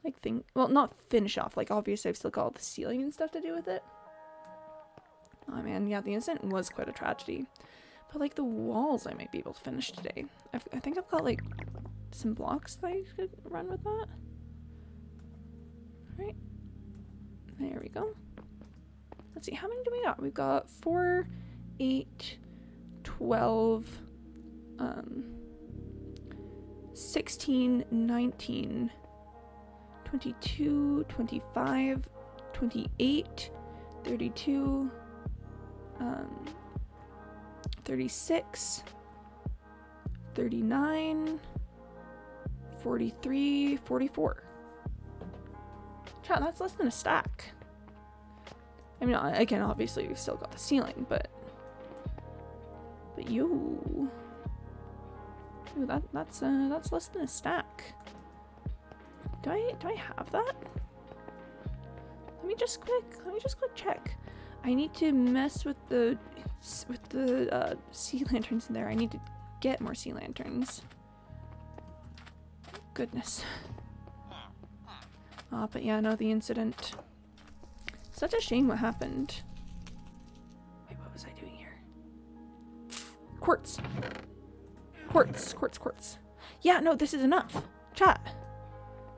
Like, well, not finish off. Like, obviously, I've still got all the ceiling and stuff to do with it. Oh man, yeah, the incident was quite a tragedy. But, like, the walls I might be able to finish today. I think I've got, like, some blocks that I could run with that. Alright. There we go. Let's see, how many do we got? We've got 4, 8, 12, 16, 19, 22, 25, 28, 32, 36, 39, 43, 44. Chat, that's less than a stack. I mean, again, obviously we've still got the ceiling, but yo, that's less than a stack. Do I have that? Let me just quick check. I need to mess with the sea lanterns in there. I need to get more sea lanterns. Goodness. But yeah, no, the incident. Such a shame what happened. Wait, what was I doing here? Quartz. Quartz. Yeah, no, this is enough. Chat.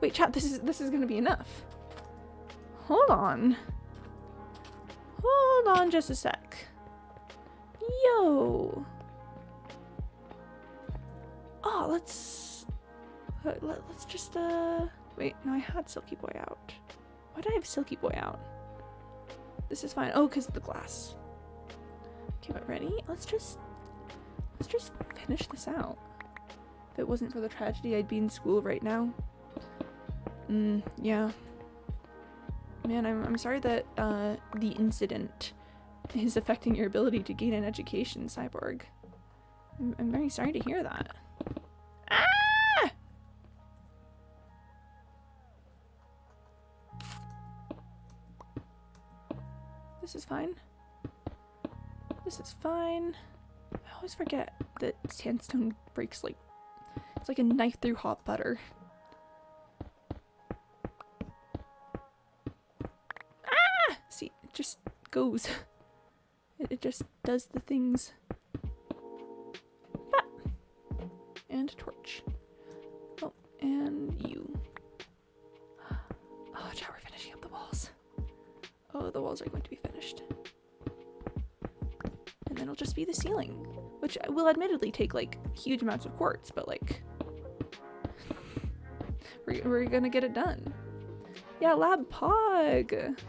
Wait, chat, this is gonna be enough. Hold on. Hold on just a sec. Yo. Oh, let's just wait, no, I had Silky Boy out. Why did I have Silky Boy out? This is fine. Oh, because of the glass. Okay, but ready? Let's just finish this out. If it wasn't for the tragedy, I'd be in school right now. Yeah. Man, I'm sorry that the incident is affecting your ability to gain an education, Cyborg. I'm very sorry to hear that. Ah! This is fine. This is fine. I always forget that sandstone breaks like... It's like a knife through hot butter. Ah! See, it just goes. It just does the things. Ah! And a torch. Oh, and you. Oh, chat, we're finishing up the walls. Oh, the walls are going to be finished. And then it'll just be the ceiling, which will admittedly take like huge amounts of quartz, but like we're gonna get it done. Yeah, Lab Pog.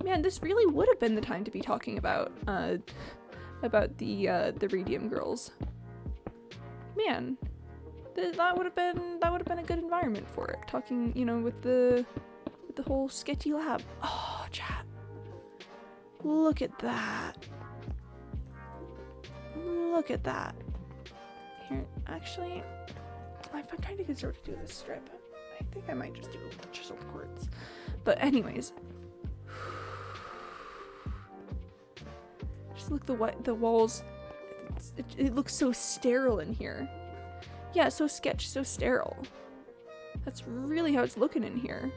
Man, this really would have been the time to be talking about the Radium girls. Man, that would have been a good environment for it. Talking, you know, with the whole sketchy lab. Oh, chat. Look at that. Look at that. Here, actually, if I'm trying to get Zoro to do this strip, I think I might just do chiseled quartz. But anyways, just look the walls. It looks so sterile in here. Yeah, so sketch, so sterile. That's really how it's looking in here.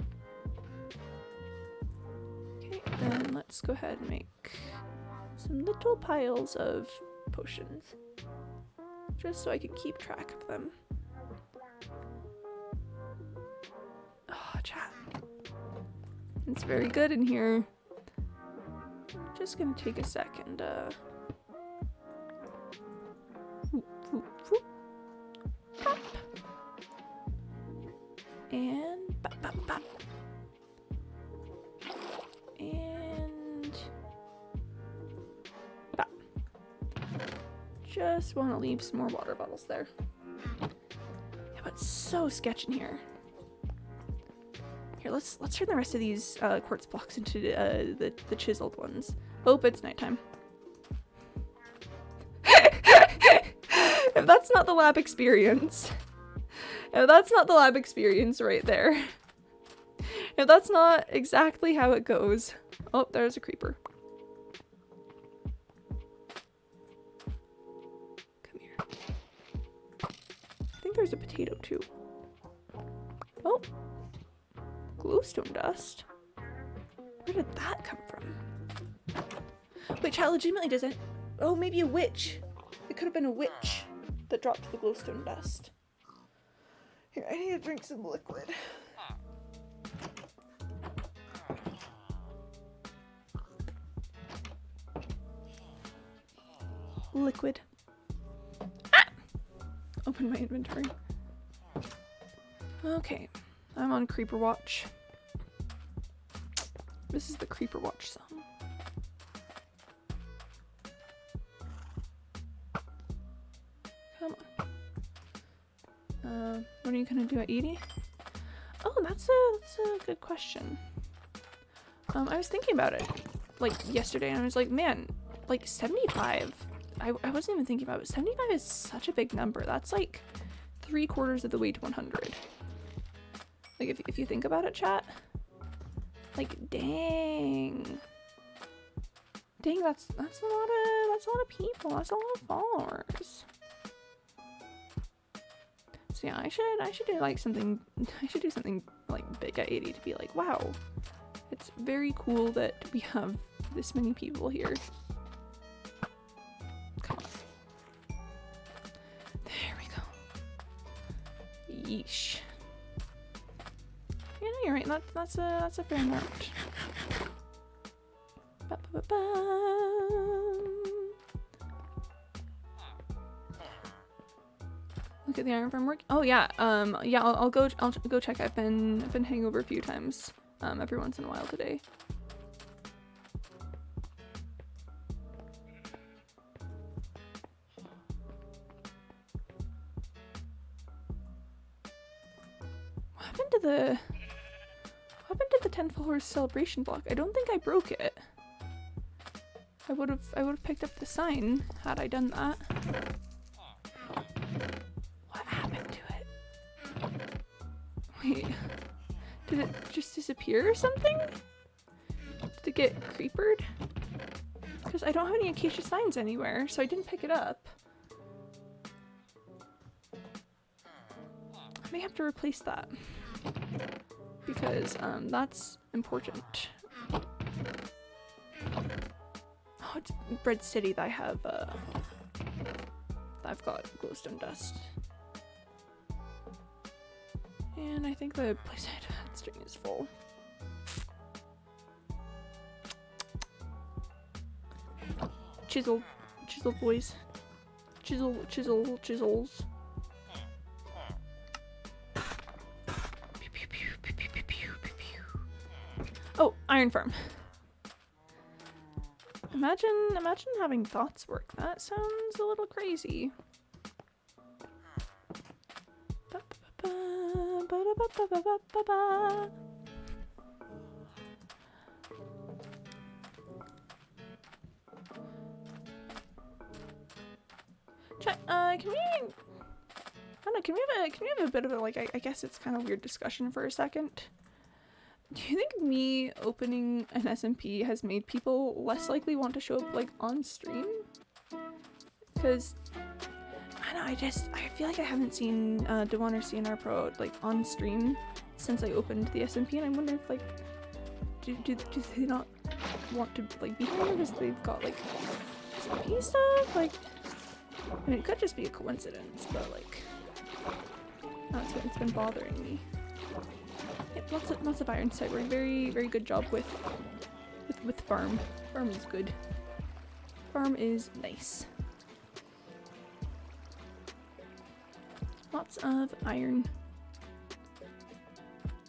Okay, then let's go ahead and make some little piles of potions, just so I can keep track of them. Oh, chat. It's very good in here. I'm just gonna take a second. Pop. And pop, pop, pop. And pop. Just want to leave some more water bottles there. Yeah, but it's so sketch in here. Here, let's turn the rest of these quartz blocks into the chiseled ones. Oh, it's nighttime. If that's not the lab experience, if that's not the lab experience right there, if that's not exactly how it goes. Oh, there's a creeper. Come here. I think there's a potato too. Oh, glowstone dust. Where did that come from? Wait, child legitimately doesn't. Oh, maybe a witch. It could have been a witch that dropped the glowstone dust. Here, I need to drink some liquid. Liquid. Ah! Open my inventory. Okay, I'm on Creeper Watch. This is the Creeper Watch song. Come on. What are you gonna do at Edie? Oh, that's a good question. I was thinking about it like yesterday, and I was like, man, like 75. I wasn't even thinking about it. 75 is such a big number. That's like 3/4 of the way to 100. Like if you think about it, chat. Like, dang. Dang, that's a lot of people. That's a lot of followers. So yeah, I should do like something. I should do something like big at 80 to be like, wow, it's very cool that we have this many people here. Come on. There we go. Yeesh. Yeah, you're right. That's a fair amount. Look at the iron farm work. Oh yeah. Yeah. I'll go check. I've been heading over a few times. Every once in a while today. What happened to the 10 followers celebration block? I don't think I broke it. I would have picked up the sign had I done that. What happened to it? Wait, did it just disappear or something? Did it get creepered? Because I don't have any acacia signs anywhere, so I didn't pick it up. I may have to replace that because that's important. Oh, it's Bread City that I have, I've got glowstone dust. And I think the place I had string is full. Chisel boys. Chisels. Oh, iron farm. Imagine having thoughts work. That sounds a little crazy. Can we? I don't know. Can we have a bit of a like? I guess it's kind of weird discussion for a second. Do you think me opening an SMP has made people less likely want to show up like on stream? Because I don't know, I feel like I haven't seen Dewan or CNR Pro like on stream since I opened the SMP, and I wonder if like do they not want to like be here because they've got like SMP stuff? Like, I mean, it could just be a coincidence, but like, it's been bothering me. Yep, lots of iron cyber. Very good job with farm. Farm is good. Farm is nice. Lots of iron.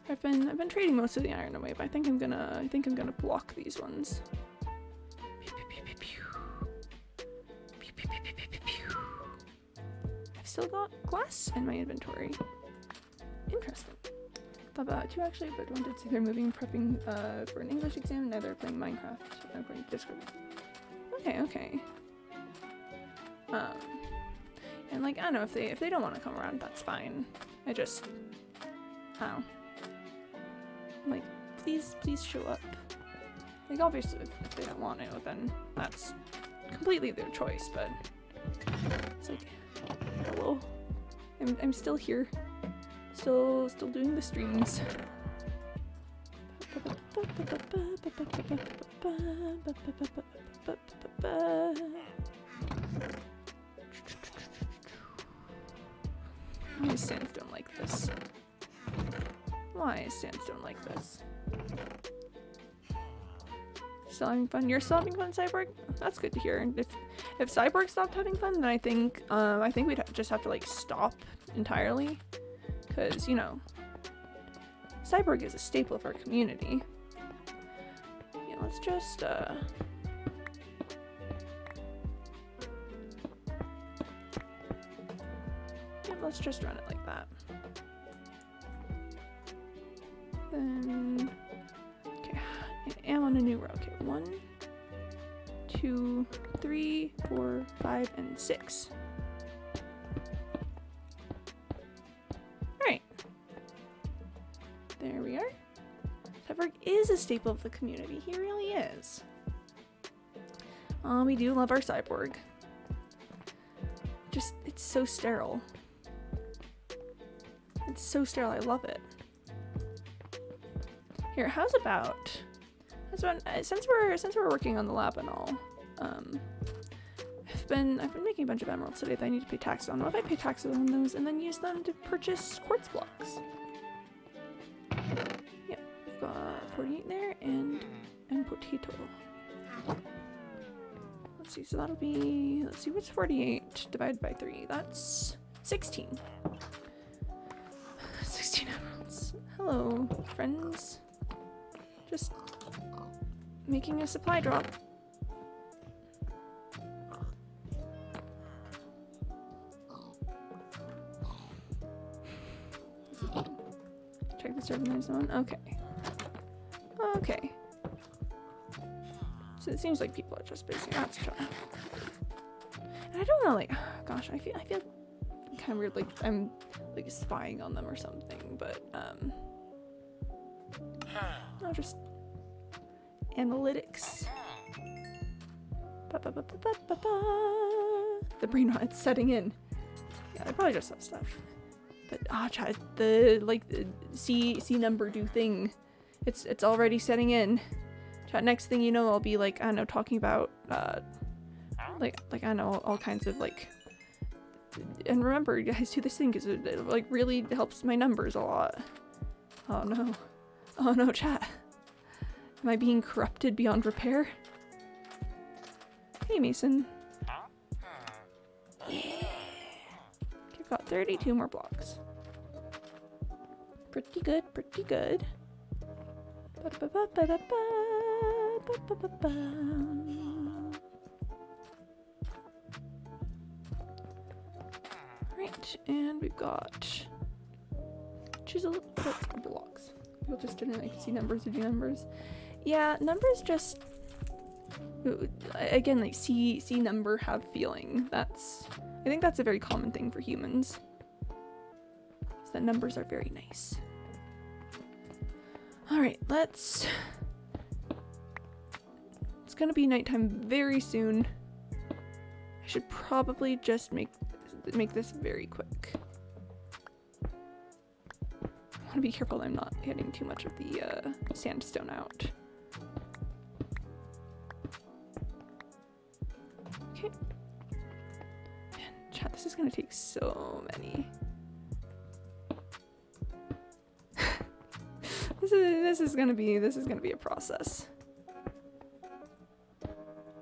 I've been trading most of the iron away, but I think I'm gonna block these ones. I've still got glass in my inventory. Interesting. Thought about it too actually, but wanted to they're moving prepping for an English exam, neither playing Minecraft according to Discord. Okay. And like I don't know if they don't want to come around, that's fine. I just like please show up. Like obviously if they don't want to, then that's completely their choice, but it's like hello. I'm still here. Still doing the streams. Why is sandstone like this? Why is sandstone like this? Still having fun? You're still having fun, Cyborg? That's good to hear. And if Cyborg stopped having fun, then I think we'd just have to like stop entirely. Because, you know, Cyborg is a staple of our community. Yeah, let's just, let's just run it like that. Then, okay, I am on a new row. Okay, 1, 2, 3, 4, 5, and 6. There we are. Cyborg is a staple of the community. He really is. We do love our cyborg. Just, it's so sterile. It's so sterile. I love it. Here, how's about since we're working on the lab and all, I've been making a bunch of emeralds today that I need to pay taxes on. What if I pay taxes on those and then use them to purchase quartz blocks? Yep, we've got 48 there and potato. Let's see, so that'll be, let's see, what's 48 divided by 3? That's 16. 16 emeralds. Hello, friends. Just making a supply drop. Check the server zone. Okay. Okay. So it seems like people are just busy. That's fine. And I don't know, like, gosh, I feel kind of weird, like I'm like spying on them or something, but no, just analytics. The brain rot's setting in. Yeah, they probably just have stuff. But chat, the C number do thing. It's already setting in. Chat, next thing you know, I'll be like, I don't know, talking about like I don't know, all kinds of like. And remember, you guys do this thing because it like really helps my numbers a lot. Oh no. Oh no, chat. Am I being corrupted beyond repair? Hey, Mason. Yeah. I've got 32 more blocks. Pretty good, pretty good. Right, and we've got chisel blocks. People just didn't like see numbers or do numbers. Yeah, numbers just again like see number have feeling. I think that's a very common thing for humans. Is that numbers are very nice. All right, it's gonna be nighttime very soon. I should probably just make this very quick. I want to be careful I'm not getting too much of the sandstone out. Okay. Man, chat, this is gonna take so many. This is gonna be a process.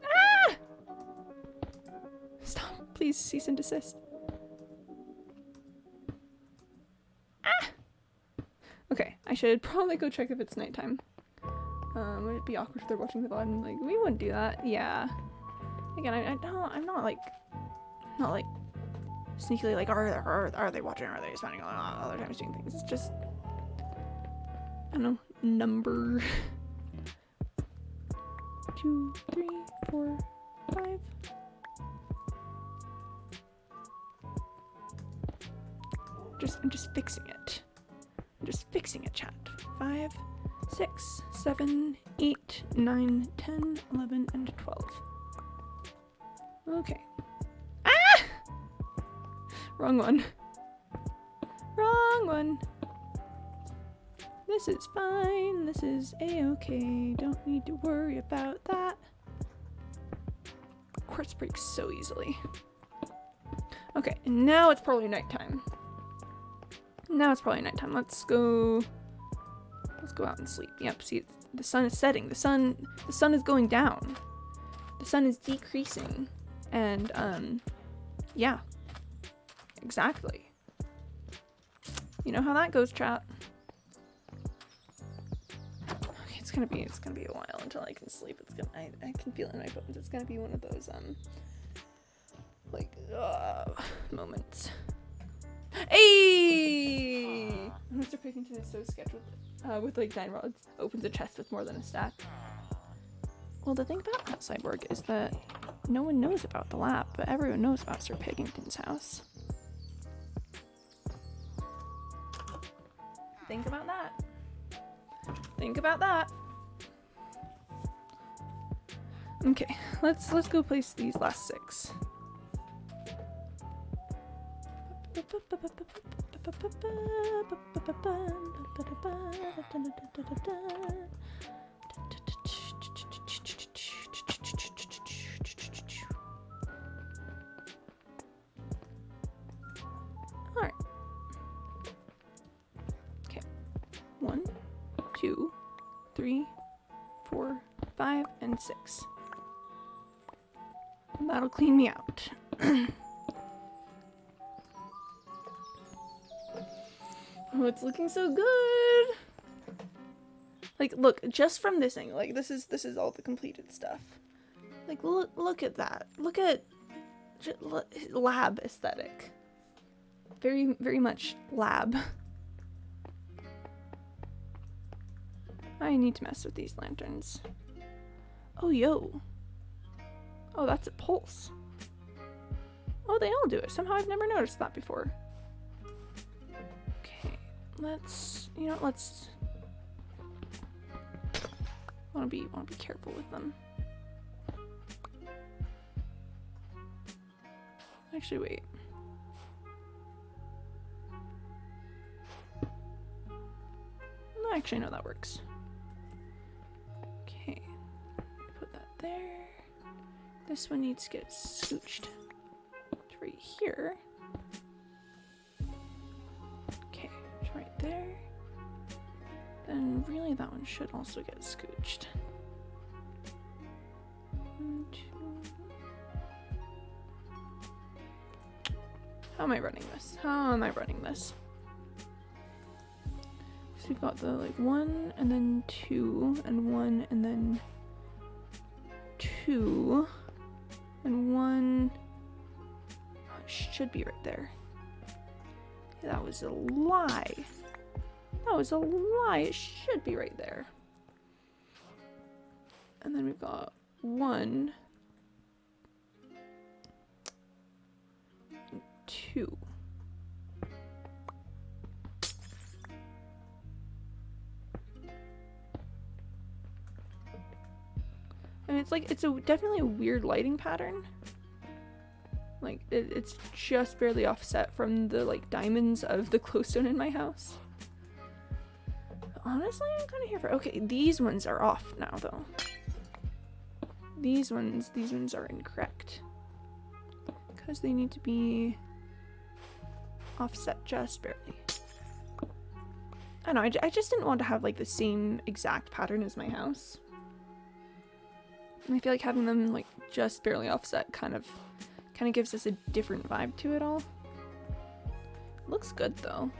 Ah! Stop, please cease and desist. Ah! Okay, I should probably go check if it's nighttime. Would it be awkward if they're watching the VOD? Like, we wouldn't do that. Yeah. Again, I'm not like sneakily like, are they watching? Are they spending a lot of other times doing things? It's just, I don't know, number 2, 3, 4, 5. I'm just fixing it. I'm just fixing it, chat. 5, 6, 7, 8, 9, 10, 11, and 12. Okay. Ah! Wrong one. Wrong one. This is fine. This is a-okay. Don't need to worry about that. Quartz breaks so easily. Okay, and now it's probably nighttime. Let's go out and sleep. Yep, see, the sun is setting. The sun is going down. The sun is decreasing. And, yeah. Exactly. You know how that goes, chat. Okay, it's gonna be a while until I can sleep. I can feel it in my bones. It's gonna be one of those, moments. Hey! Mr. Pickington is so sketched with like 9 rods. Opens a chest with more than a stack. Well, the thing about that cyborg is that no one knows about the lab, but everyone knows about Sir Pickington's house. Think about that. Think about that. Okay, let's go place these last 6. Alright. Okay. 1, 2, 3, 4, 5, and 6. And that'll clean me out. Oh, it's looking so good. Like, look, just from this angle, like this is all the completed stuff. Like, look at that. Look at lab aesthetic. Very, very much lab. I need to mess with these lanterns. Oh, yo. Oh, that's a pulse. Oh, they all do it. Somehow I've never noticed that before. Okay, let's, you know, let's wanna be careful with them. Actually, wait. Actually, no, that works. Okay, put that there. This one needs to get scooched to right here. Okay, it's right there. Then really that one should also get scooched. 1, 2. How am I running this? How am I running this? So we've got the like 1 and then 2 and 1 and then 2 and 1. Oh, it should be right there. Yeah, that was a lie. That was a lie. It should be right there. And then we've got 1 and 2. And it's like, it's definitely a weird lighting pattern. Like, it's just barely offset from the, like, diamonds of the glowstone in my house. Honestly, I'm kind of here for... Okay, these ones are off now, though. These ones are incorrect. Because they need to be offset just barely. I don't know, I just didn't want to have, like, the same exact pattern as my house. And I feel like having them like just barely offset kind of gives us a different vibe to it all. Looks good though.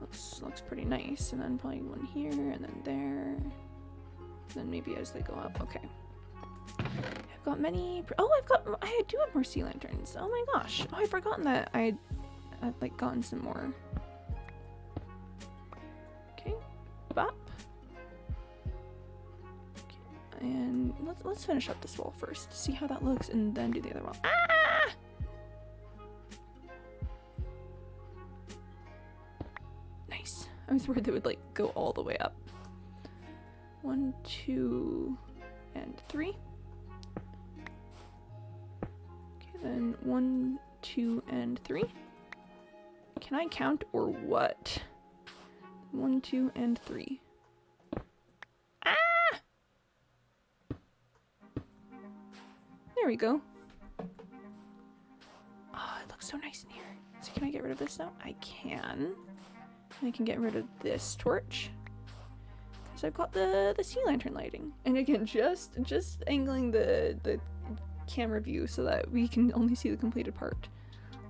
Looks pretty nice. And then probably one here and then there. And then maybe as they go up. Okay. I've got many. Oh, I do have more sea lanterns. Oh my gosh. Oh, I'd forgotten that I'd like gotten some more. Okay. Bop. And let's finish up this wall first, see how that looks, and then do the other wall. Ah! Nice. I was worried they would like go all the way up. 1, 2, and 3. Okay, then 1, 2, and 3. Can I count or what? 1, 2, and 3. There we go. Oh, it looks so nice in here. So can I get rid of this now? I can. And I can get rid of this torch. Because I've got the sea lantern lighting. And again, just angling the camera view so that we can only see the completed part.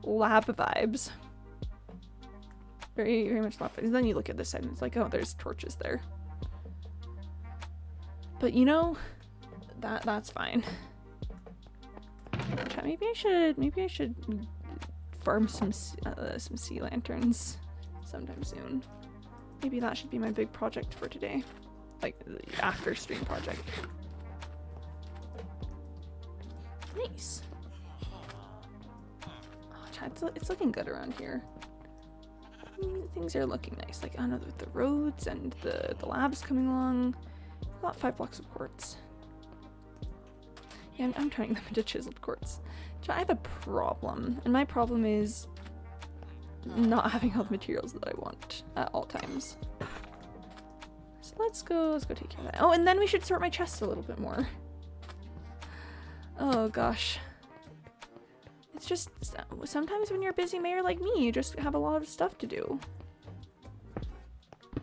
Lab vibes. Very, very much lab vibes. And then you look at this side and it's like, oh, there's torches there. But you know, that's fine. Maybe I should farm some sea lanterns sometime soon. Maybe that should be my big project for today, like after stream project. Nice. Oh, chat, it's looking good around here. things are looking nice. Like, I don't know, with the roads and the labs coming along. About 5 blocks of quartz. Yeah, I'm turning them into chiseled quartz. I have a problem, and my problem is not having all the materials that I want at all times. So let's go take care of that. Oh, and then we should sort my chest a little bit more. Oh gosh. It's just, sometimes when you're a busy mayor like me, you just have a lot of stuff to do.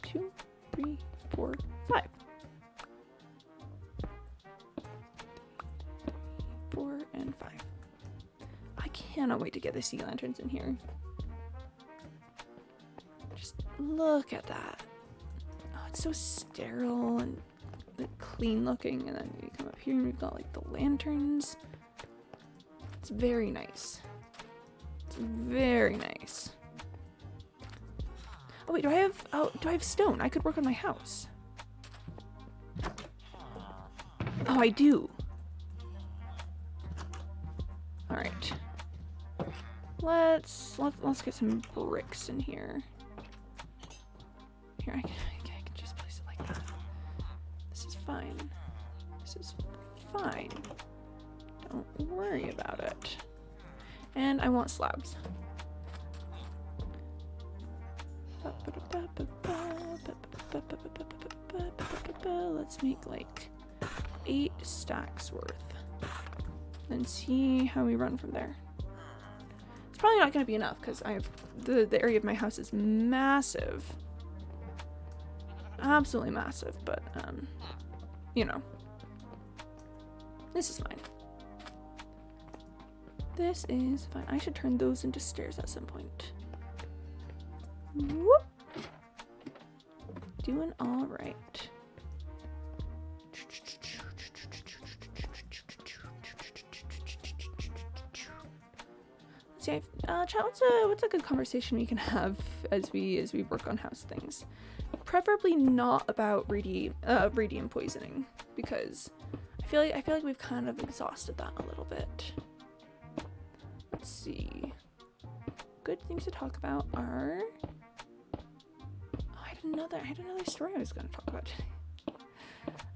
2, 3, 4, 5. 4 and 5. I cannot wait to get the sea lanterns in here. Just look at that. Oh, it's so sterile and like, clean looking. And then we come up here and we've got like the lanterns. It's very nice. It's very nice. Oh wait, do I have stone? I could work on my house. Oh, I do. All right. Let's get some bricks in here. Here, I can just place it like that. This is fine. This is fine. Don't worry about it. And I want slabs. Let's make like 8 stacks worth. And see how we run from there. It's probably not going to be enough because I have the area of my house is massive. Absolutely massive, but you know. This is fine. This is fine. I should turn those into stairs at some point. Whoop. Doing all right. See, chat, what's a good conversation we can have as we work on house things? Preferably not about radium poisoning, because I feel like we've kind of exhausted that a little bit. Let's see. Good things to talk about are. Oh, I had another story I was going to talk about today.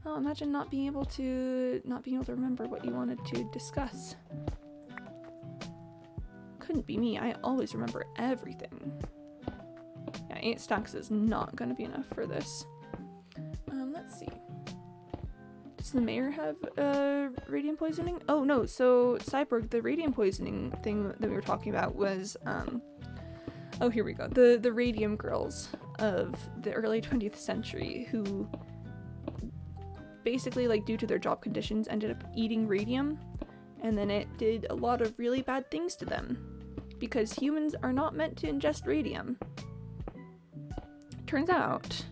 Oh, imagine not being able to remember what you wanted to discuss. Couldn't be me. I always remember everything. Yeah, 8 stacks is not going to be enough for this. Let's see. Does the mayor have radium poisoning? Oh no, so Cyborg, the radium poisoning thing that we were talking about was oh, here we go. The radium girls of the early 20th century who basically, like, due to their job conditions, ended up eating radium, and then it did a lot of really bad things to them because humans are not meant to ingest radium. Turns out,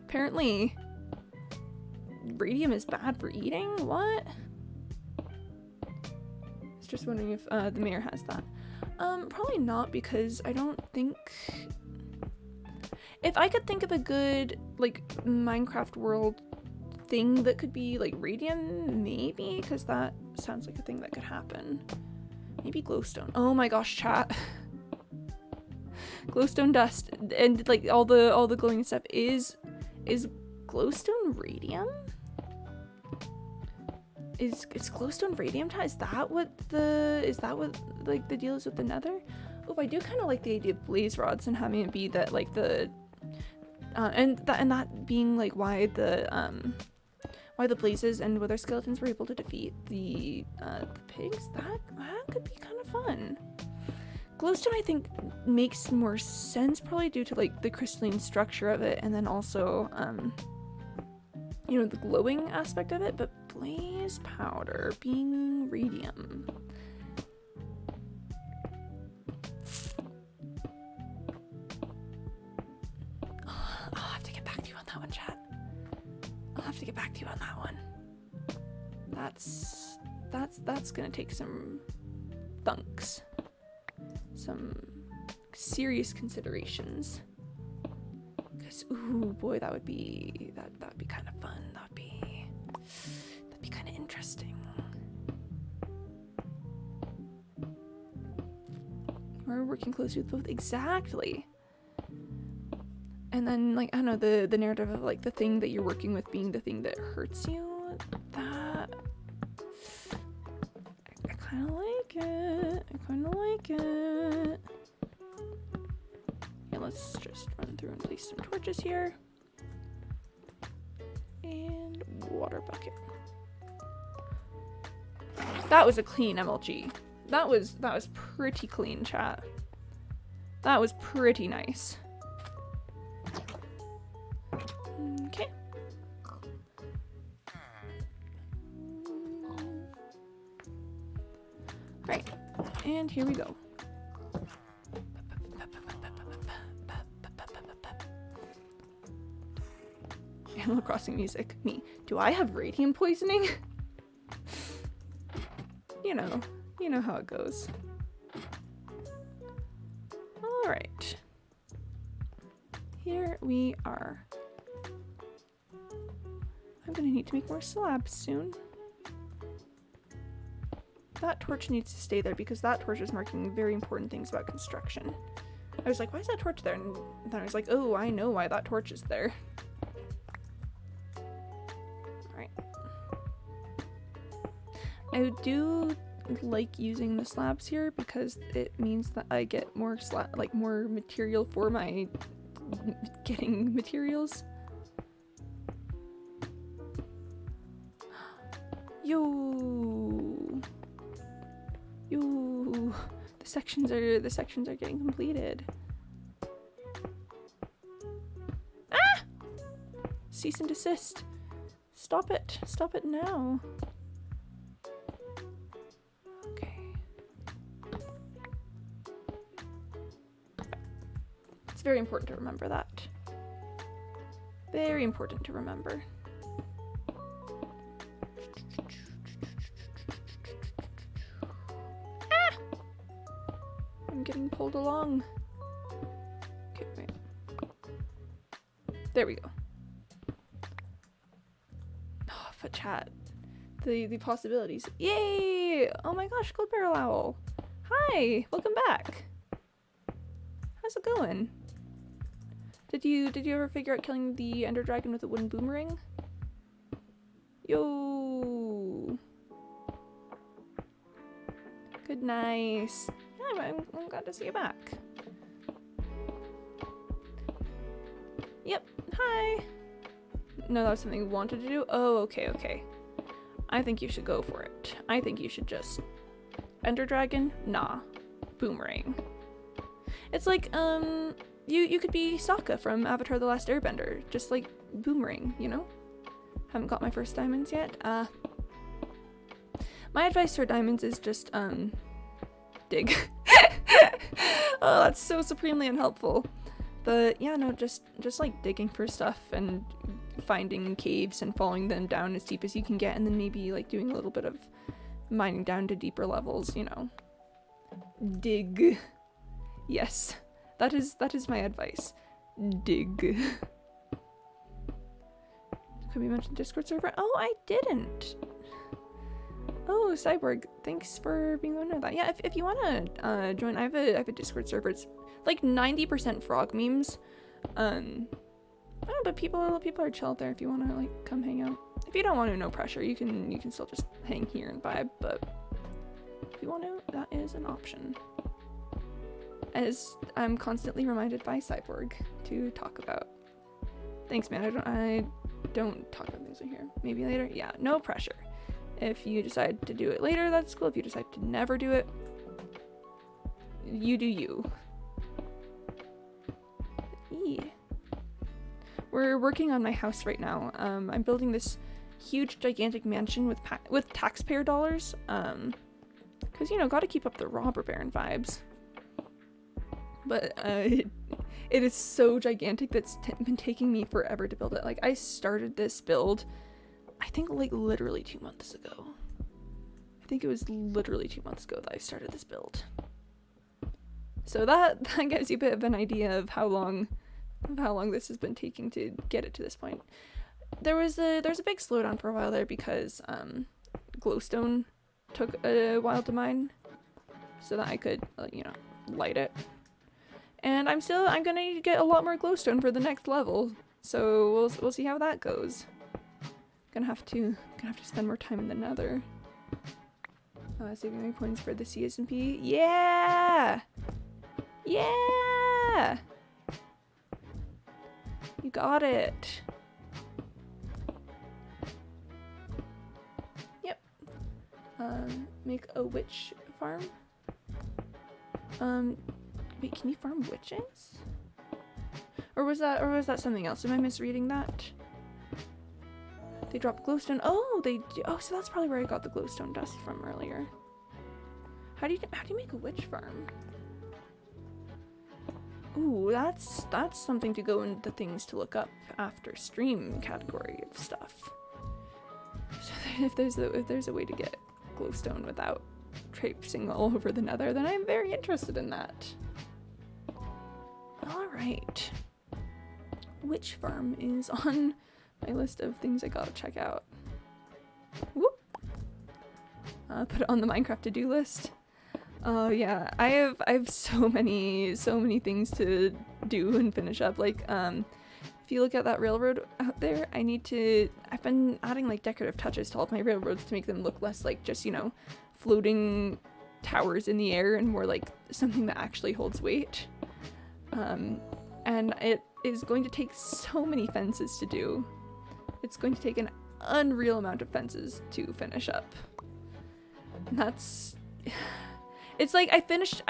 apparently, radium is bad for eating? What? I was just wondering if the mayor has that. Probably not, because I don't think... If I could think of a good, like, Minecraft world thing that could be, like, radium, maybe, because that sounds like a thing that could happen. Maybe glowstone. Oh my gosh, chat. Glowstone dust and, like, all the glowing stuff is glowstone radium? Is glowstone radium? Is that what like the deal is with the nether? Oh, I do kind of like the idea of blaze rods and having it be that, like, the and that being like why the blazes and wither skeletons were able to defeat the pigs. That could be kind of fun. Glowstone, I think, makes more sense, probably due to, like, the crystalline structure of it, and then also you know, the glowing aspect of it. But blaze powder being radium. I'll have to get back to you on that one, chat. I'll have to get back to you on that one. That's gonna take some thunks. Some serious considerations. Cause ooh boy, that'd be kind of fun. That'd be kind of interesting. We're working closely with both. Exactly. And then, like, I don't know, the narrative of, like, the thing that you're working with being the thing that hurts you, that... I kind of like it. I kind of like it. Yeah, let's just run through and place some torches here. And water bucket. That was a clean MLG. That was pretty clean, chat. That was pretty nice. Okay. Right. And here we go. Animal Crossing music. Me. Do I have radium poisoning? You know how it goes. Alright. Here we are. I'm gonna need to make more slabs soon. That torch needs to stay there because that torch is marking very important things about construction. I was like, why is that torch there? And then I was like, oh, I know why that torch is there. Alright. I do like using the slabs here because it means that I get more more material for my getting materials. Yo, the sections are getting completed. Ah! Cease and desist. Stop it now. Okay. It's very important to remember that. Very important to remember. Getting pulled along. Okay, wait. There we go. Oh, for chat. The possibilities. Yay! Oh my gosh, Gold Barrel Owl. Hi! Welcome back. How's it going? Did you ever figure out killing the Ender Dragon with a wooden boomerang? Yo! Good, nice. I'm glad to see you back. Yep. Hi. No, that was something you wanted to do? Oh, okay. I think you should go for it. I think you should just... Ender Dragon? Nah. Boomerang. It's like, you could be Sokka from Avatar: The Last Airbender. Just like boomerang, you know? Haven't got my first diamonds yet. My advice for diamonds is just, dig. Oh, that's so supremely unhelpful. But yeah, no, just like digging for stuff and finding caves and following them down as deep as you can get, and then maybe like doing a little bit of mining down to deeper levels, you know. Dig. Yes. That is my advice. Dig. Could we mention Discord server? Oh, I didn't. Oh, Cyborg, thanks for being on that. Yeah, if you want to join, I have a Discord server. It's like 90% frog memes. I don't know, but people are chill there if you want to like come hang out. If you don't want to, no pressure. You can still just hang here and vibe, but if you want to, that is an option. As I'm constantly reminded by Cyborg to talk about. Thanks, man. I don't talk about things in here. Maybe later. Yeah, no pressure. If you decide to do it later, that's cool. If you decide to never do it, you do you. We're working on my house right now. I'm building this huge, gigantic mansion with taxpayer dollars. Cause you know, gotta keep up the robber baron vibes. But it is so gigantic that's been taking me forever to build it. Like I started this build, I think like literally 2 months ago. I think it was literally 2 months ago that I started this build. So that gives you a bit of an idea of how long this has been taking to get it to this point. There's a big slowdown for a while there because glowstone took a while to mine so that I could you know, light it. And I'm gonna need to get a lot more glowstone for the next level. So we'll see how that goes. Gonna have to spend more time in the nether. Saving my coins for the CSMP. Yeah! Yeah! You got it. Yep. Make a witch farm. Wait, can you farm witches? Or was that something else? Am I misreading that? They drop glowstone. Oh, they do. Oh, so that's probably where I got the glowstone dust from earlier. How do you make a witch farm? Ooh, that's something to go into things to look up after stream category of stuff. So if there's a way to get glowstone without traipsing all over the nether, then I'm very interested in that. All right. Witch farm is on my list of things I gotta check out. Whoop. Put it on the Minecraft to-do list. Yeah, I have so many things to do and finish up. Like, if you look at that railroad out there, I've been adding like decorative touches to all of my railroads to make them look less like just, you know, floating towers in the air and more like something that actually holds weight. And it is going to take so many fences to do. It's going to take an unreal amount of fences to finish up. And that's... It's like I finished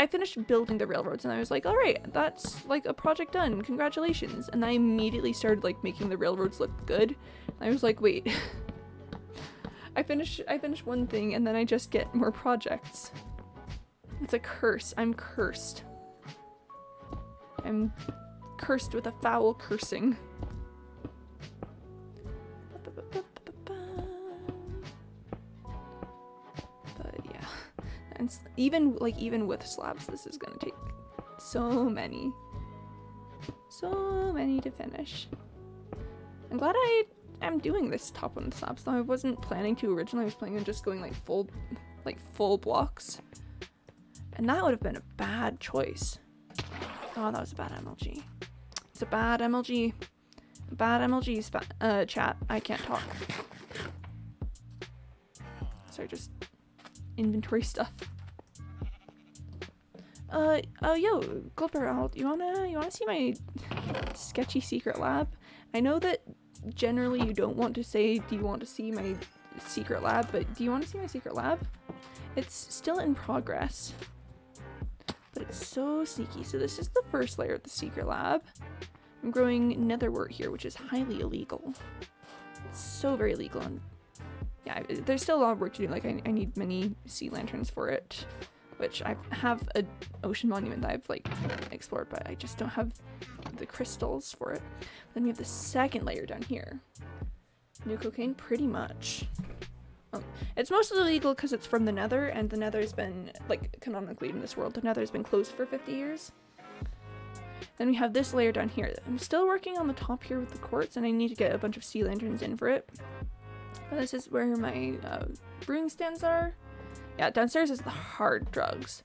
building the railroads and I was like, all right, that's like a project done. Congratulations. And I immediately started like making the railroads look good. I was like, wait. I finish one thing and then I just get more projects. It's a curse. I'm cursed. I'm cursed with a foul cursing. But yeah. And even with slabs, this is gonna take so many to finish. I'm glad I am doing this top one slabs, though I wasn't planning to originally. I was planning on just going like full blocks, and that would have been a bad choice. Oh, that was a bad MLG. It's a bad MLG. A bad MLG chat. I can't talk. Sorry, just inventory stuff. Yo, Goldberg, you wanna see my sketchy secret lab? I know that generally you don't want to say, do you want to see my secret lab, but do you want to see my secret lab? It's still in progress, but it's so sneaky. So this is the first layer of the secret lab. I'm growing netherwort here, which is highly illegal. It's so very illegal, and yeah, there's still a lot of work to do. Like, I need many sea lanterns for it, which I have an ocean monument that I've like explored, but I just don't have the crystals for it. Then we have the second layer down here. New cocaine, pretty much. It's mostly illegal because it's from the nether, and the nether's been, like, canonically in this world, the nether's been closed for 50 years. Then we have this layer down here. I'm still working on the top here with the quartz, and I need to get a bunch of sea lanterns in for it. And this is where my brewing stands are. Yeah, downstairs is the hard drugs.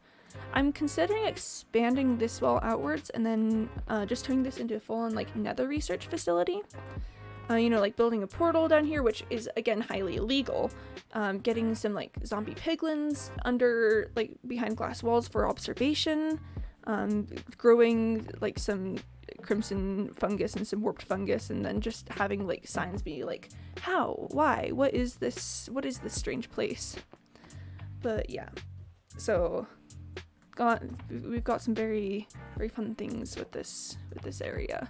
I'm considering expanding this wall outwards and then just turning this into a full-on like nether research facility. You know, like building a portal down here, which is again highly illegal. Getting some like zombie piglins under like behind glass walls for observation. Growing like some crimson fungus and some warped fungus, and then just having like signs be like, how, why, what is this strange place? But yeah, so we've got some very fun things with this area.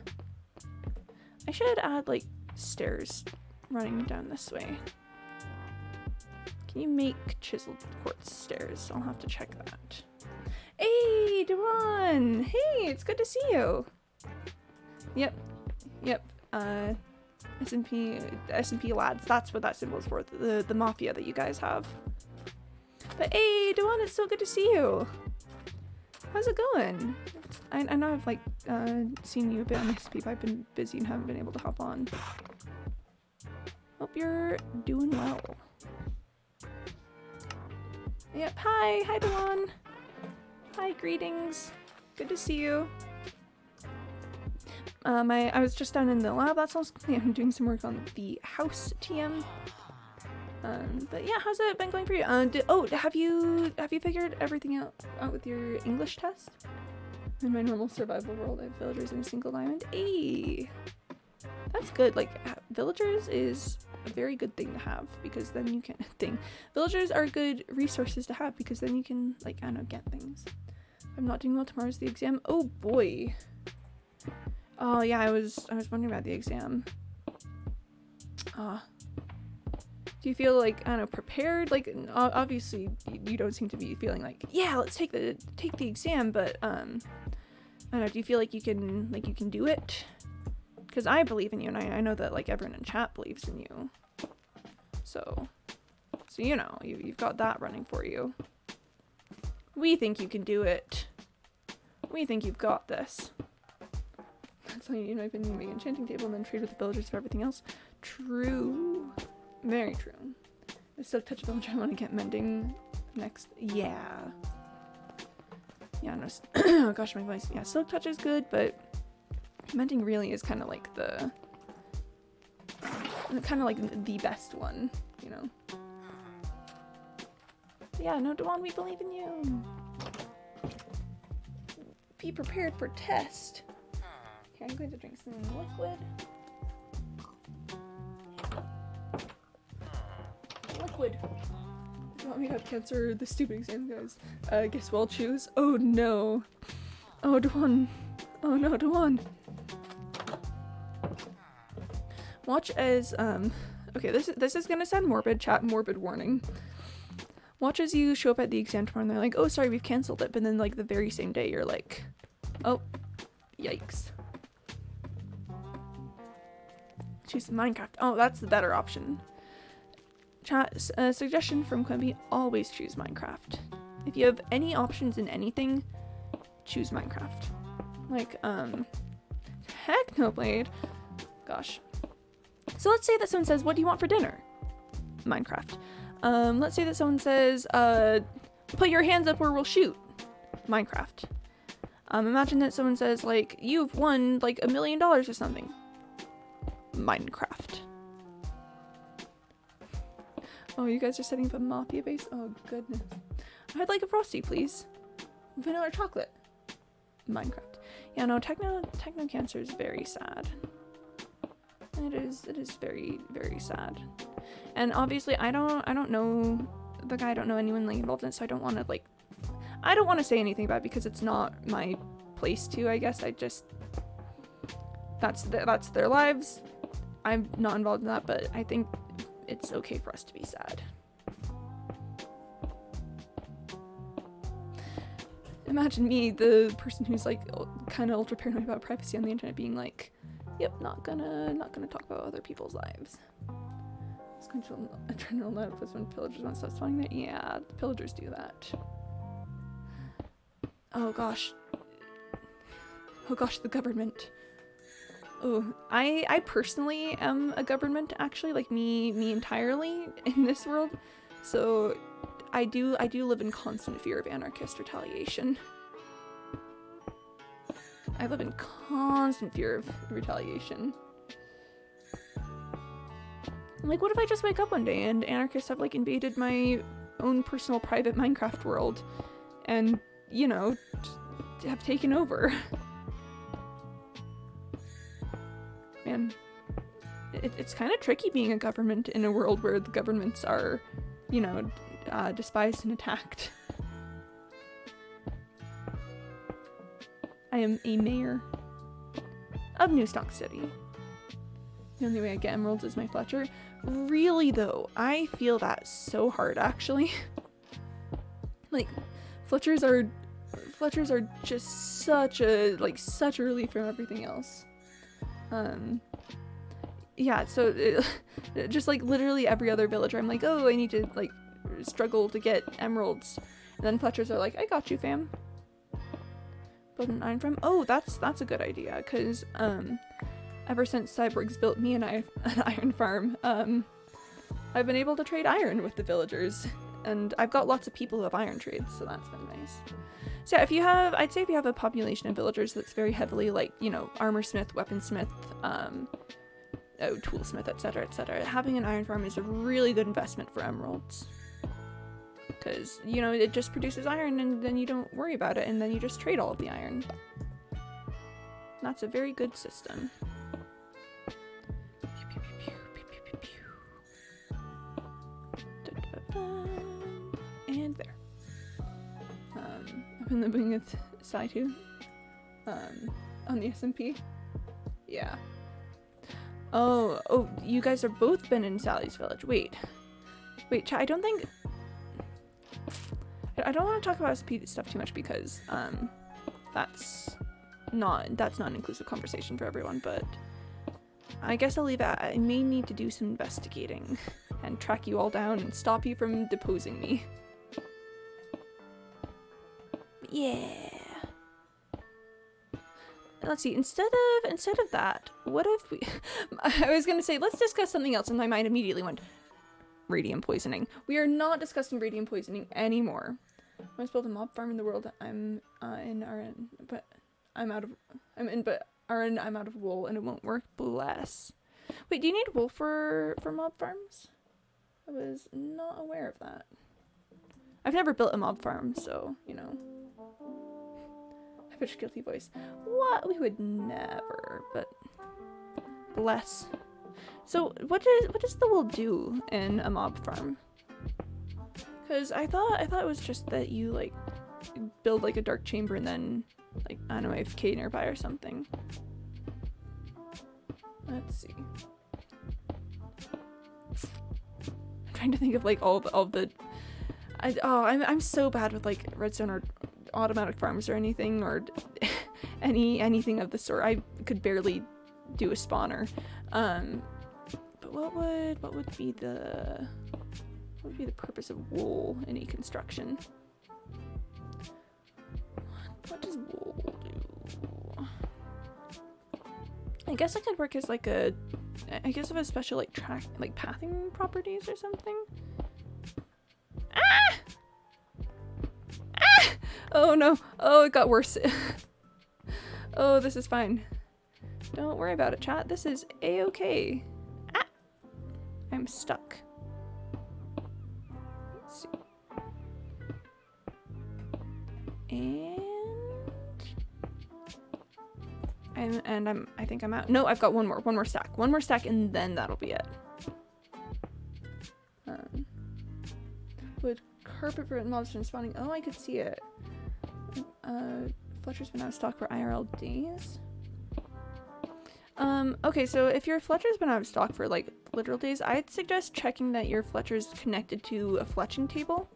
I should add like stairs running down this way. Can you make chiseled quartz stairs? I'll have to check that. Hey, Dewan! Hey, it's good to see you. Yep. S&P lads. That's what that symbol's for. The mafia that you guys have. But hey, Dewan, it's so good to see you. How's it going? I know I've like seen you a bit on SP, but I've been busy and haven't been able to hop on. Hope you're doing well. Yep. Hi, Dewan. Hi, greetings. Good to see you. I was just down in the lab. That sounds complete. I'm doing some work on the house TM. But yeah, how's it been going for you? Have you figured everything out with your English test? In my normal survival world, I have villagers in a single diamond. Hey, that's good. Like, villagers is a very good thing to have, because then you can villagers are good resources to have, because then you can, like, I don't know, get things. I'm not doing well. Tomorrow's the exam. Oh boy. Oh yeah, I was wondering about the exam. Do you feel like, I don't know, prepared? Like, obviously you don't seem to be feeling like, yeah, let's take the exam, but I don't know, do you feel like you can do it? Because I believe in you, and I know that, like, everyone in chat believes in you. So you know, you've got that running for you. We think you can do it. We think you've got this. That's all you know. I've been making an enchanting table and then trade with the villagers for everything else. True. Very true. I still touch a villager. I want to get mending next. Yeah. Yeah, no. Oh gosh, my voice. Yeah, silk touch is good, but mending really is kind of like the best one, you know. But yeah, no, Dewan, we believe in you. Be prepared for test. Okay, I'm going to drink some liquid. Liquid. Do you want me to have cancer? The stupid exam, guys. Guess we'll choose. Oh no. Oh, Dewan. Oh no, Dewan. Watch as, okay, this is gonna sound morbid, chat, morbid warning. Watch as you show up at the exam tomorrow and they're like, oh, sorry, we've canceled it. But then, like, the very same day, you're like, oh, yikes. Choose Minecraft. Oh, that's the better option. Chat, suggestion from Quimby, always choose Minecraft. If you have any options in anything, choose Minecraft. Like, Technoblade. Gosh. So let's say that someone says, what do you want for dinner? Minecraft. Let's say that someone says, put your hands up or we'll shoot. Minecraft. Imagine that someone says, like, you've won, like, $1 million or something. Minecraft. Oh, you guys are setting up a mafia base? Oh, goodness. I'd like a Frosty, please. Vanilla or chocolate? Minecraft. Yeah, no, techno cancer is very sad. It is very, very sad. And obviously I don't know the guy, I don't know anyone like involved in it, so I don't want to say anything about it because it's not my place to, I guess. That's their lives. I'm not involved in that, but I think it's okay for us to be sad. Imagine me, the person who's like kind of ultra paranoid about privacy on the internet, being like, yep, not gonna talk about other people's lives. It's going to adrenaline notice when pillagers want to stop spawning there. Yeah, the pillagers do that. Oh gosh. Oh gosh, the government. Oh, I personally am a government, actually, like me entirely in this world. So I do live in constant fear of anarchist retaliation. I live in constant fear of retaliation. Like, what if I just wake up one day and anarchists have, like, invaded my own personal private Minecraft world and, you know, have taken over? Man, it's kind of tricky being a government in a world where the governments are, you know, despised and attacked. I am a mayor of New Stock City. The only way I get emeralds is my Fletcher. Really though, I feel that so hard actually. Like, Fletchers are just such a relief from everything else. Yeah, so just like literally every other villager, I'm like, oh, I need to like struggle to get emeralds, and then Fletchers are like, I got you, fam. Build an iron farm. Oh, that's a good idea, because ever since Cyborgs built me an iron farm, I've been able to trade iron with the villagers, And I've got lots of people who have iron trades, so that's been nice. So yeah, if you have, I'd say if you have a population of villagers that's very heavily like, you know, armorsmith, weaponsmith, toolsmith, etc., having an iron farm is a really good investment for emeralds. Because, you know, it just produces iron and then you don't worry about it and then you just trade all of the iron. That's a very good system. And there. I've been living with Saitu on the SMP. Yeah. Oh, you guys are both been in Sally's village. Wait, chat, I don't think... I don't want to talk about SP stuff too much because that's not an inclusive conversation for everyone, but I guess I'll leave it. I may need to do some investigating and track you all down and stop you from deposing me. Yeah. Let's see, instead of that, what if we... I was gonna say, let's discuss something else, and my mind immediately went, radium poisoning. We are not discussing radium poisoning anymore. Most build a mob farm in the world. I'm in RN, but I'm out of wool, and it won't work. Bless. Wait, do you need wool for mob farms? I was not aware of that. I've never built a mob farm, so, you know. I have a guilty voice. What? We would never, but bless. So, what does the wool do in a mob farm? Because I thought it was just that you, like, build, like, a dark chamber and then, like, I don't know, AFK nearby or something. Let's see. I'm trying to think of, like, all the I'm so bad with, like, redstone or automatic farms or anything, or anything of the sort. I could barely do a spawner. But what would be the purpose of wool in a construction? What does wool do? I guess it could work as like a, I guess, of a special like pathing properties or something. Ah! Ah! Oh no! Oh, it got worse. Oh, this is fine. Don't worry about it, chat. This is a-okay. Ah! I'm stuck. Let's see. And I think I'm out. No, I've got one more stack. One more stack and then that'll be it. Would carpet prevent mobs from spawning? Oh, I could see it. Fletcher's been out of stock for IRL days. Okay, so if your Fletcher's been out of stock for like literal days, I'd suggest checking that your Fletcher's connected to a fletching table.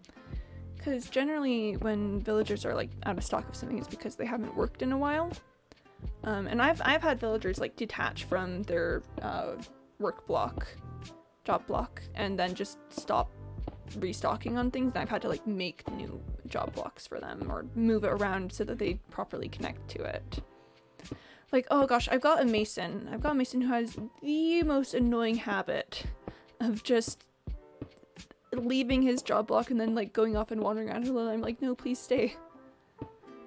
Because generally when villagers are like out of stock of something, it's because they haven't worked in a while. And I've had villagers like detach from their job block, and then just stop restocking on things, and I've had to like make new job blocks for them or move it around so that they properly connect to it. Like, oh gosh, I've got a mason who has the most annoying habit of just leaving his job block and then like going off and wandering around, and I'm like, no, please stay.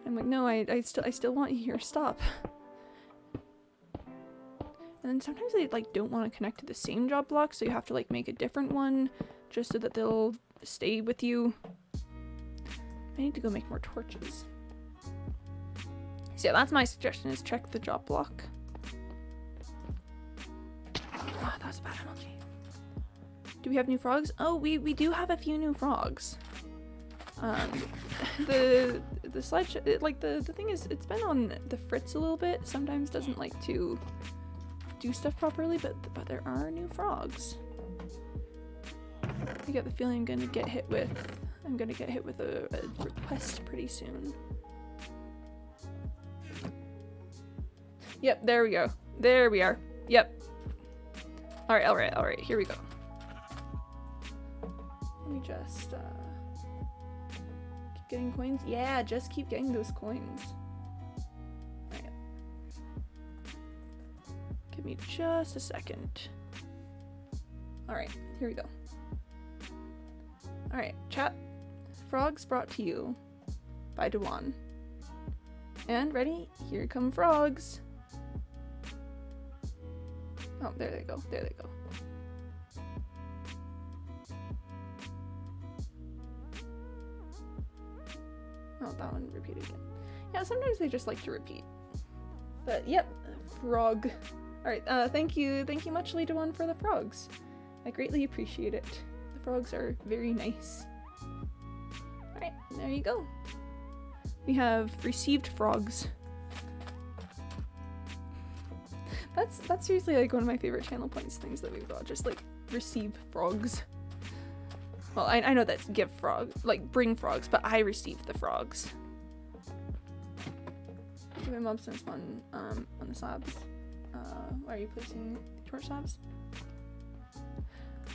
I'm like, no, I still want you here, stop. And then sometimes they like don't want to connect to the same job block, so you have to like make a different one just so that they'll stay with you. I need to go make more torches. So yeah, that's my suggestion, is check the job block. Oh, that was a bad analogy. Do we have new frogs? Oh, we do have a few new frogs. The sledge, the thing is, it's been on the fritz a little bit. Sometimes doesn't like to do stuff properly, but there are new frogs. I get the feeling I'm gonna get hit with a request pretty soon. Yep, there we go. There we are. Yep. Alright, here we go. Let me just keep getting coins. Yeah, just keep getting those coins. Alright. Give me just a second. Alright, here we go. Alright, chat. Frogs brought to you by Dewan. And ready? Here come frogs. Oh, there they go. There they go. Oh, that one repeated again. Yeah, sometimes they just like to repeat. But yep, frog. Alright, thank you much, Dewan, for the frogs. I greatly appreciate it. The frogs are very nice. Alright, there you go. We have received frogs. That's seriously like one of my favorite channel points things that we've got, just like receive frogs. Well, I know that's give frogs, like bring frogs, but I receive the frogs. My mom sends one on the slabs. Why are you placing the torch slabs?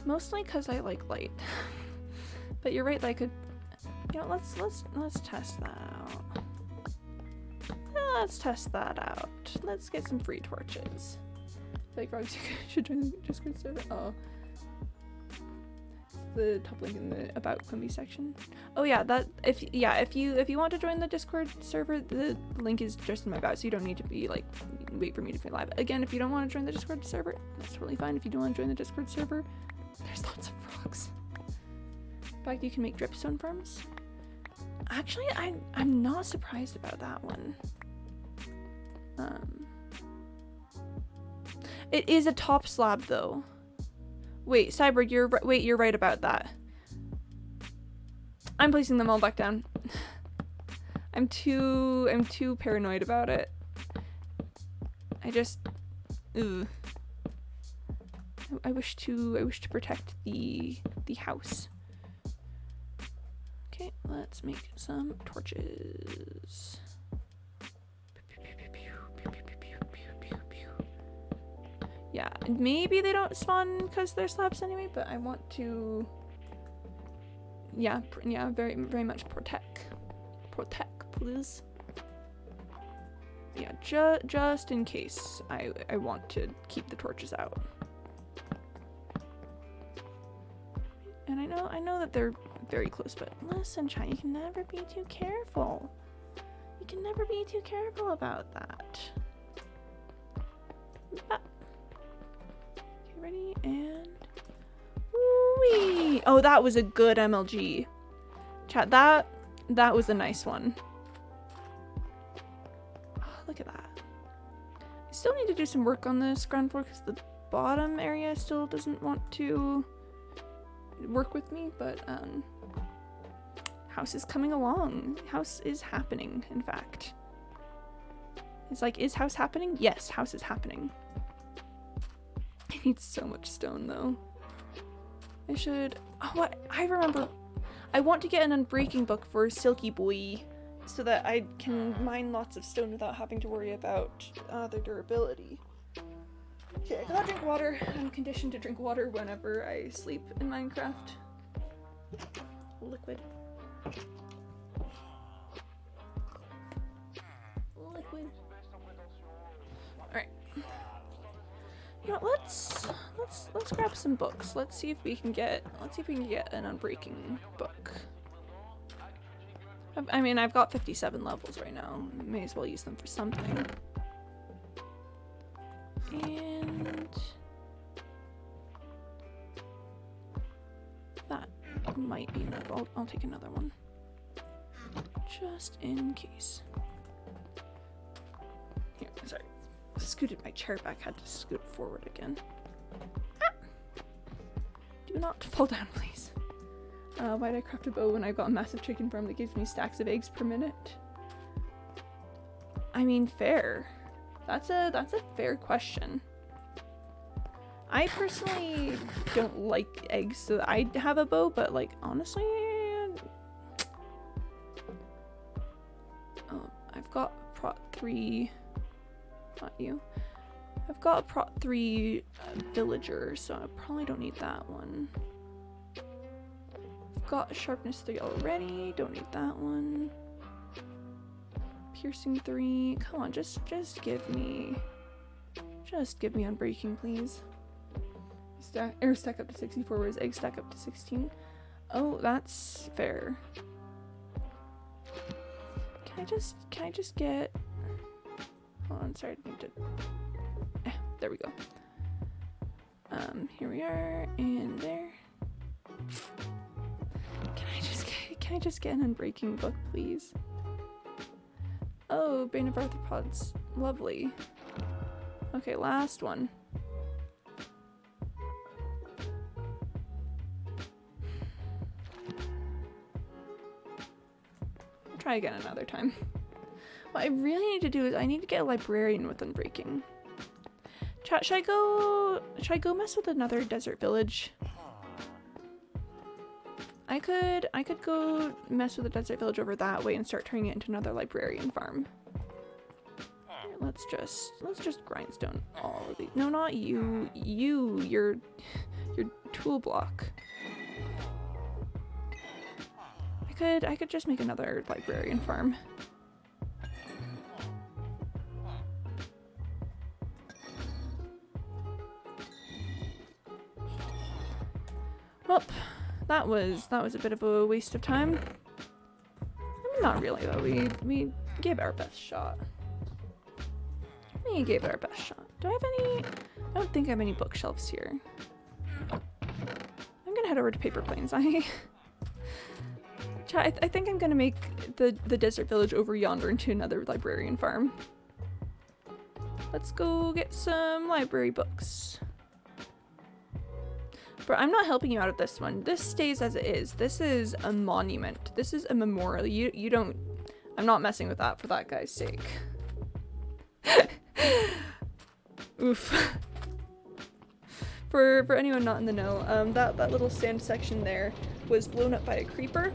Mostly because I like light. But you're right, I could, you know, let's test that out. Let's test that out. Let's get some free torches. Like frogs, you should join the Discord server. Oh. The top link in the about Quimby section. Oh yeah, that if you want to join the Discord server, the link is just in my bio, so you don't need to be like wait for me to be live. Again, if you don't want to join the Discord server, that's totally fine. If you don't want to join the Discord server, there's lots of frogs. In fact, you can make dripstone farms. Actually, I'm not surprised about that one. It is a top slab though. Wait, Cyborg, you're right about that. I'm placing them all back down. I'm too paranoid about it. Ugh. I wish to protect the house. Okay, let's make some torches. Yeah, maybe they don't spawn because they're slabs anyway, but I want to, yeah, very much protect, please. Yeah, just in case I want to keep the torches out. And I know that they're very close, but listen, chat, you can never be too careful. You can never be too careful about that. Ready and woo-wee. Oh, that was a good MLG. Chat, that was a nice one. Oh, look at that. I still need to do some work on this ground floor because the bottom area still doesn't want to work with me, but house is coming along. House is happening, in fact. It's like, is house happening? Yes, house is happening. I need so much stone though. I should, oh, I remember, I want to get an unbreaking book for Silky Boy so that I can mine lots of stone without having to worry about their durability. Okay, I gotta drink water. I'm conditioned to drink water whenever I sleep in Minecraft. Liquid. Alright. You know what, let's grab some books. Let's see if we can get an unbreaking book. I mean, I've got 57 levels right now. May as well use them for something. And that might be enough. I'll take another one. Just in case. Here, sorry. Scooted my chair back, had to scoot forward again. Ah! Do not fall down, please. Why'd I craft a bow when I got a massive chicken farm that gives me stacks of eggs per minute? I mean, fair. That's a fair question. I personally don't like eggs, so I have a bow, but like, honestly, I've got prot 3, not you. I've got a prot 3 villager, so I probably don't need that one. I've got a sharpness 3 already, don't need that one. Piercing 3, come on, just give me unbreaking, please. Air stack up to 64, whereas egg stack up to 16. Oh, that's fair. Can I just get... Hold on, sorry, I need to... there we go. Here we are, and there. Can I just get an unbreaking book, please? Oh, Bane of Arthropods. Lovely. Okay, last one. I'll try again another time. What I really need to do is I need to get a librarian with unbreaking. Chat, should I go mess with another desert village? I could go mess with the desert village over that way and start turning it into another librarian farm. Here, let's just grindstone all of these. No, not you. Your tool block. I could just make another librarian farm. Well, that was a bit of a waste of time. I mean, not really though. We gave it our best shot. We gave it our best shot. Do I have any? I don't think I have any bookshelves here. I'm gonna head over to Paper Plains. I think I'm gonna make the desert village over yonder into another librarian farm. Let's go get some library books. But I'm not helping you out of this one. This stays as it is. This is a monument. This is a memorial. You don't... I'm not messing with that for that guy's sake. Oof. For anyone not in the know, that little sand section there was blown up by a creeper.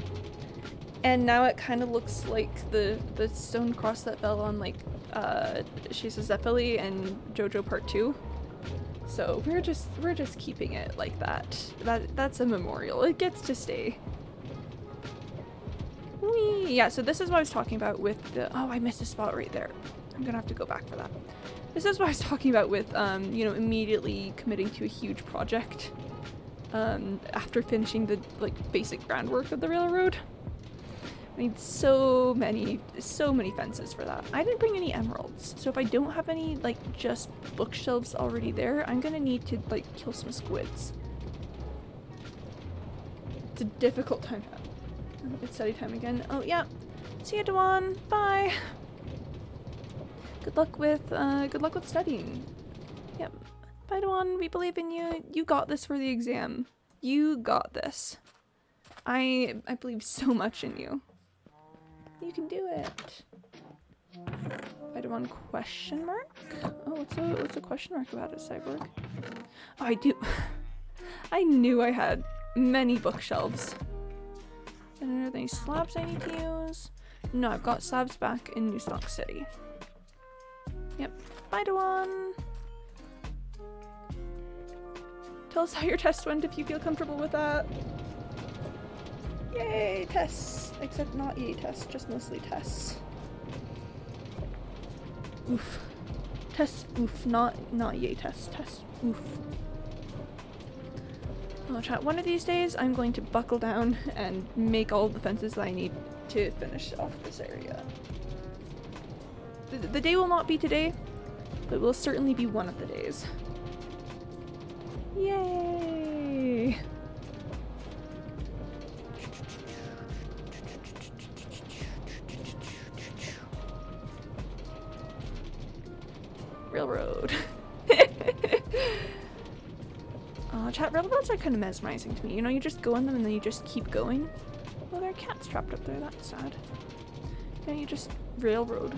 And now it kind of looks like the stone cross that fell on like Shisa Zeppeli and JoJo Part 2. So we're just keeping it like that. That's a memorial. It gets to stay. Whee! Yeah, so this is what I was talking about with the... Oh, I missed a spot right there. I'm gonna have to go back for that. This is what I was talking about with, you know, immediately committing to a huge project after finishing the, like, basic groundwork of the railroad. I need so many fences for that. I didn't bring any emeralds, so if I don't have any, like, just bookshelves already there, I'm gonna need to, like, kill some squids. It's a difficult time to have. It's study time again. Oh, yeah. See ya, Dewan. Bye. Good luck with studying. Yep. Bye, Dewan. We believe in you. You got this for the exam. You got this. I believe so much in you. You can do it. I do one question mark? Oh, what's a question mark about a cyborg? Oh, I do. I knew I had many bookshelves. And are there any slabs I need to use? No, I've got slabs back in New Stock City. Yep. Bye, Dewan. Tell us how your test went if you feel comfortable with that. Yay, tests! Except not yay tests, just mostly tests. Oof. Tests, oof. Not yay tests, tests, oof. Oh, chat, one of these days I'm going to buckle down and make all the fences that I need to finish off this area. The day will not be today, but it will certainly be one of the days. Yay! Railroad. Chat, railroads are kind of mesmerizing to me. You know, you just go on them and then you just keep going. Oh, there are cats trapped up there. That's sad. Yeah, you just railroad.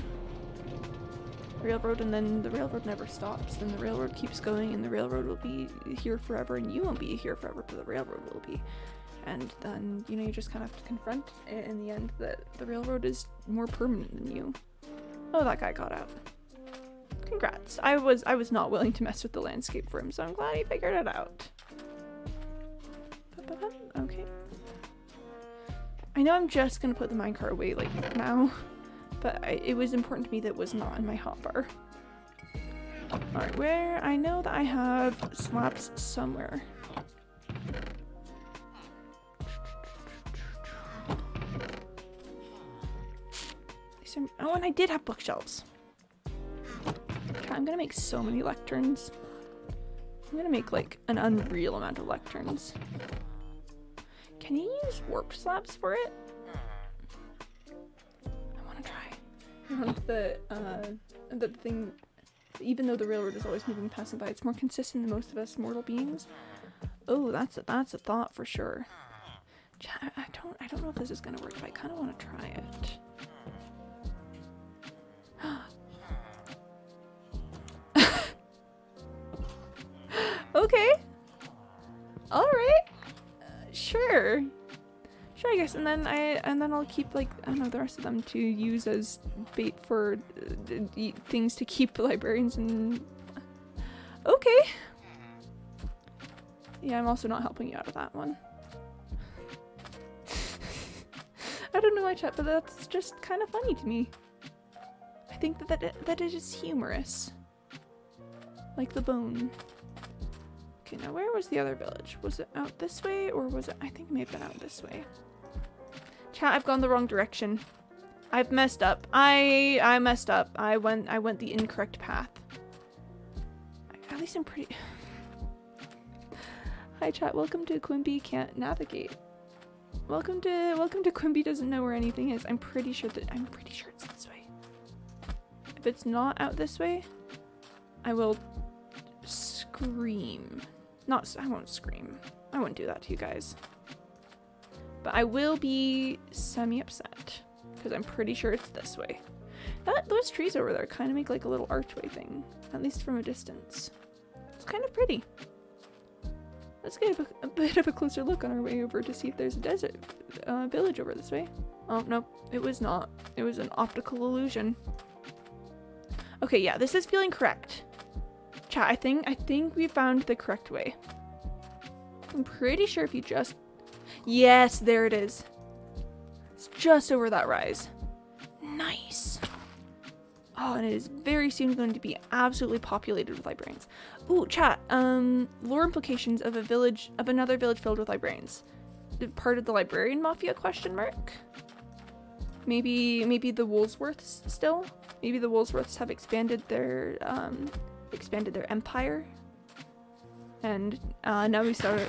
Railroad, and then the railroad never stops. Then the railroad keeps going, and the railroad will be here forever, and you won't be here forever, but the railroad will be. And then, you know, you just kind of have to confront in the end that the railroad is more permanent than you. Oh, that guy got out. Congrats. I was not willing to mess with the landscape for him, so I'm glad he figured it out. Okay. I know I'm just gonna put the minecart away like now, but it was important to me that it was not in my hotbar. Alright, where I know that I have slabs somewhere. Oh, and I did have bookshelves. I'm gonna make so many lecterns. I'm gonna make like an unreal amount of lecterns. Can you use warp slabs for it? I wanna try. The thing, even though the railroad is always moving past and by, it's more consistent than most of us mortal beings. Oh, that's a thought for sure. I don't know if this is gonna work, but I kind of want to try it. Okay. All right. Sure. Sure, I guess. And then I'll keep like I don't know the rest of them to use as bait for things to keep librarians and. Okay. Yeah, I'm also not helping you out of that one. I don't know why, chat, but that's just kind of funny to me. I think that it is humorous. Like the bone. Okay, now where was the other village? Was it out this way, or was it? I think it may have been out this way. Chat, I've gone the wrong direction. I've messed up. I messed up. I went the incorrect path. At least I'm pretty. Hi, chat. Welcome to Quimby Can't Navigate. Welcome to Quimby Doesn't Know Where Anything Is. I'm pretty sure it's this way. If it's not out this way, I will scream. I won't scream. I won't do that to you guys. But I will be semi-upset because I'm pretty sure it's this way. Those trees over there kind of make like a little archway thing, at least from a distance. It's kind of pretty. Let's get a bit of a closer look on our way over to see if there's a desert village over this way. Oh, no, it was not. It was an optical illusion. Okay, yeah, this is feeling correct. Chat, I think we found the correct way. I'm pretty sure if you just... Yes, there it is. It's just over that rise. Nice. Oh, and it is very soon going to be absolutely populated with librarians. Ooh, chat, lore implications of another village filled with librarians. Part of the librarian mafia, question mark? Maybe the Woolsworths still? Maybe the Woolsworths have expanded their empire. And now we start,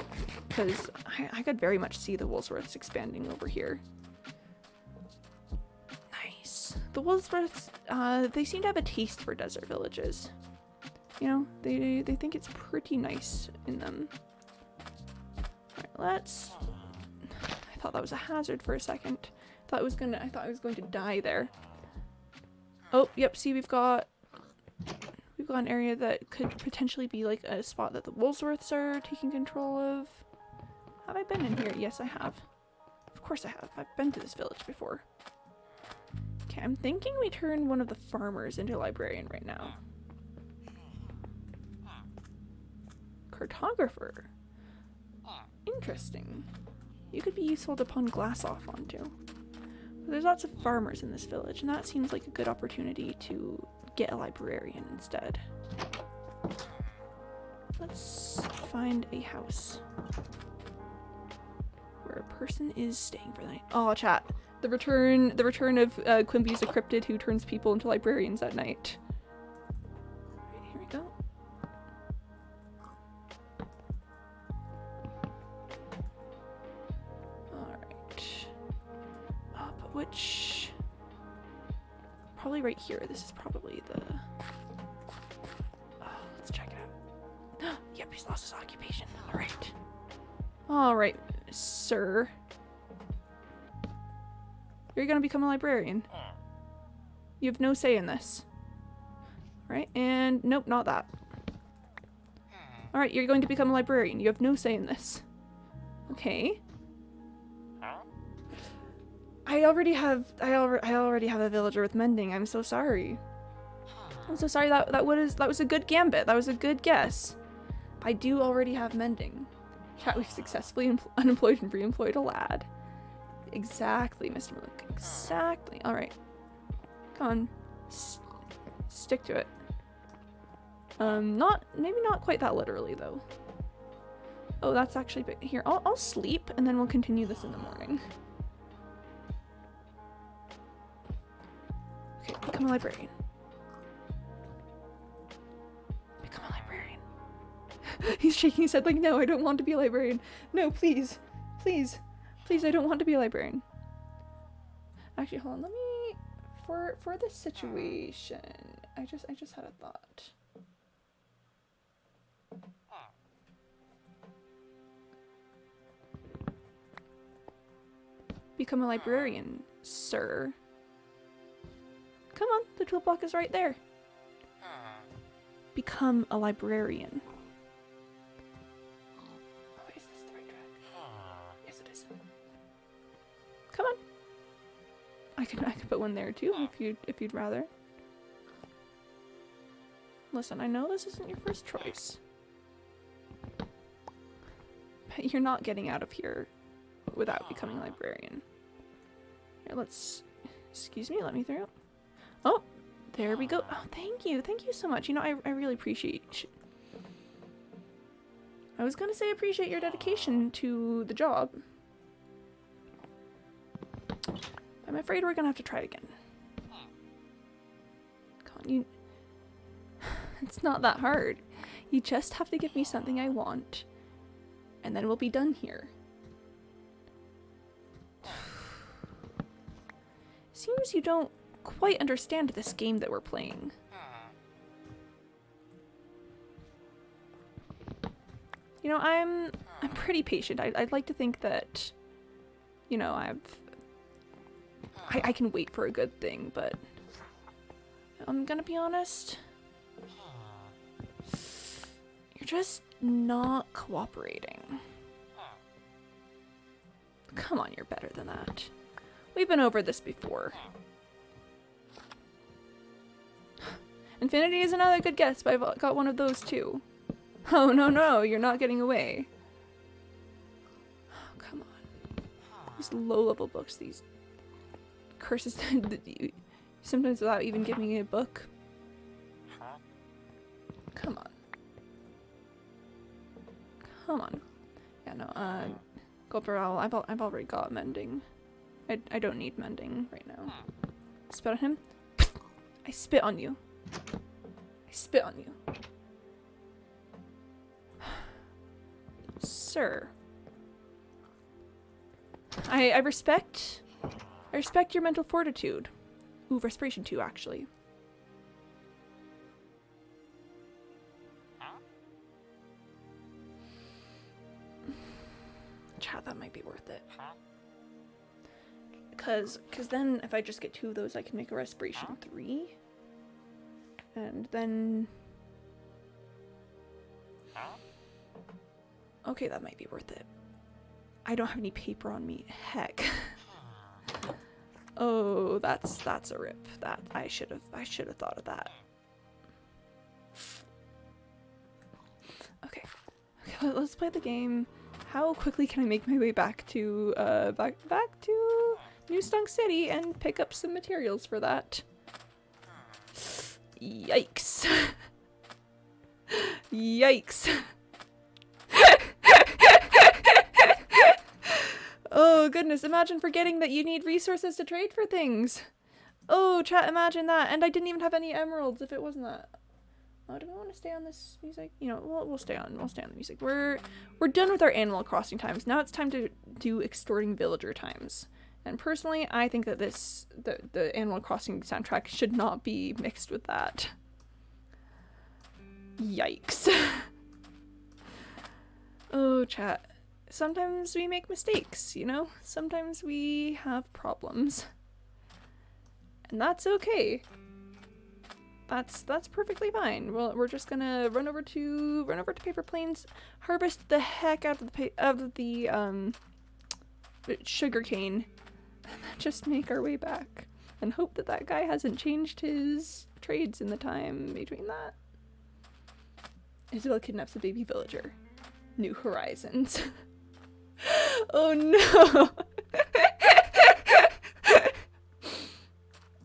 because I could very much see the Woolsworths expanding over here. Nice. The Woolsworths, they seem to have a taste for desert villages. You know, they think it's pretty nice in them. Alright, I thought that was a hazard for a second. I thought I was going to die there. Oh, yep, see we've got an area that could potentially be like a spot that the Woolsworths are taking control of. Have I been in here? Yes, I have. Of course I have. I've been to this village before. Okay, I'm thinking we turn one of the farmers into a librarian right now. Cartographer. Interesting. You could be useful to pawn glass off onto. But there's lots of farmers in this village, and that seems like a good opportunity to get a librarian instead. Let's find a house where a person is staying for the night. Oh, chat. The return of Quimby's a cryptid who turns people into librarians at night. Right, here we go. Which, probably right here. This is probably the, let's check it out. Yep, he's lost his occupation. All right, sir. You're gonna become a librarian. You have no say in this. All right, and nope, not that. All right, you're going to become a librarian. You have no say in this. Okay. I already have a villager with mending. I'm so sorry. I'm so sorry. That was a good gambit. That was a good guess. I do already have mending. Chat, we've successfully unemployed and re-employed a lad. Exactly, Mr. Malik. Exactly. All right. Come on. Stick to it. Maybe not quite that literally though. Oh, that's actually big. Here. I'll sleep and then we'll continue this in the morning. Become a librarian. Become a librarian. He's shaking his head like, no, I don't want to be a librarian. No, please. Please. Please, I don't want to be a librarian. Actually, hold on. Let me... For this situation, I just had a thought. Become a librarian, sir. Come on, the tool block is right there. Become a librarian. Oh, is this the right track? Yes, it is. Come on. I could put one there too if you'd rather. Listen, I know this isn't your first choice, but you're not getting out of here without becoming a librarian. Here, let's... Excuse me, let me through. Oh, there we go. Oh, thank you so much. You know, I really appreciate... I was gonna say appreciate your dedication to the job. I'm afraid we're gonna have to try it again. Come on, you... It's not that hard. You just have to give me something I want, and then we'll be done here. Seems you don't quite understand this game that we're playing. You know, I'm pretty patient. I'd like to think that, you know, I can wait for a good thing, but I'm gonna be honest. You're just not cooperating. Come on, you're better than that. We've been over this before. Infinity is another good guess, but I've got one of those too. Oh, no, you're not getting away. Oh, come on. These low-level books, these curses that you sometimes without even giving me a book. Come on. Come on. Yeah, no, Gulper, I've already got mending. I don't need mending right now. Spit on him. I spit on you. I spit on you. Sir. I respect your mental fortitude. Ooh, respiration too, actually. Chat, that might be worth it. Cause then if I just get 2 of those, I can make a respiration 3. And then... Okay, that might be worth it. I don't have any paper on me. Heck. Oh, that's a rip. That I should have thought of that. Okay, let's play the game. How quickly can I make my way back to back to New Stunk City and pick up some materials for that? Yikes. Yikes. Oh goodness, imagine forgetting that you need resources to trade for things. Oh, chat, imagine that. And I didn't even have any emeralds if it wasn't that. Oh, do we want to stay on this music? You know, we'll stay on the music. We're done with our Animal Crossing times. Now it's time to do extorting villager times. And personally, I think that the Animal Crossing soundtrack should not be mixed with that. Yikes. Oh, chat. Sometimes we make mistakes, you know? Sometimes we have problems. And that's okay. That's perfectly fine. Well, we're just gonna run over to Paper Plains, harvest the heck out of the sugar cane, and then just make our way back and hope that that guy hasn't changed his trades in the time between that. Isabel kidnaps a baby villager. New Horizons. Oh no!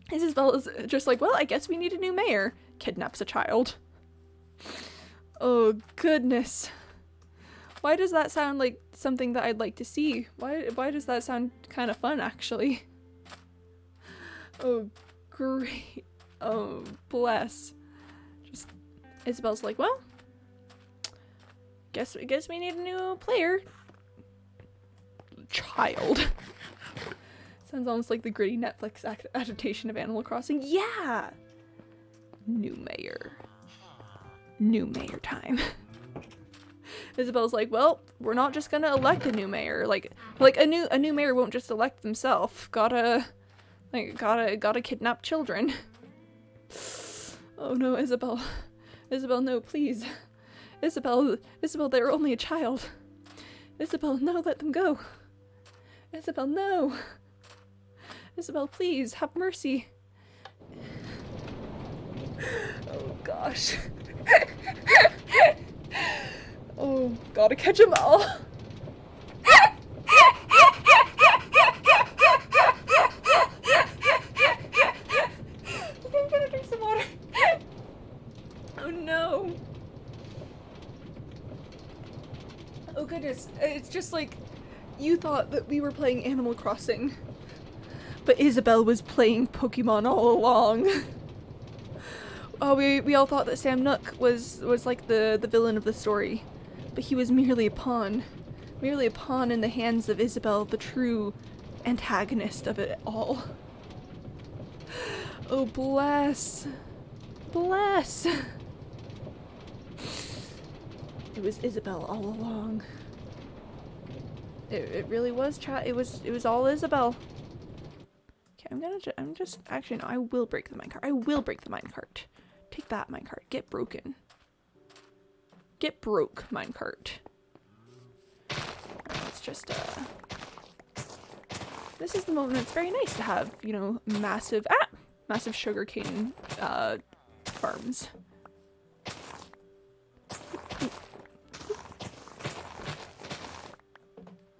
Isabella's just like, well, I guess we need a new mayor. Kidnaps a child. Oh goodness. Why does that sound like something that I'd like to see? Why does that sound kind of fun, actually? Oh, great. Oh, bless. Just Isabel's like, well, guess we need a new player. Child. Sounds almost like the gritty Netflix adaptation of Animal Crossing. Yeah! New mayor. New mayor time. Isabel's like, well, we're not just gonna elect a new mayor. Like a new mayor won't just elect themselves. Gotta kidnap children. Oh no, Isabel. Isabel, no, please. Isabel, they're only a child. Isabel, no, let them go. Isabel, no. Isabel, please, have mercy. Oh gosh. Oh, gotta catch them all. Okay, I'm gonna drink some water. Oh no. Oh goodness, it's just like, you thought that we were playing Animal Crossing, but Isabel was playing Pokemon all along. Oh, we all thought that Sam Nook was like the villain of the story, but he was merely a pawn in the hands of Isabel, the true antagonist of it all. Oh, bless. Bless. It was Isabel all along. It really was, chat. It was all Isabel. Okay, actually, no, I will break the minecart. I will break the minecart. Take that, minecart. Get broken. Get broke, minecart. Alright, let's just, this is the moment it's very nice to have, you know, massive sugarcane, farms.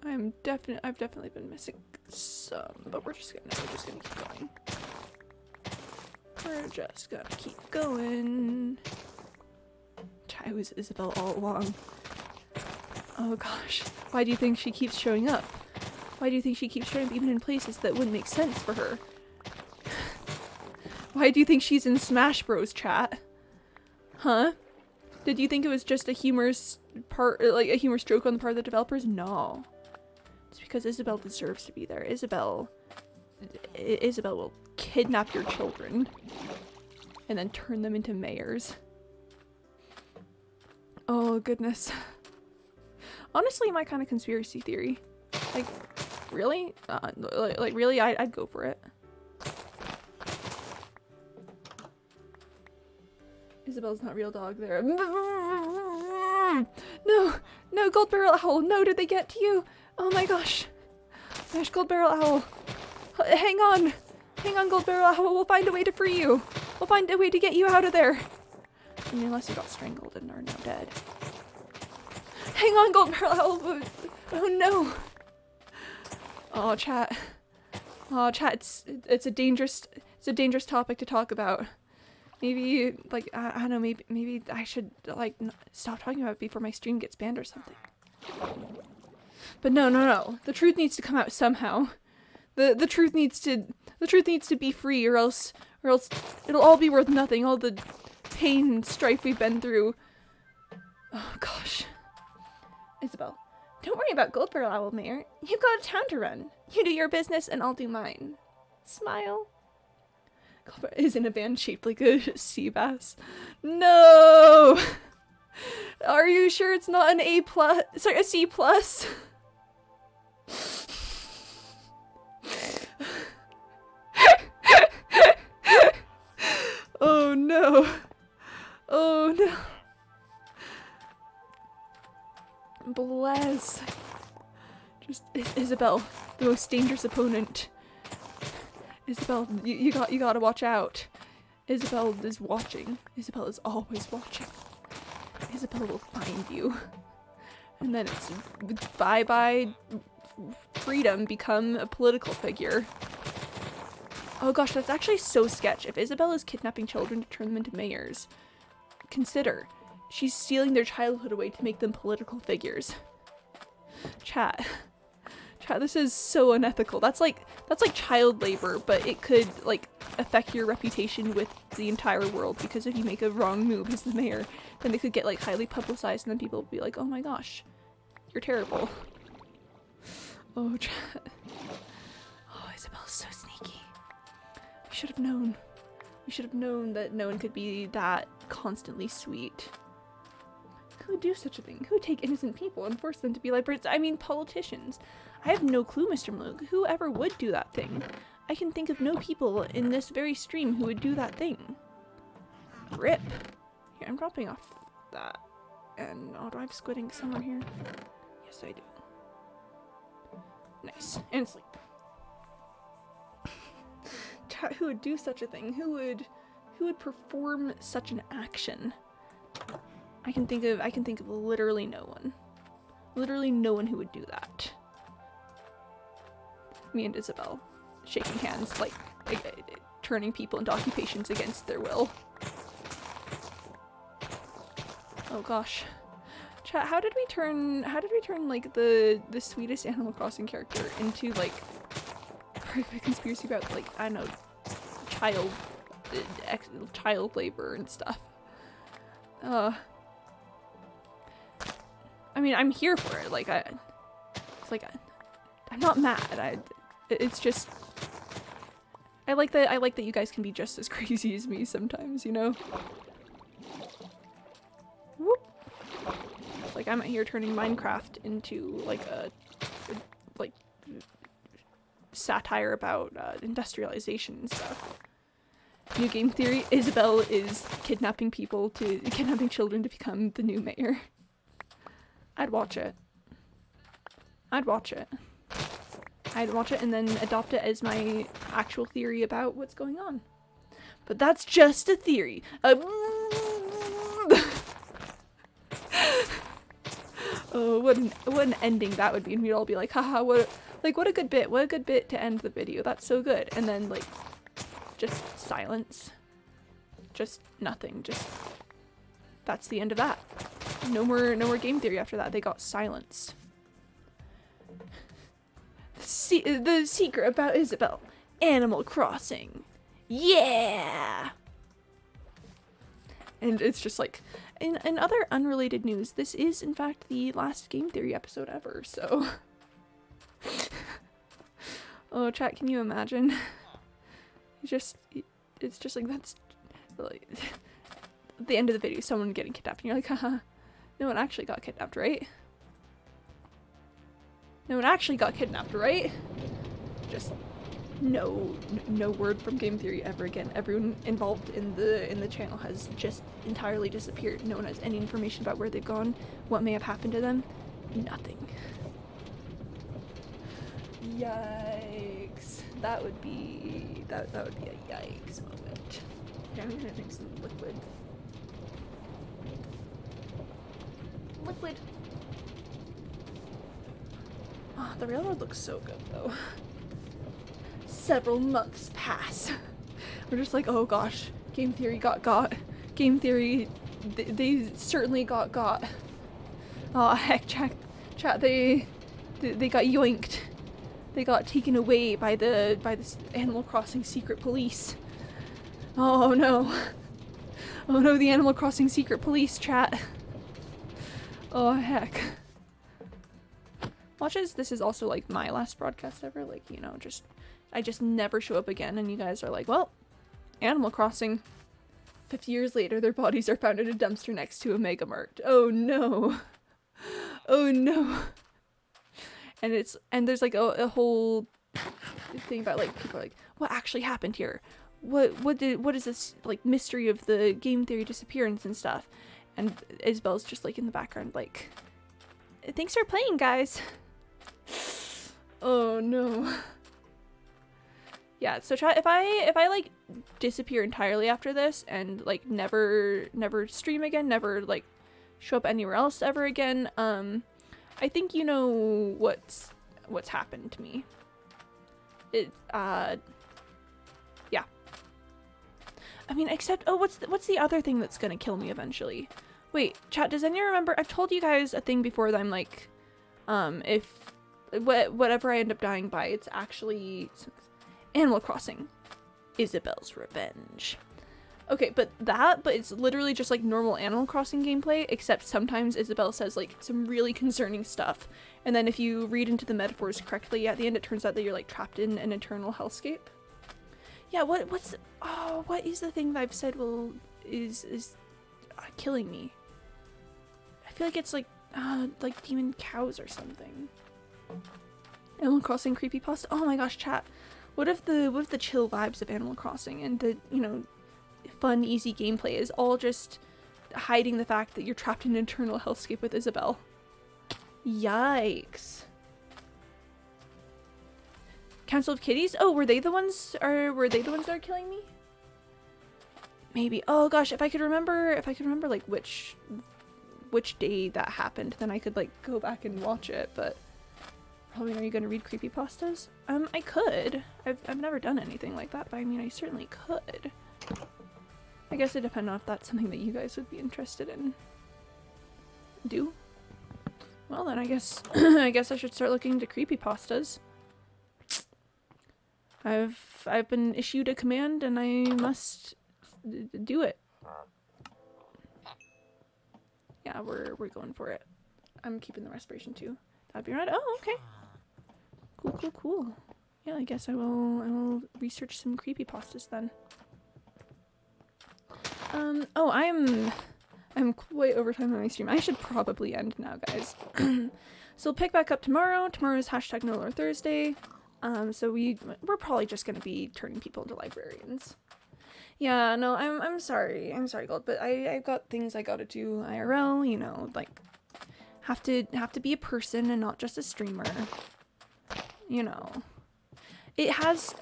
I've definitely been missing some, but we're just gonna keep going. We're just gonna keep going. It was Isabel all along. Oh gosh. Why do you think she keeps showing up? Why do you think she keeps showing up even in places that wouldn't make sense for her? Why do you think she's in Smash Bros, chat? Huh? Did you think it was just a humorous part, like a humorous joke on the part of the developers? No. It's because Isabel deserves to be there. Isabel will kidnap your children and then turn them into mayors. Oh goodness. Honestly, my kind of conspiracy theory. Like, really? Like really, I'd go for it. Isabel's not real dog there. No, Gold Barrel Owl. No, did they get to you? Oh my gosh. Gosh, Gold Barrel Owl. Hang on, Gold Barrel Owl. We'll find a way to free you. We'll find a way to get you out of there. I mean, unless you got strangled and are now dead. Hang on, Gold Barrel Owl. Oh no. Oh, chat. Oh, chat. It's a dangerous topic to talk about. Maybe, like, I don't know, maybe I should, like, stop talking about it before my stream gets banned or something. But no. The truth needs to come out somehow. The truth needs to be free, or else it'll all be worth nothing. All the pain and strife we've been through. Oh gosh. Isabel, don't worry about Gold Barrel Owl, Mayor. You've got a town to run. You do your business and I'll do mine. Smile. Gold Barrel is in a band shaped like a sea bass. No! Are you sure it's not an A+? Sorry, a C+? Oh no. Oh no. Bless. Just Isabel, the most dangerous opponent. Isabel, you gotta watch out. Isabel is watching. Isabel is always watching. Isabel will find you. And then it's bye-bye freedom, become a political figure. Oh gosh, that's actually so sketch. If Isabel is kidnapping children to turn them into mayors, consider, she's stealing their childhood away to make them political figures. Chat, this is so unethical. That's like child labor, but it could, like, affect your reputation with the entire world, because if you make a wrong move as the mayor, then it could get like highly publicized and then people will be like, oh my gosh, you're terrible. Oh, chat. Oh, Isabel's so sneaky. We should have known. We should have known that no one could be that constantly sweet. Who would do such a thing? Who would take innocent people and force them to be like, I mean, politicians. I have no clue, Mr. Malug. Whoever would do that thing? I can think of no people in this very stream who would do that thing. Rip. Here, I'm dropping off that. And, oh, do I have squidding somewhere here? Yes, I do. Nice. And sleep. Chat, who would do such a thing? Who would perform such an action? I can think of literally no one. Literally no one who would do that. Me and Isabel shaking hands, like turning people into occupations against their will. Oh gosh. Chat, how did we turn like the sweetest Animal Crossing character into like a conspiracy about like, I don't know, child labor and stuff? I mean, I'm here for it. Like, I'm not mad. It's just, I like that you guys can be just as crazy as me sometimes, you know? Whoop. Like, I'm out here turning Minecraft into like a satire about industrialization and stuff. New game theory: Isabel is kidnapping children to become the new mayor. I'd watch it. I'd watch it. I'd watch it and then adopt it as my actual theory about what's going on. But that's just a theory. Oh, what an ending that would be, and we'd all be like, haha, what a good bit to end the video. That's so good. And then like, just silence. Just nothing. Just, that's the end of that. No more game theory after that. They got silenced. The secret about Isabel. Animal Crossing. Yeah! And it's just like, in other unrelated news, this is in fact the last game theory episode ever, so. Oh, chat, can you imagine? It's just like, that's like, at the end of the video, someone getting kidnapped, and you're like, haha, no one actually got kidnapped, right? No one actually got kidnapped, right? Just no word from game theory ever again. Everyone involved in the channel has just entirely disappeared. No one has any information about where they've gone, what may have happened to them. Nothing. Yikes. That would be a yikes moment. Yeah, I'm gonna drink some liquid. Liquid. Oh, the railroad looks so good though. Several months pass. We're just like, oh gosh, game theory got. Game theory, they certainly got. Oh heck, chat, they got yoinked. They got taken away by the Animal Crossing secret police. Oh no. Oh no, the Animal Crossing secret police, chat. Oh heck. Watch as this is also like my last broadcast ever, like, you know, I just never show up again and you guys are like, well, Animal Crossing. 50 years later, their bodies are found in a dumpster next to a Mega Mart. Oh no. Oh no. And there's like a whole thing about like, people are like, what actually happened here? What is this like mystery of the game theory disappearance and stuff? And Isabel's just like in the background like, thanks for playing, guys. Oh no. Yeah, so if I like disappear entirely after this and like never stream again, never like show up anywhere else ever again, I think you know what's happened to me. Yeah. I mean, except, oh, what's the other thing that's gonna kill me eventually? Wait, chat, does anyone remember? I've told you guys a thing before that I'm like, if whatever I end up dying by, it's actually Animal Crossing. Isabelle's Revenge. Okay, but it's literally just like normal Animal Crossing gameplay, except sometimes Isabelle says like some really concerning stuff. And then if you read into the metaphors correctly, at the end it turns out that you're like trapped in an eternal hellscape. Yeah, what is the thing that I've said is killing me? I feel like it's like demon cows or something. Animal Crossing creepypasta. Oh my gosh, chat. What if the chill vibes of Animal Crossing and the, you know, fun, easy gameplay is all just hiding the fact that you're trapped in an eternal hellscape with Isabelle? Yikes. Council of Kitties? Oh, were they the ones that are killing me? Maybe. Oh gosh, if I could remember like which day that happened, then I could like go back and watch it, but probably are you gonna read creepypastas? I could. I've never done anything like that, but I mean I certainly could. I guess it depends on if that's something that you guys would be interested in. Do? Well then I guess I guess I should start looking into creepypastas. I've been issued a command and I must do it. Yeah, we're going for it. I'm keeping the respiration too. That'd be right. Oh, okay. Cool. Yeah, I guess I will research some creepypastas then. Oh, I'm quite over time on my stream. I should probably end now, guys. So we'll pick back up tomorrow. Tomorrow's hashtag No Lore Thursday. So we're probably just gonna be turning people into librarians. Yeah, no, I'm sorry, Gold, but I've got things I gotta do IRL, you know, like have to be a person and not just a streamer. You know. It has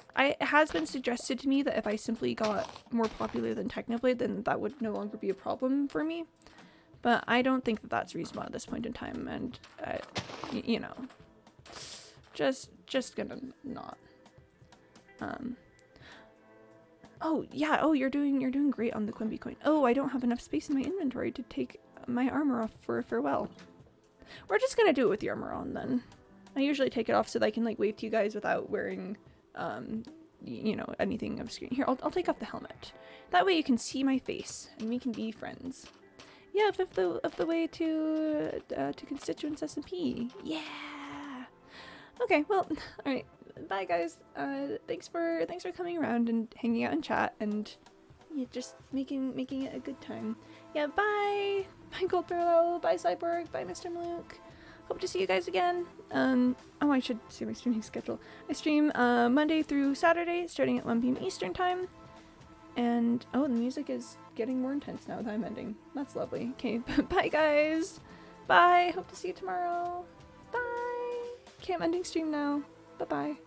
been suggested to me that if I simply got more popular than Technoblade, then that would no longer be a problem for me. But I don't think that that's reasonable at this point in time, and you know, just gonna not. Oh yeah. Oh, you're doing great on the Quimby coin. Oh, I don't have enough space in my inventory to take my armor off for farewell. We're just gonna do it with the armor on then. I usually take it off so that I can like wave to you guys without wearing, you know, anything obscure. Here, I'll take off the helmet. That way you can see my face and we can be friends. Yeah, of the way to constituents SMP. Yeah. Okay, well, all right. Bye, guys. Thanks for coming around and hanging out in chat and yeah, just making it a good time. Yeah, bye. Bye, Goldbarrow. Bye, Cyborg. Bye, Mr. Malook. Hope to see you guys again. Oh, I should say my streaming schedule. I stream Monday through Saturday, starting at 1 p.m. Eastern time. And oh, the music is getting more intense now that I'm ending. That's lovely. Okay, bye guys. Bye. Hope to see you tomorrow. Bye. Okay, I'm ending stream now. Bye bye.